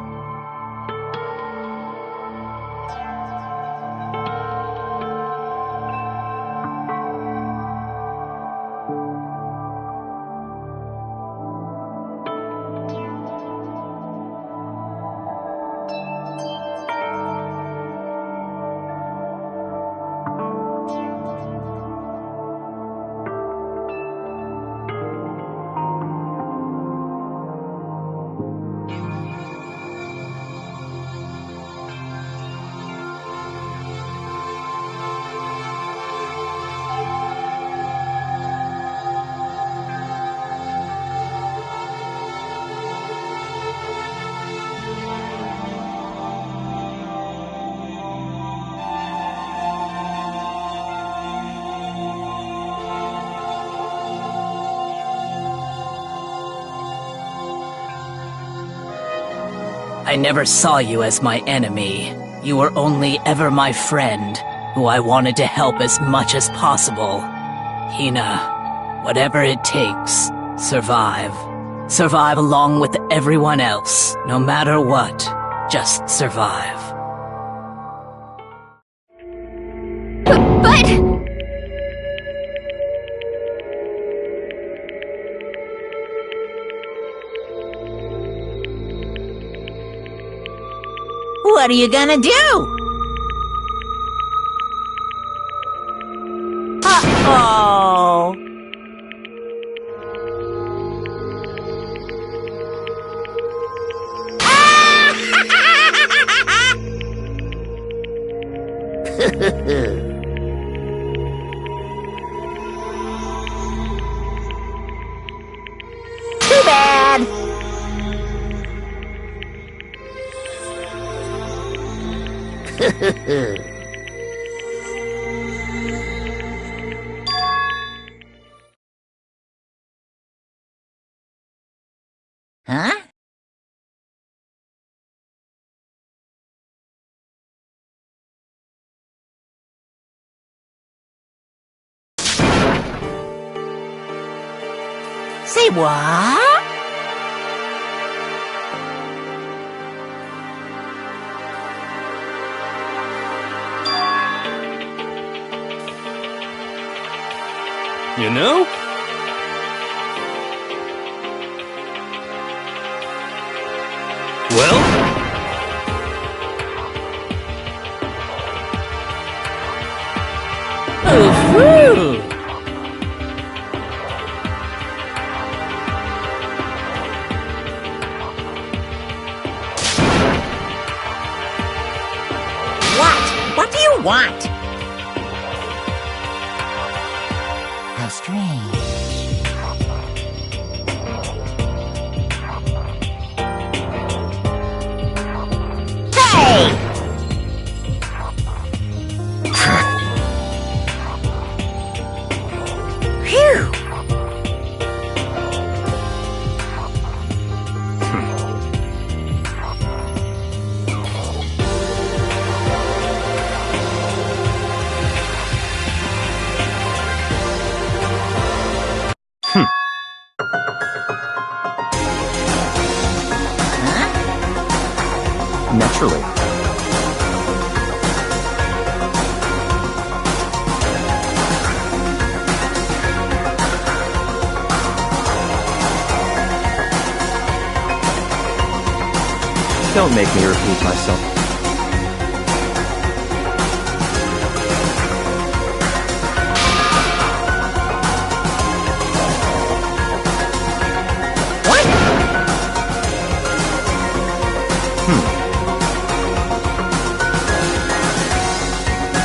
I never saw you as my enemy. You were only ever my friend, who I wanted to help as much as possible. Hina, whatever it takes, survive. Survive along with everyone else, no matter what. Just survive. But... What are you gonna do? Uh-oh. Too bad. Say what? You know? Well? Ooh. What do you want? How strange. Hey! Phew! Naturally. Don't make me repeat myself.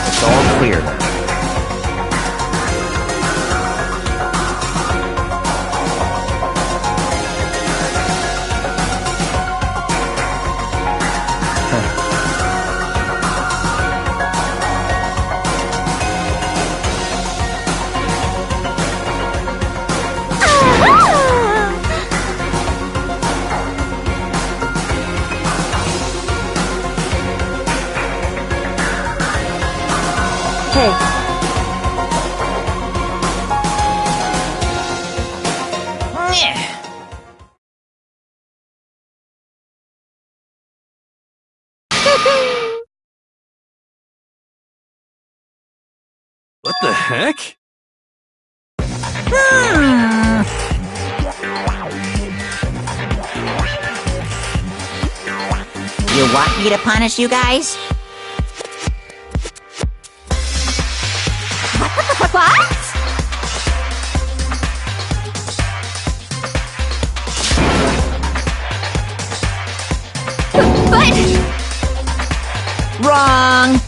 It's all clear now. Hey, What the heck? You want me to punish you guys? What? But... Wrong!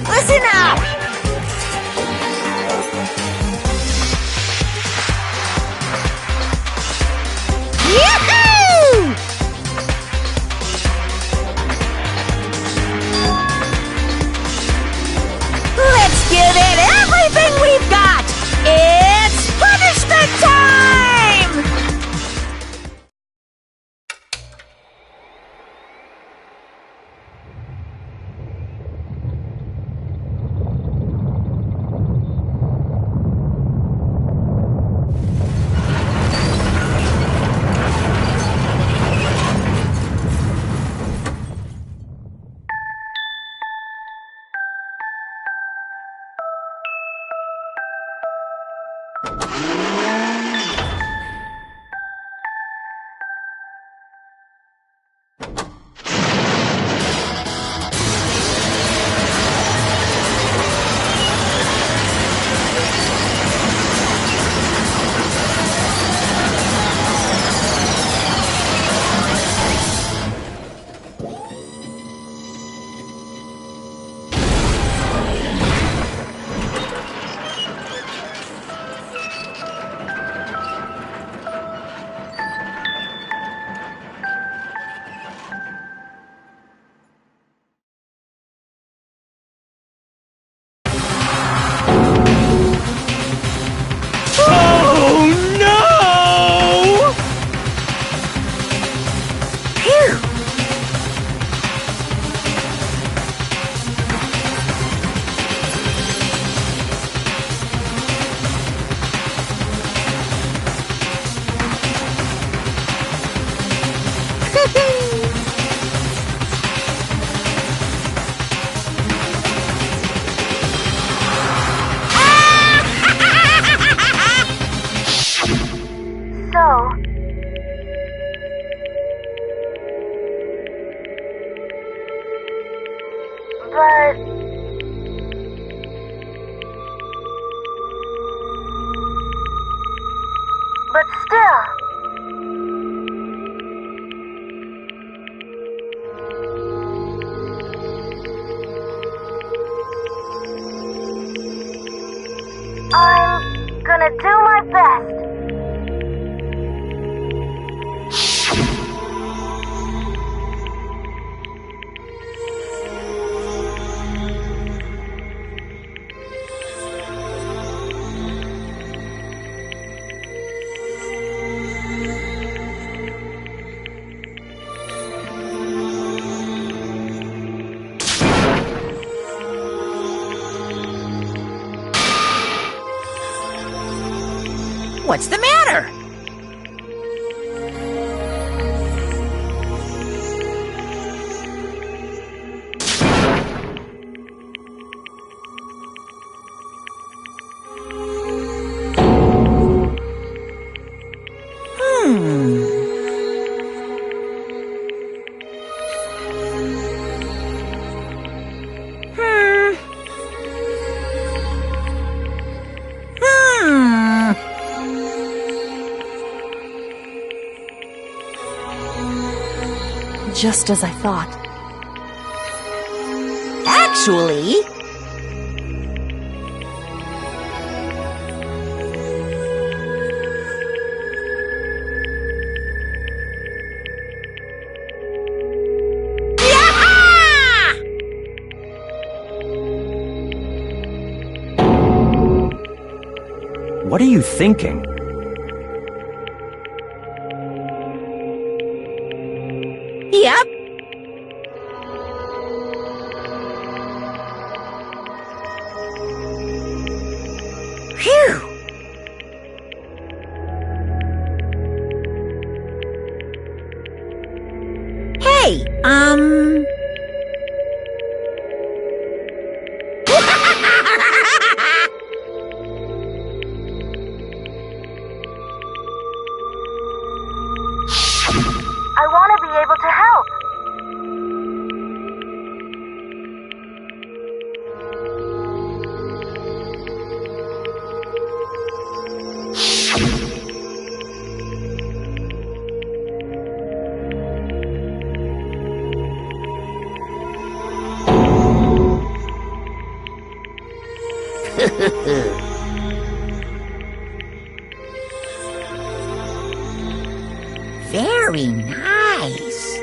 Listen up! Yahoo! Let's give it everything we've got! It's punishment time! but still. I'm gonna do my best. What's the matter? Just as I thought. Actually... What are you thinking? Yep. Phew. Hey, I want to be able to help. very nice.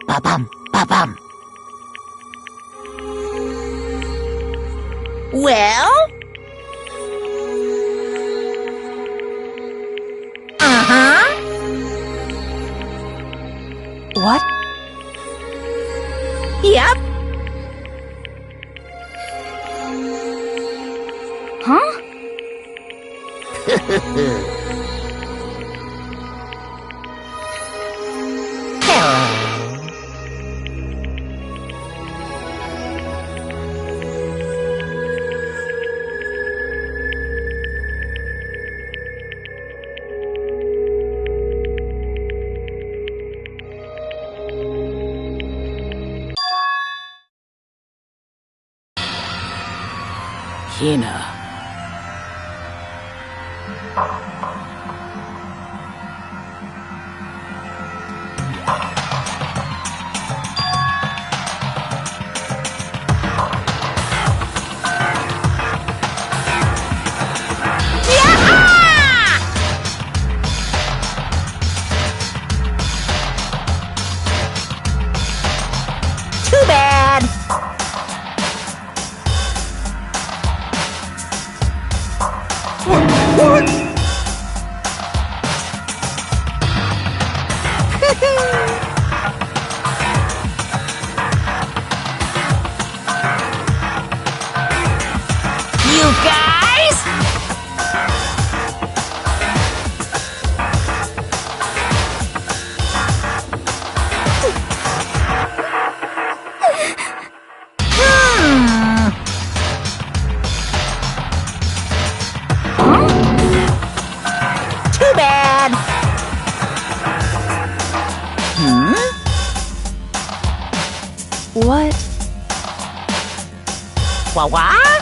Ba-bum, ba-bum. Well? Uh-huh. What? Yep. Huh? Hina. Too bad. What? What?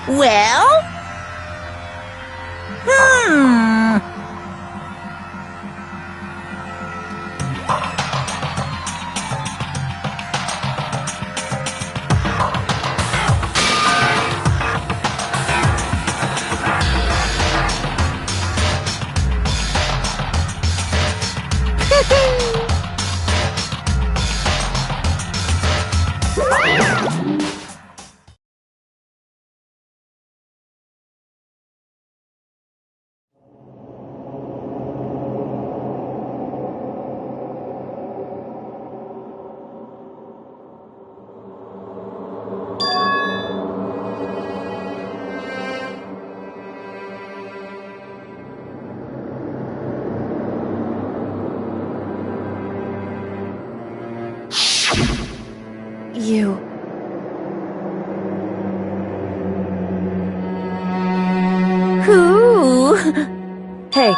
Well? You. Who? Hey.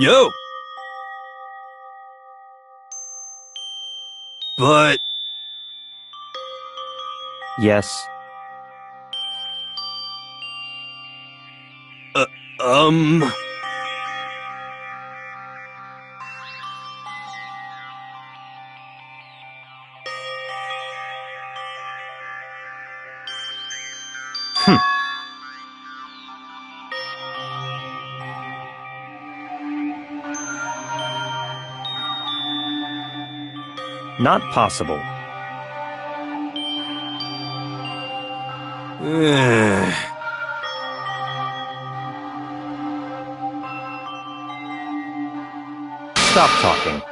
Yo! But... Yes. Um... Not possible. Stop talking.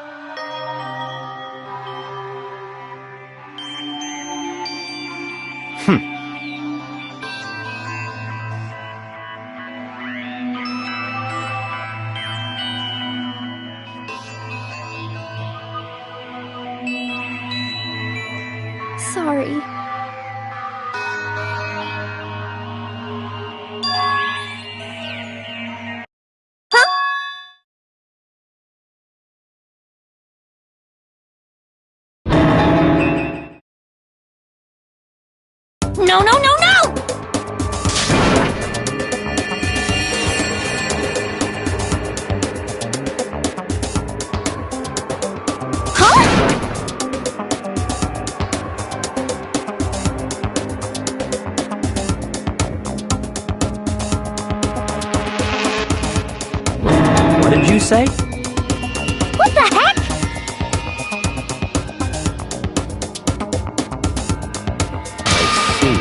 Sorry. No, no, no, no! What did you say? What the heck? I see.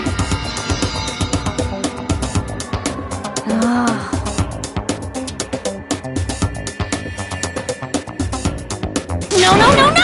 No, no, no, no!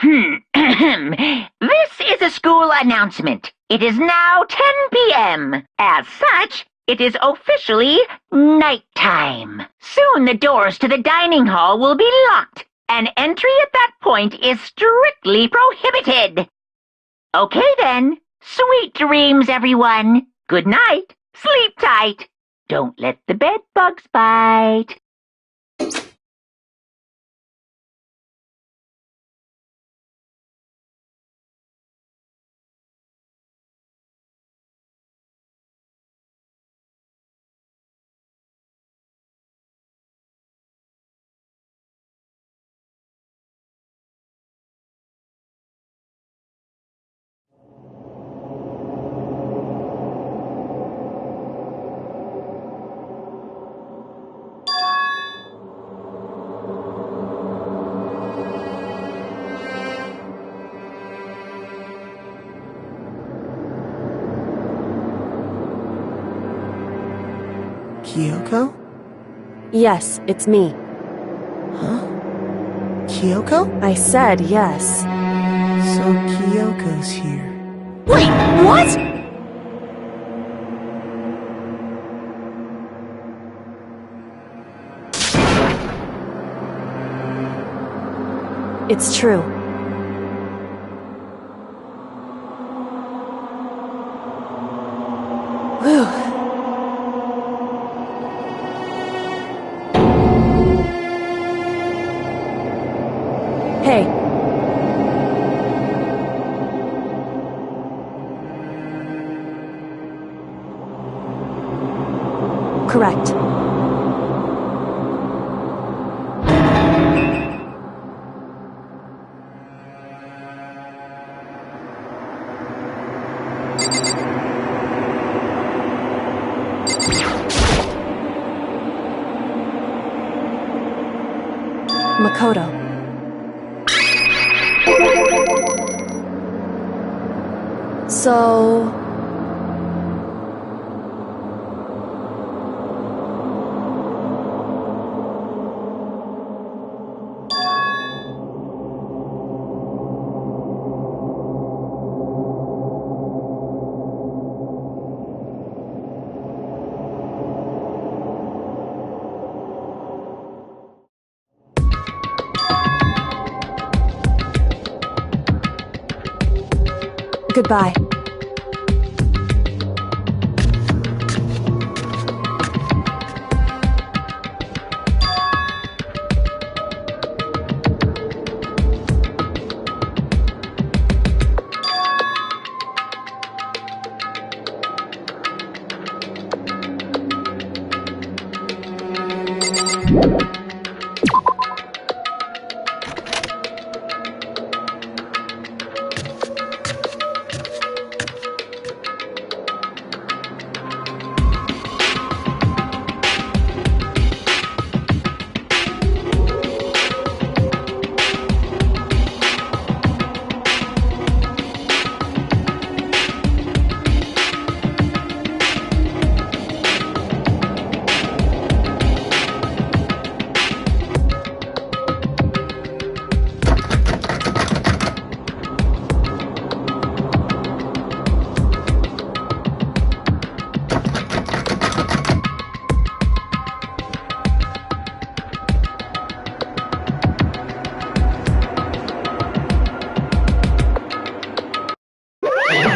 This is a school announcement. It is now 10 p.m. As such, it is officially nighttime. Soon the doors to the dining hall will be locked, and entry at that point is strictly prohibited. Okay then. Sweet dreams, everyone. Good night. Sleep tight. Don't let the bed bugs bite. Kyoko? Yes, it's me. Huh? Kyoko? I said yes. So Kyoko's here. Wait, what? It's true. Whew. Hey. Correct. Makoto. So... Goodbye.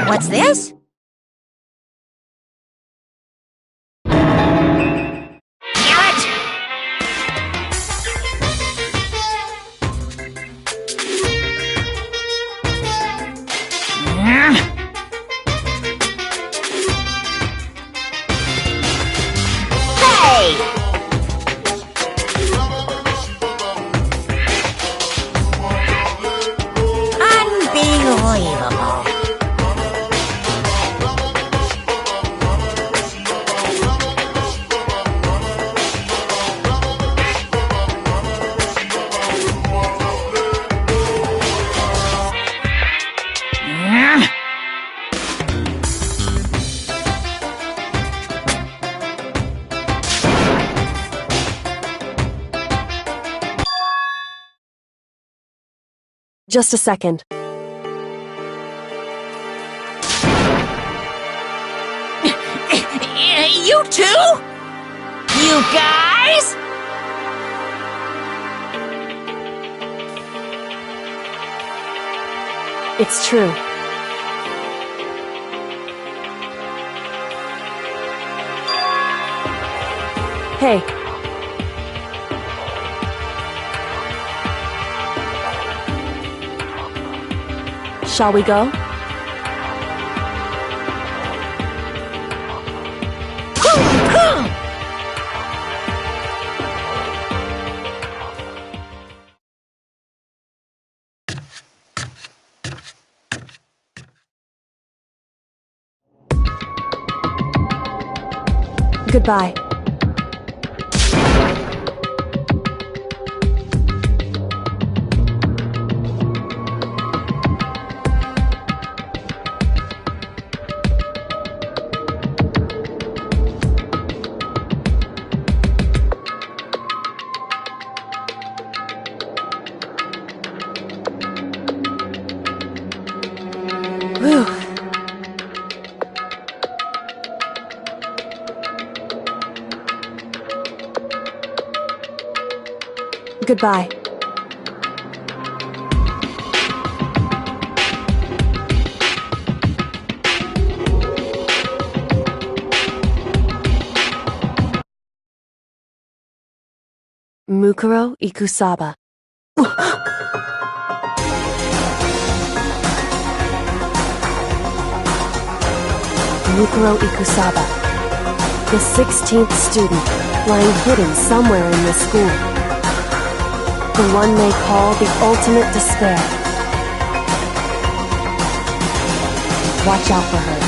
What's this? Unbelievable. Just a second. You too? You guys? It's true. Hey. Shall we go? Goodbye. Whew. Goodbye. Mukuro Ikusaba. Mukuro Ikusaba, the 16th student, lying hidden somewhere in this school. The one they call the ultimate despair. Watch out for her.